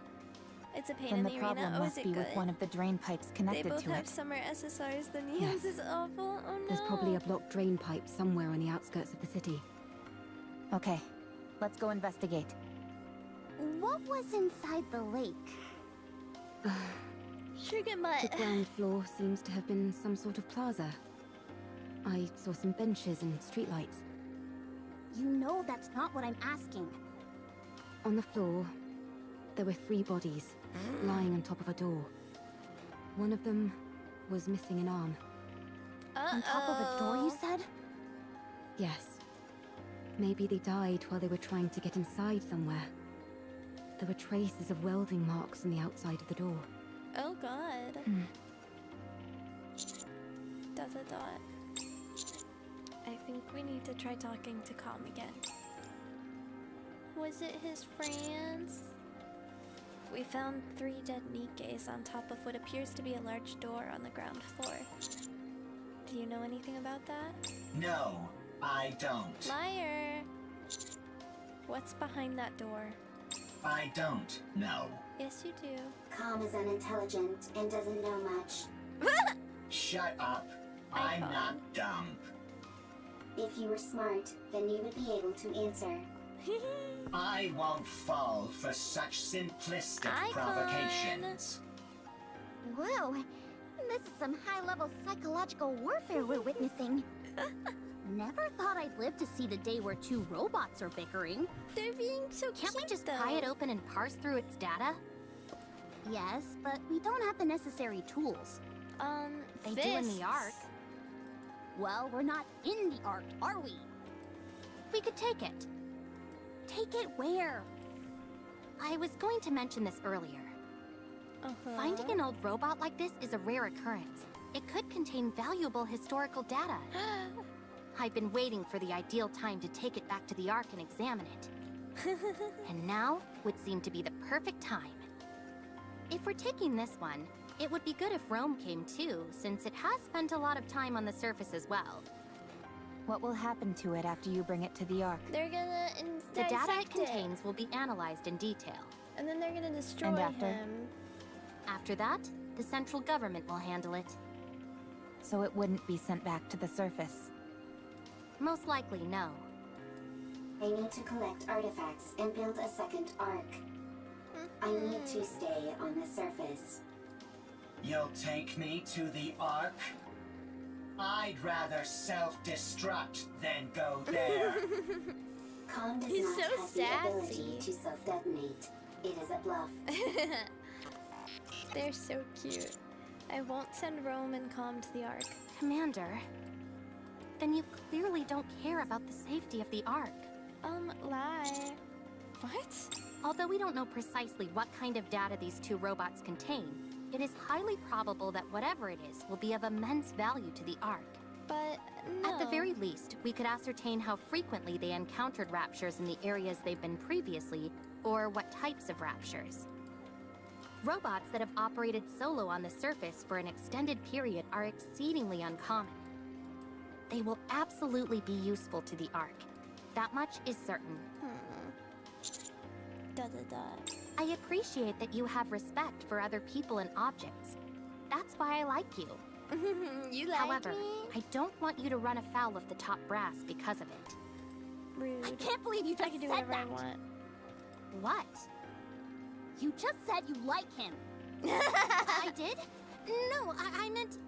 It's a pain Then in the the problem arena. Oh, is must it be good? with one of the drain pipes They connected both to have it. summer SSRs. The Neons Yes. is awful. Oh no. There's probably a blocked drain pipe somewhere on the outskirts of the city. Okay, let's go investigate. What was inside the lake? Sugar The mutt. ground floor seems to have been some sort of plaza. I saw some benches and streetlights. You know that's not what I'm asking. On the floor, there were 3 bodies lying on top of a door. One of them was missing an arm. On top of a door, you said? Yes. Maybe they died while they were trying to get inside somewhere. There were traces of welding marks on the outside of the door. Oh god. Dot dot dot. I think we need to try talking to Calm again. Was it his friends? We found 3 dead Nikkes on top of what appears to be a large door on the ground floor. Do you know anything about that? No, I don't. Liar! What's behind that door? I don't know. Yes, you do. Calm is unintelligent and doesn't know much. Shut up. I'm not dumb. If you were smart, then you would be able to answer. I won't fall for such simplistic provocations. Whoa, this is some high-level psychological warfare we're witnessing. Never thought I'd live to see the day where 2 robots are bickering. They're being so Can't we just though. pry it open and parse through its data? Yes, but we don't have the necessary tools. They do in the Ark. Well, we're not in the Ark, are we? We could take it. Take it where? I was going to mention this earlier. Finding an old robot like this is a rare occurrence. It could contain valuable historical data. I've been waiting for the ideal time to take it back to the Ark and examine it. And now would seem to be the perfect time. If we're taking this one, it would be good if Rome came too, since it has spent a lot of time on the surface as well. What will happen to it after you bring it to the Ark? They're gonna The data it dissect contains will be analyzed in detail. and then they're gonna destroy And after? him. After that, the central government will handle it. So it wouldn't be sent back to the surface. Most likely, no. I need to collect artifacts and build a second Ark. I need to stay on the surface. You'll take me to the Ark? I'd rather self-destruct than go there. Calm does He's not so have the ability sassy. to self-detonate. It is a bluff. They're so cute. I won't send Rome and Calm to the Ark. Commander, then you clearly don't care about the safety of the Ark. Lie. What? Although we don't know precisely what kind of data these 2 robots contain, it is highly probable that whatever it is will be of immense value to the Ark. But no. At the very least, we could ascertain how frequently they encountered raptures in the areas they've been previously, or what types of raptures. Robots that have operated solo on the surface for an extended period are exceedingly uncommon. They will absolutely be useful to the Ark. That much is certain. I appreciate that you have respect for other people and objects. That's why I like you. You like However, me? I don't want you to run afoul of the top brass because of it. Rude. I can't believe you just I can do said whatever I that. want. What? You just said you like him. I did? No, I meant...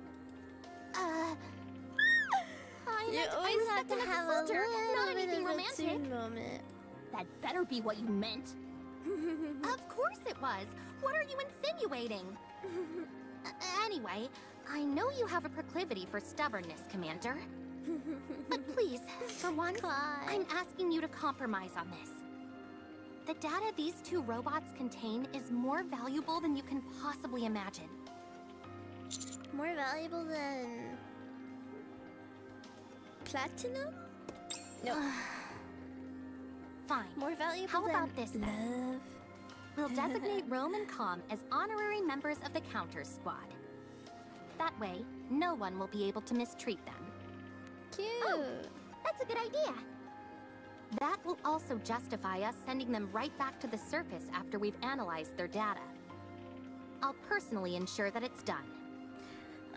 You I always have respect to him as have a soldier, a not little bit anything of a romantic. teen moment. That better be what you meant. Of course it was. What are you insinuating? Anyway, I know you have a proclivity for stubbornness, Commander. But please, for once, I'm asking you to compromise on this. The data these 2 robots contain is more valuable than you can possibly imagine. More valuable than platinum? No. Fine. More valuable How than about this then? love? We'll designate Rome and Calm as honorary members of the Counter Squad. That way, no one will be able to mistreat them. Cute. Oh, that's a good idea. That will also justify us sending them right back to the surface after we've analyzed their data. I'll personally ensure that it's done.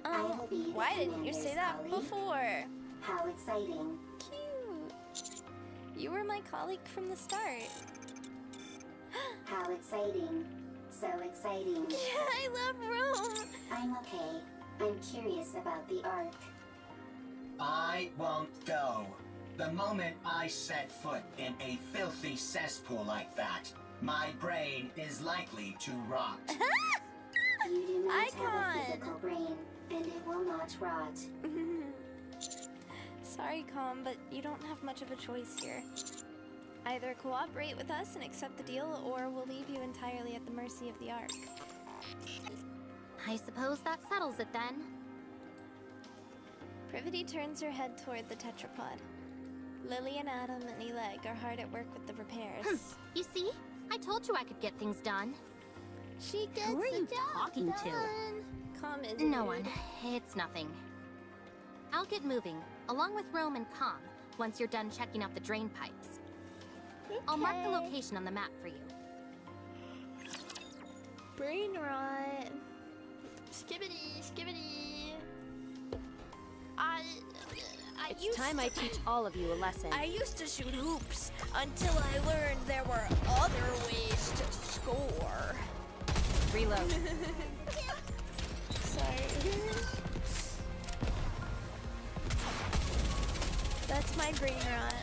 I will be the Why didn't you say that commander's colleague. before? How exciting. Cute. You were my colleague from the start. How exciting. So exciting. Yeah, I love Rome. I'm okay. I'm curious about the Ark. I won't go. The moment I set foot in a filthy cesspool like that, my brain is likely to rot. You do not have a Icon. physical brain, and it will not rot. Sorry, Com, but you don't have much of a choice here. Either cooperate with us and accept the deal, or we'll leave you entirely at the mercy of the Ark. I suppose that settles it then. Privity turns her head toward the tetrapod. Lily and Adam and Eleg are hard at work with the repairs. You see? I told you I could get things done. She gets Who are the you job talking to? done. Com is No rude. one. It's nothing. I'll get moving, along with Rome and Com, once you're done checking out the drain pipes. I'll mark the Okay. location on the map for you. Brain rot. Skibbity, skibbity. It's time I teach all of you a lesson. I used to shoot hoops until I learned there were other ways to score. Reload. Sorry. That's my brain rot.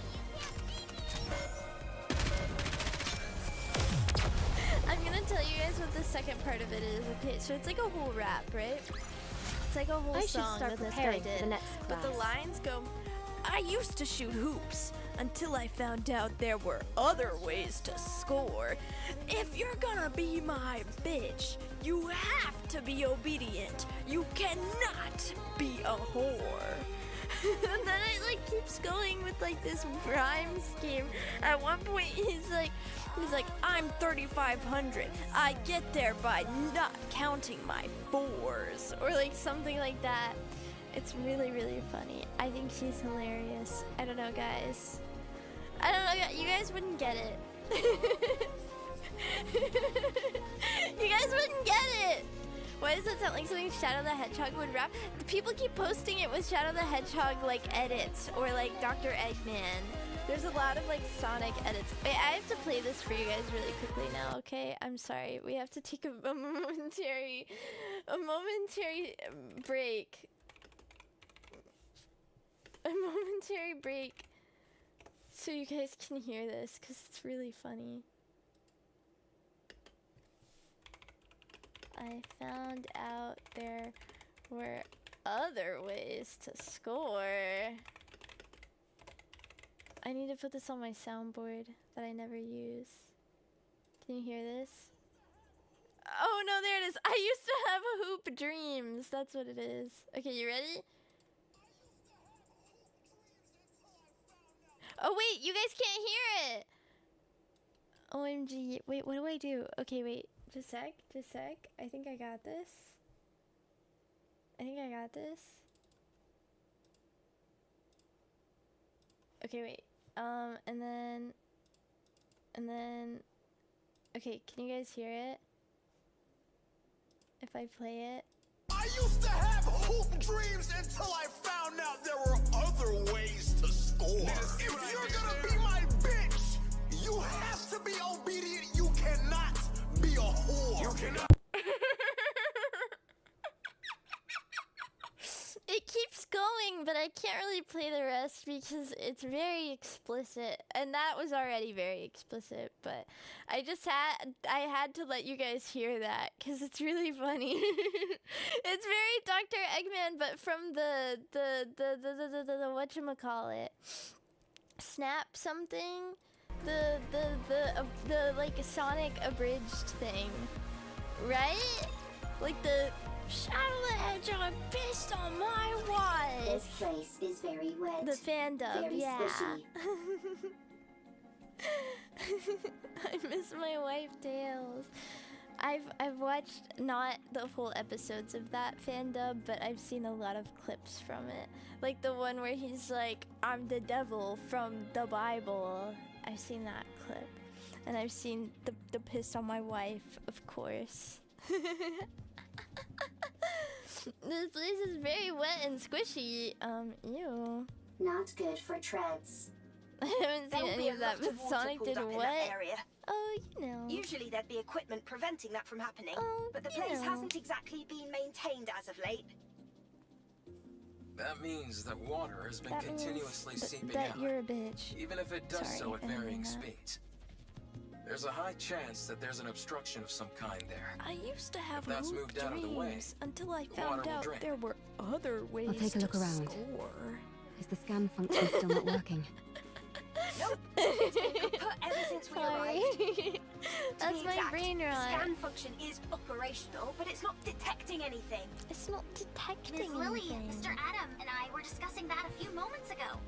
I'm gonna tell you guys what the second part of it is. Okay, so it's like a whole rap, right? It's like a whole I should song start that this guy preparing for did. the next But the class. lines go, I used to shoot hoops until I found out there were other ways to score. If you're gonna be my bitch, you have to be obedient. You cannot be a whore. And then it like keeps going with like this rhyme scheme. At one point he's like, I'm 3,500. I get there by not counting my fours, or like something like that. It's really, really funny. I think she's hilarious. I don't know, guys. I don't know, you guys wouldn't get it. You guys wouldn't get it. Why does that sound like something Shadow the Hedgehog would rap? The people keep posting it with Shadow the Hedgehog like edits, or like Dr. Eggman. There's a lot of like Sonic edits. Wait, I have to play this for you guys really quickly now, okay? I'm sorry. We have to take a momentary break. A momentary break so you guys can hear this, because it's really funny. I found out there were other ways to score. I need to put this on my soundboard that I never use. Can you hear this? Oh no, there it is. I used to have hoop dreams. That's what it is. Okay, you ready? Oh wait, you guys can't hear it. OMG. Wait, what do I do? Okay, wait. Just sec. I think I got this. Okay, wait. And then, okay, can you guys hear it? If I play it. I used to have hoop dreams until I found out there were other ways to score. If you're gonna be my bitch, you have to be obedient. You cannot be a whore. You cannot. It keeps going, but I can't really play the rest because it's very explicit, and that was already very explicit. But I had to let you guys hear that because it's really funny. It's very Dr. Eggman, but from the whatchamacallit, Snap something, the like Sonic abridged thing, right? Like the Shadow the Hedgehog pissed on my wife. This place is very wet. The fan dub, very yeah. squishy. I miss my wife Tails. I've watched not the whole episodes of that fan dub, but I've seen a lot of clips from it. Like the one where he's like, I'm the devil from the Bible. I've seen that clip. And I've seen the piss on my wife, of course. This place is very wet and squishy. Ew. Not good for treads. I haven't There seen will any be of a that, lot but of water Sonic pulled did up in what? that area. Oh, you know. Usually there'd be equipment preventing that from happening, Oh, but the you place know. hasn't exactly been maintained as of late. That means that water has been That means continuously seeping that out, you're a bitch. even if it does Sorry, so at I didn't varying mean that. speeds. There's a high chance that there's an obstruction of some kind there. I used to have If that's hoop moved out of the way, dreams until I the found water will out drain. there were other ways I'll take a look to around. score. Is the scan function still not working? Nope. It's been kaput ever since we arrived. Sorry. That's be my exact, brain the rot. scan function is operational, but it's not detecting anything. It's not detecting Miss Lily, anything. Mr. Adam, and I were discussing that a few moments ago.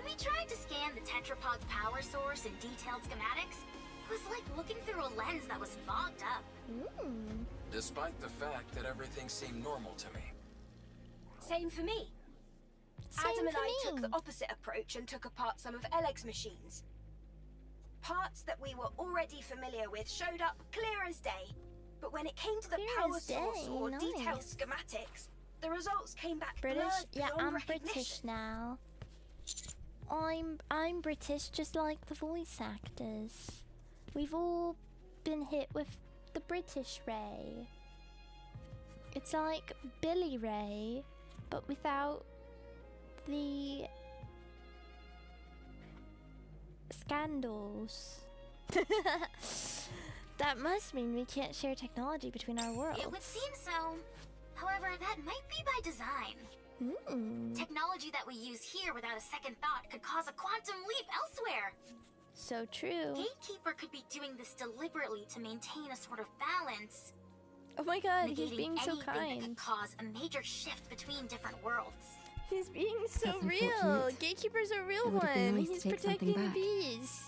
We tried to scan the tetrapod's power source and detailed schematics. It was like looking through a lens that was fogged up. Despite the fact that everything seemed normal to me. Same for me. Adam and I took the opposite approach and took apart some of Eleg's machines. Parts that we were already familiar with showed up clear as day. But when it came to the Clear power as source day, or detailed nice. schematics, the results came back British? blurred Yeah, beyond I'm recognition. British now. I'm British, just like the voice actors. We've all been hit with the British Ray. It's like Billy Ray, but without the scandals. That must mean we can't share technology between our worlds. It would seem so. However, that might be by design. Technology that we use here without a second thought could cause a quantum leap elsewhere. So true. Gatekeeper could be doing this deliberately to maintain a sort of balance. Oh my god, he's negating being so anything that kind. could cause a major shift between different worlds. He's being so That's real. unfortunate. Gatekeeper's a real It would have been one. nice to He's take something protecting the back. bees.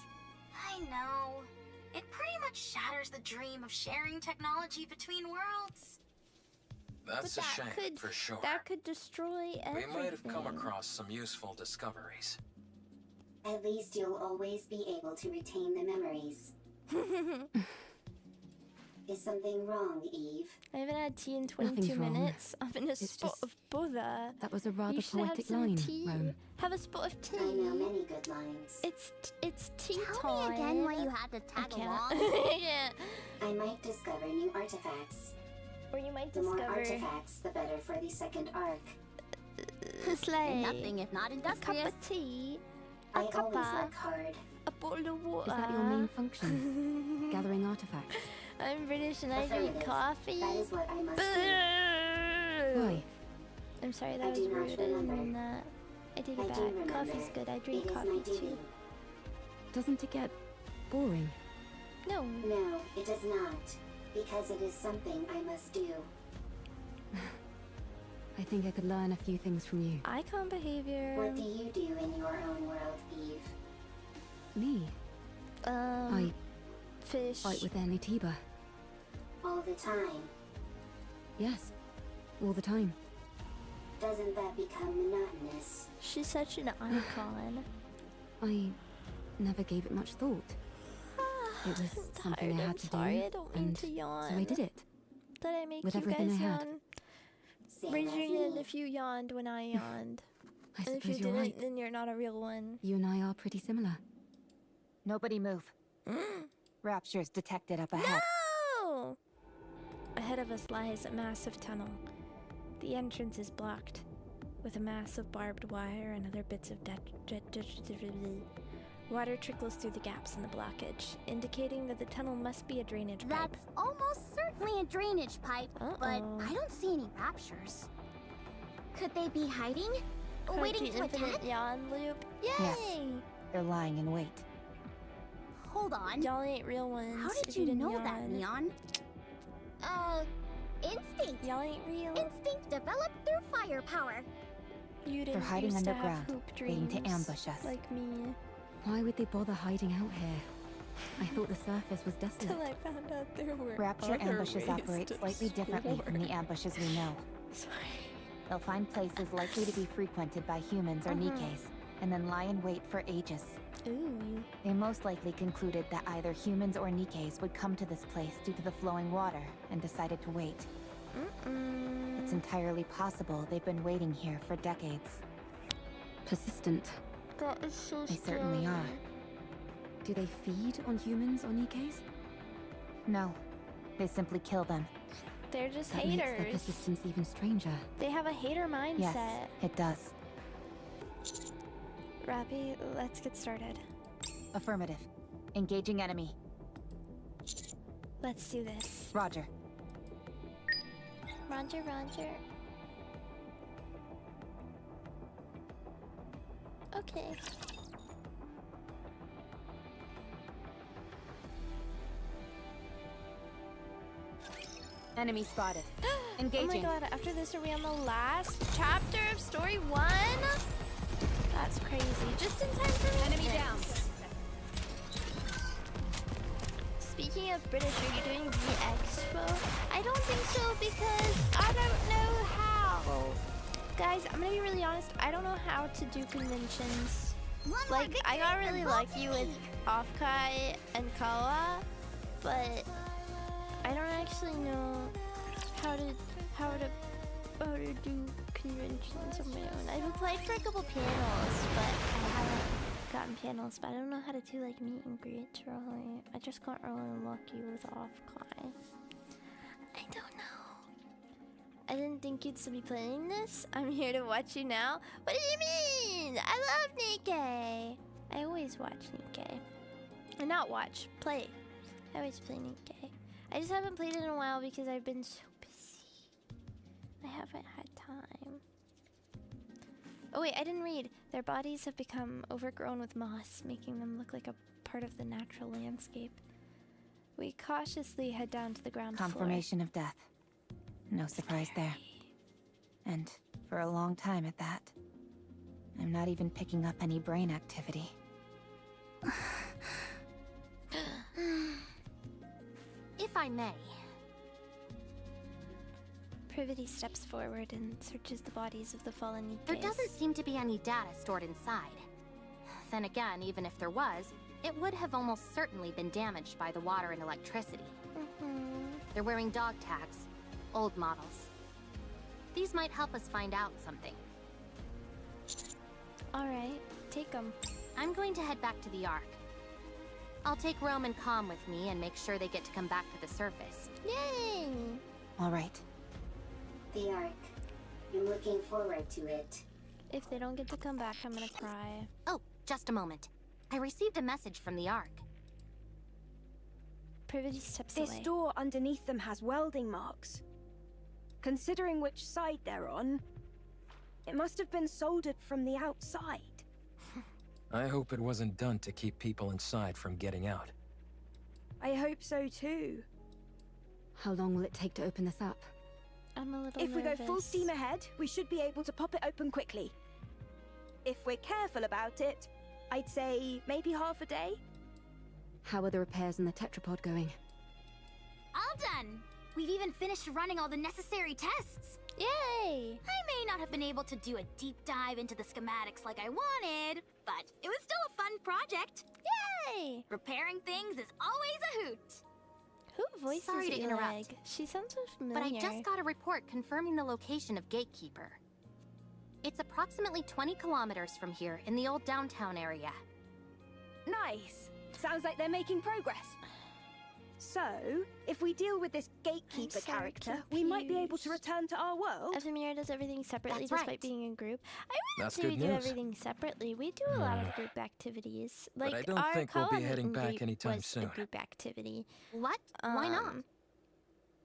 I know. It pretty much shatters the dream of sharing technology between worlds. That's a shame, for sure. That could destroy We everything. might have come across some useful discoveries. At least you'll always be able to retain the memories. Is something wrong, Eve? I haven't had tea in 22 Nothing's wrong. minutes. I'm in a It's spot just- of bother. That was a rather You should have poetic some line, tea. Rome. Have a spot of tea. I know many good lines. It's tea Tell time. me again why you had to I tag can't. along. Yeah. I might discover new artifacts. Or you might The more discover artifacts, the better for the second arc. like Nothing if not a cup industrious. of tea, I a always cuppa, work hard. a bottle of water. Is that your main function? Gathering artifacts? I'm British and I drink Affirmative. coffee. That is what I must do. Boo! Why? I'm sorry, I that was do not rude. I didn't remember. mean that. I take I it do back. remember. Coffee's good. I drink It is coffee my duty. too. Doesn't it get boring? No. No, it does not. Because it is something I must do. I think I could learn a few things from you. Icon behavior. What do you do in your own world, Eve? Me? I Fish. fight with Anitiba. All the time. Yes. All the time. Doesn't that become monotonous? She's such an icon. I never gave it much thought. It was I'm something tired, I I'm had to sorry, do, I don't mean and to yawn. so I did it. Did I make With you everything guys I had. yawn? Same Raise as your hand me. if you yawned when I yawned. I And if you suppose you're didn't, right. then you're not a real one. You and I are pretty similar. Nobody move. Raptures detected up ahead. No! Ahead of us lies a massive tunnel. The entrance is blocked with a mass of barbed wire and other bits of water trickles through the gaps in the blockage, indicating that the tunnel must be a drainage pipe. That's almost certainly a drainage pipe, but I don't see any raptures. Could they be hiding? Heard Waiting the to infinite attack? yawn loop. Yay! Yes. They're lying in wait. Hold on. Y'all ain't real ones. How if did you didn't know yawn. that, Neon? Instinct. Y'all ain't real. Instinct developed through firepower. You didn't They're hiding used to have underground, hoop waiting to dreams ambush us. Like me. Why would they bother hiding out here? I thought the surface was desolate. Till I found out there were Rapture other ambushes ways operate to slightly differently from the score. ambushes we know. Sorry. They'll find places likely to be frequented by humans or Nikkes, and then lie in wait for ages. Ooh. They most likely concluded that either humans or Nikkes would come to this place due to the flowing water, and decided to wait. It's entirely possible they've been waiting here for decades. Persistent. That is so They certainly are. Do they feed on humans or Nikkes? No, they simply kill them. They're just That makes their haters. persistence even stranger. They have a hater mindset. Yes, it does. Rappy, let's get started. Affirmative. Engaging enemy. Let's do this. Roger. Roger, Roger. Okay. Enemy spotted. Oh Engaging. my god, after this are we on the last chapter of story 1? That's crazy. Just in time for me. Enemy down. Speaking of British, are you doing the expo? I don't think so because I don't know how. Guys, I'm gonna be really honest. I don't know how to do conventions. Like, I got really lucky with Offkai and Kawa, but I don't actually know how to do conventions on my own. I've applied for a couple panels, but I haven't gotten panels. But I don't know how to do like meet and greets really. I just got really lucky with Offkai. I don't know. I didn't think you'd still be playing this. I'm here to watch you now. What do you mean? I love Nikke. I always watch Nikke. And not watch, play. I always play Nikke. I just haven't played it in a while because I've been so busy. I haven't had time. Oh wait, I didn't read. Their bodies have become overgrown with moss, making them look like a part of the natural landscape. We cautiously head down to the ground floor. Confirmation of death. No surprise there. And for a long time at that. I'm not even picking up any brain activity. If I may. Privity steps forward and searches the bodies of the fallen Nikkes. There doesn't seem to be any data stored inside. Then again, even if there was, it would have almost certainly been damaged by the water and electricity. They're wearing dog tags, old models. These might help us find out something. Alright, take them. I'm going to head back to the Ark. I'll take Rome and Calm with me and make sure they get to come back to the surface. Yay! All right. The Ark. I'm looking forward to it. If they don't get to come back, I'm gonna cry. Oh, just a moment. I received a message from the Ark. Privity steps This away. door underneath them has welding marks. Considering which side they're on, it must have been soldered from the outside. I hope it wasn't done to keep people inside from getting out. I hope so too. How long will it take to open this up? I'm a little If we go full nervous. steam ahead, we should be able to pop it open quickly. If we're careful about it, I'd say maybe half a day. How are the repairs in the tetrapod going? All done! We've even finished running all the necessary tests. Yay! I may not have been able to do a deep dive into the schematics like I wanted, but it was still a fun project. Yay! Repairing things is always a hoot. Who voices Sorry to Eleg? interrupt. She sounds so But familiar. I just got a report confirming the location of Gatekeeper. It's approximately 20 kilometers from here in the old downtown area. Nice. Sounds like they're making progress. So, if we deal with this gatekeeper so character, we might be able to return to our world. Ephemera does everything separately That's despite right. being in group. I wouldn't That's say good we do news. everything separately. We do a lot of group activities. Like But I don't our think we'll be co-op heading meet and back greet anytime was soon. a group activity. What? Why not?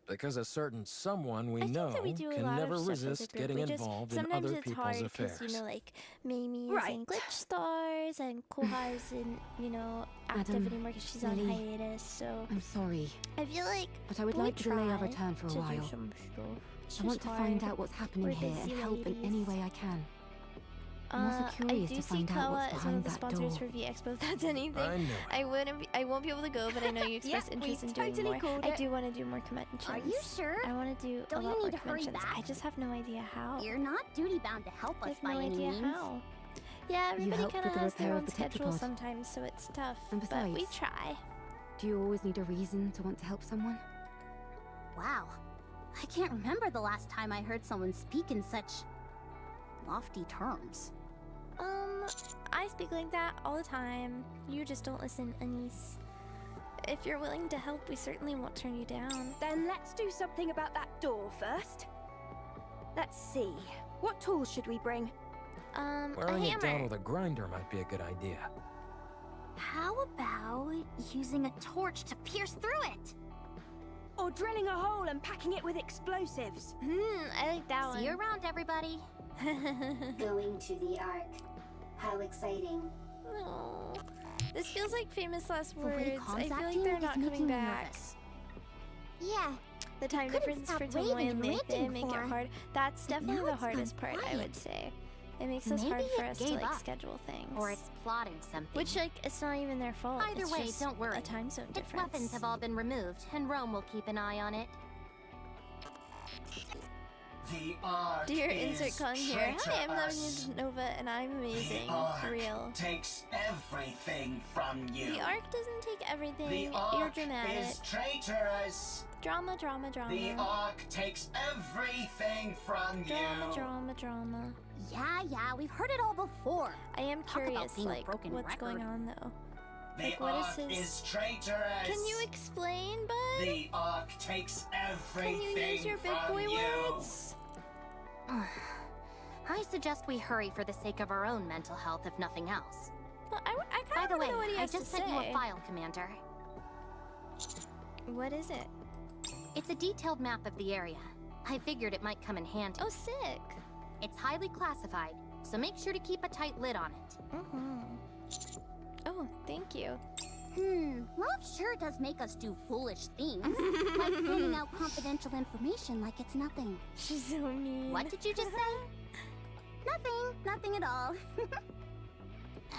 Because a certain someone we I think know that we do a can lot never of stuff as a resist group. getting We just, involved in sometimes other it's people's hard affairs. you know, like Mamie's Right. in Glitch Stars and Koha's in, you know, activity more because she's on Lily, hiatus. So I'm sorry, I feel like but I would we like to delay our try return for a to do while. some stuff. It's I want just to find hard. out what's happening We're here and busy help in any ladies. way I can. I'm also I curious do to see find out Kawa what's as one behind of the that sponsors door. for VExpo. If that's anything, I knew it. I won't be able to go, but I know you expressed Yep, interest we in doing totally more. called I it. do want to do more conventions. Are you sure? I want to do Don't a you lot more need to hurry conventions. back? I just have no idea how. You're not duty-bound to help I us have by no any idea means. how. Yeah, everybody helped kind of with the has their repair own of the schedule tetrapod. sometimes, so it's tough. And But we besides- try. Do you always need a reason to want to help someone? Wow. I can't remember the last time I heard someone speak in such lofty terms. I speak like that all the time. You just don't listen, Anise. If you're willing to help, we certainly won't turn you down. Then let's do something about that door first. Let's see. What tools should we bring? A Wearing it down hammer. with a grinder might be a good idea. How about using a torch to pierce through it? Or drilling a hole and packing it with explosives. I like that one. See you around, everybody. Going to the Ark. How exciting. No. This feels like famous last The way words. I comms feel like acting they're is not making coming me back. nervous. Yeah. The time Couldn't difference stop for Tomoe raving and and ranting Nathan make it for. hard. That's But definitely now the it's gone hardest part, I would quiet. say. It makes us Maybe hard for it us to gave like up. schedule things. Or it's plotting something. Which, like, it's not even their fault. Either it's way, just don't worry. a time zone Its difference. weapons have all been removed, and Rome will keep an eye on it. The Ark Dear is insert con here. Hi, I'm traitorous. Navina Nova, and I'm amazing. The Ark For real. takes everything from you. The Ark doesn't take everything. The You're Ark dramatic. is traitorous. Drama, drama, drama. The Ark takes everything from Drama, you. drama, drama. Yeah, we've heard it all before. I am Talk about curious, being a like, broken what's record. going on, though? The Like, what is Ark his- is traitorous. Can you explain, bud? The Ark takes everything Can you use your big from boy you. words? I suggest we hurry for the sake of our own mental health, if nothing else. Well, I By kind the of way, know what he I has just to sent you say. a file, Commander. What is it? It's a detailed map of the area. I figured it might come in handy. Oh, sick. It's highly classified, so make sure to keep a tight lid on it. Oh, thank you. Love sure does make us do foolish things. Like putting out confidential information like it's nothing. She's so mean. What did you just say? Nothing at all.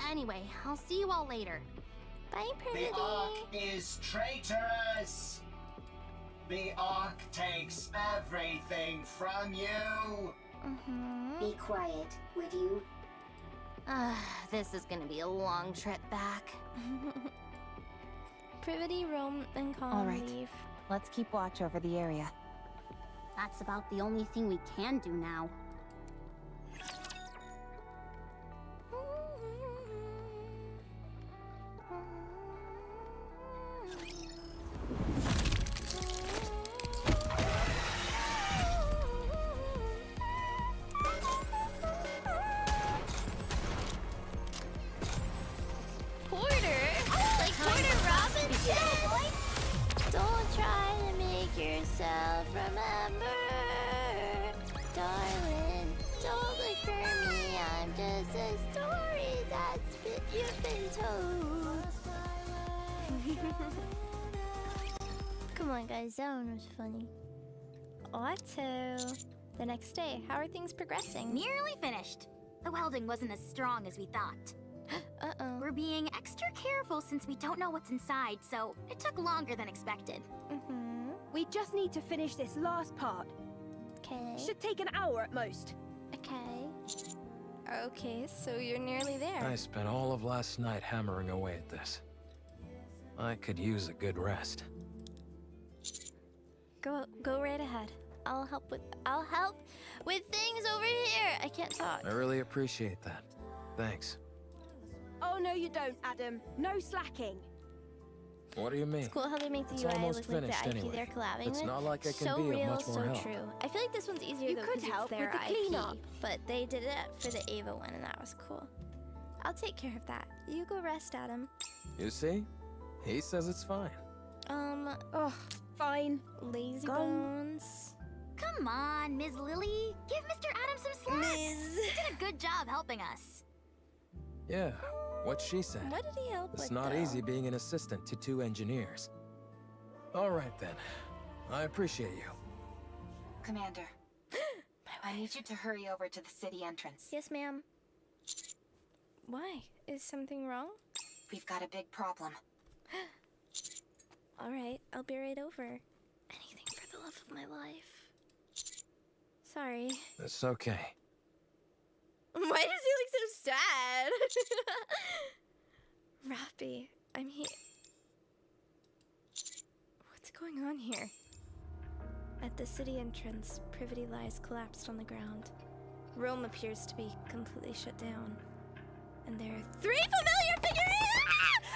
Anyway, I'll see you all later. Bye, The Ark is traitorous. The Ark takes everything from you. Be quiet, would you? This is gonna be a long trip back. Privity, Rome, and Calm All right. leave. Let's keep watch over the area. That's about the only thing we can do now. Porter? Like Porter Robinson? Don't try to make yourself remember. Darling, don't look for me. I'm just a story you've been told. Come on, guys. That one was funny. Otto. The next day, how are things progressing? Nearly finished. The welding wasn't as strong as we thought. Uh-oh. We're being extra careful since we don't know what's inside, so it took longer than expected. We just need to finish this last part. Okay. Should take an hour at most. Okay. Okay, so you're nearly there. I spent all of last night hammering away at this. I could use a good rest. Go right ahead. I'll help with things over here. I can't talk. I really appreciate that. Thanks. Oh, no, you don't, Adam. No slacking. What do you mean? It's cool how they make the It's UI almost look like the finished IP anyway. they're collabing It's with. not like I can so be of real, much more so help. true. I feel like this one's easier You though could because it's help their with the IP, cleanup. but they did it for the Ava one and that was cool. I'll take care of that. You go rest, Adam. You see? He says it's fine. Oh, fine. Lazy Go. bones. Come on, Ms. Lily. Give Mr. Adams some slack. Ms. He did a good job helping us. Yeah, what she said. What did he help It's with, not though? easy being an assistant to 2 engineers. All right then. I appreciate you. Commander, I need you to hurry over to the city entrance. Yes, ma'am. Why? Is something wrong? We've got a big problem. All right, I'll be right over. Anything for the love of my life. Sorry. It's okay. Why does he look so sad? Rappy, I'm here. What's going on here? At the city entrance, Privity lies collapsed on the ground. Rome appears to be completely shut down. And there are 3 familiar figures!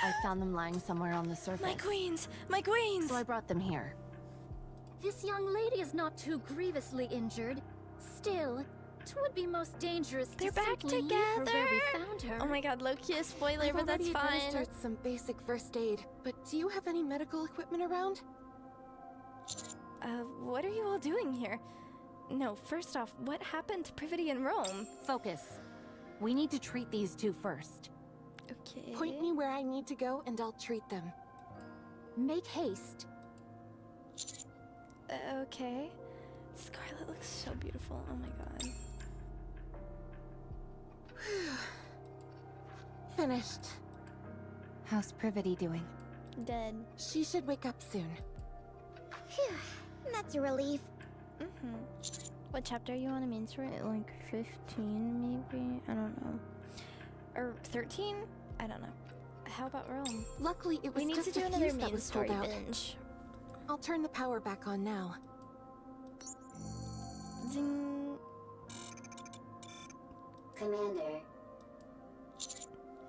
I found them lying somewhere on the surface. My queens! My queens! So I brought them here. This young lady is not too grievously injured. Still, What would be most dangerous? They're to back simply leave her together. where we found her? Oh my god, low-key a spoiler, I've but that's already fine. administered some basic first aid, but do you have any medical equipment around? What are you all doing here? No, first off, what happened to Privity in Rome? Focus. We need to treat these two first. Okay. Point me where I need to go and I'll treat them. Make haste. Okay. Scarlet looks so beautiful. Oh my god. Finished. How's Privity doing? Dead. She should wake up soon. Phew, that's a relief. Mm-hmm. What chapter are you on? A main story? Like 15, maybe? I don't know. Or 13? I don't know. How about Rome? Luckily, it was We need just to do a another fuse that main was story pulled out. binge. I'll turn the power back on now. Zing. Commander,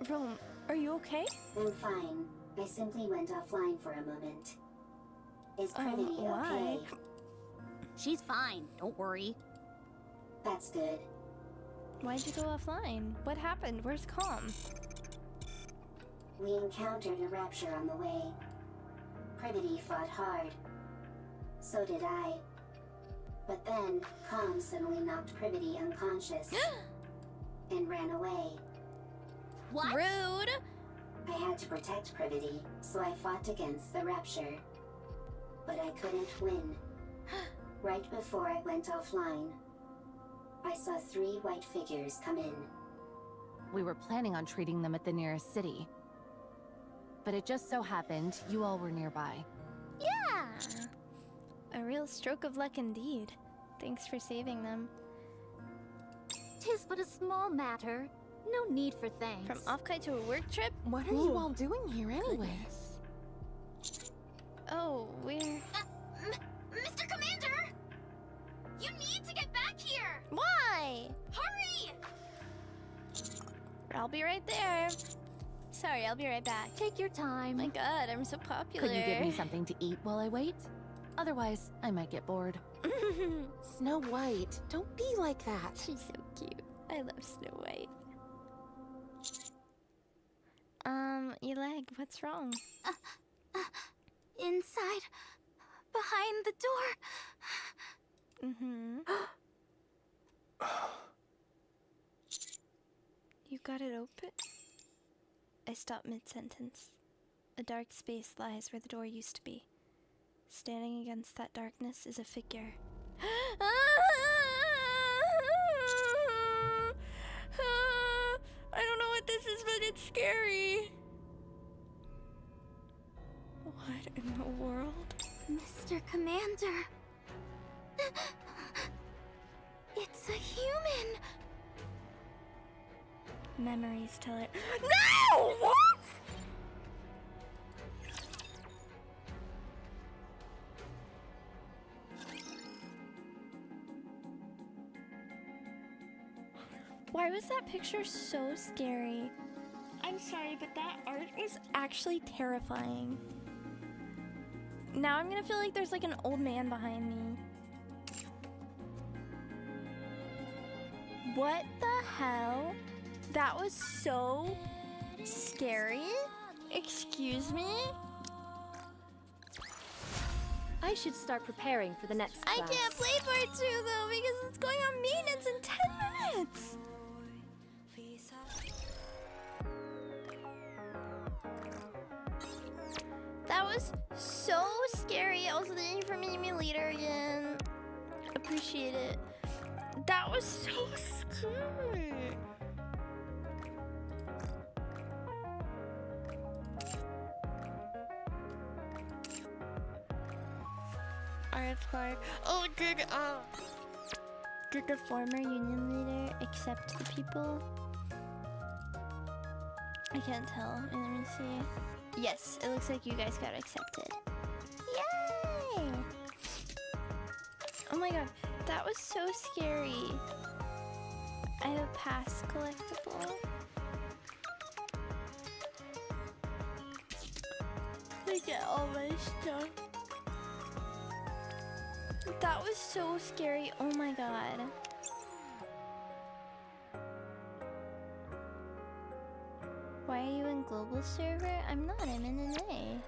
Rome, are you okay? I'm fine. I simply went offline for a moment. Is Privity why? okay? She's fine, don't worry. That's good. Why'd you go offline? What happened? Where's Calm? We encountered a rapture on the way. Privity fought hard. So did I. But then, Calm suddenly knocked Privity unconscious and ran away. What? Rude! I had to protect Privity, so I fought against the rapture. But I couldn't win. Right before I went offline, I saw 3 white figures come in. We were planning on treating them at the nearest city. But it just so happened you all were nearby. Yeah! A real stroke of luck indeed. Thanks for saving them. 'Tis but a small matter. No need for thanks. From off-kite to a work trip? What are you all doing here anyway? Oh, we're... Mr. Commander! You need to get back here! Why? Hurry! I'll be right there. Sorry, I'll be right back. Take your time. My god, I'm so popular. Could you give me something to eat while I wait? Otherwise, I might get bored. Snow White, don't be like that. She's so cute. I love Snow White. Eleg, what's wrong? Inside. Behind the door. Mm-hmm. You got it open? I stopped mid-sentence. A dark space lies where the door used to be. Standing against that darkness is a figure. I don't know what this is, but it's scary. What in the world? Mr. Commander. It's a human. Memories tell it. No! What? Why was that picture so scary? I'm sorry, but that art is actually terrifying. Now I'm gonna feel like there's like an old man behind me. What the hell? That was so scary. Excuse me? I should start preparing for the next class. I can't play part 2 though because it's going on maintenance in 10 minutes. That was so scary. Also, thank you for meeting me later again. Appreciate it. That was so scary. Alright, fine. Oh, did the former union leader accept the people? I can't tell. Let me see. Yes, it looks like you guys got accepted. Yay! Oh my god, that was so scary. I have a pass collectible. Look at all my stuff. That was so scary. Oh my god. Why are you in global server? I'm not, I'm in an A.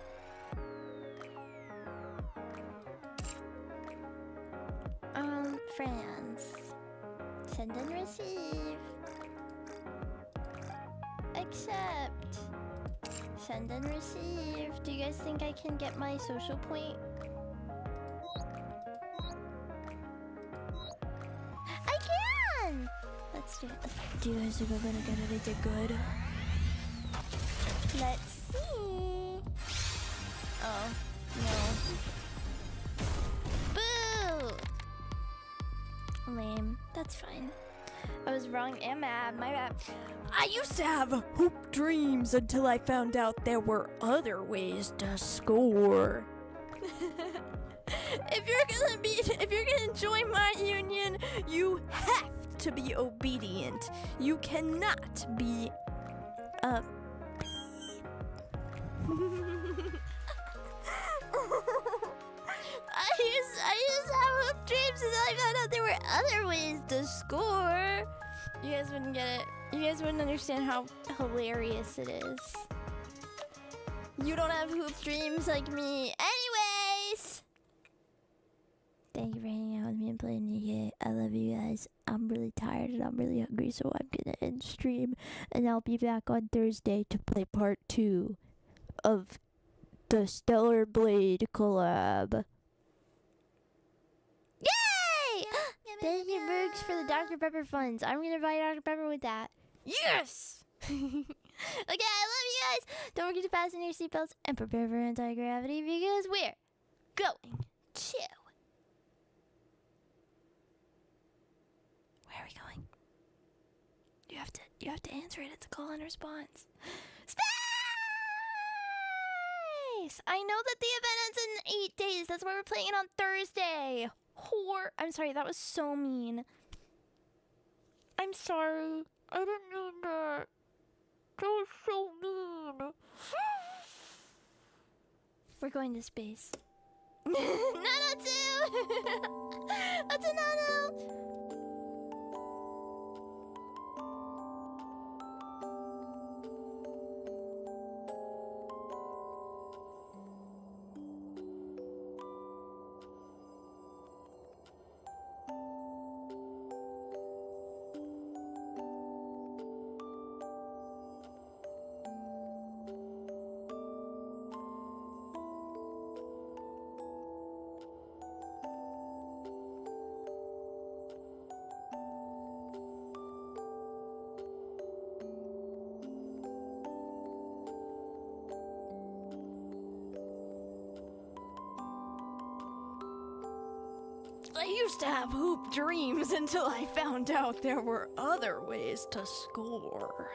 France. Send and receive. Accept. Send and receive. Do you guys think I can get my social point? I can! Let's do it. Do you guys think I'm gonna get anything good? Let's see. Oh, no. Boo! Lame. That's fine. I was wrong and mad. My bad. I used to have hoop dreams until I found out there were other ways to score. If you're gonna join my union, you have to be obedient. You cannot be I used to have hoop dreams until I found out there were other ways to score. You guys wouldn't get it. You guys wouldn't understand how hilarious it is. You don't have hoop dreams like me. Anyways! Thank you for hanging out with me and playing Nikkei. I love you guys. I'm really tired and I'm really hungry, so I'm gonna end stream. And I'll be back on Thursday to play part 2 of the Stellar Blade collab. Yay! Thank you, Brooks, for the Dr. Pepper funds. I'm gonna buy Dr. Pepper with that. Yes! Okay, I love you guys. Don't forget to fasten your seatbelts and prepare for anti-gravity because we're going to. Where are we going? You have to answer it. It's a call and response. Space! I know that the event ends in 8 days. That's why we're playing it on Thursday. I'm sorry, that was so mean. I'm sorry. I didn't mean that. That was so mean. We're going to space. Nano 2! That's a Nano! I used to have hoop dreams until I found out there were other ways to score.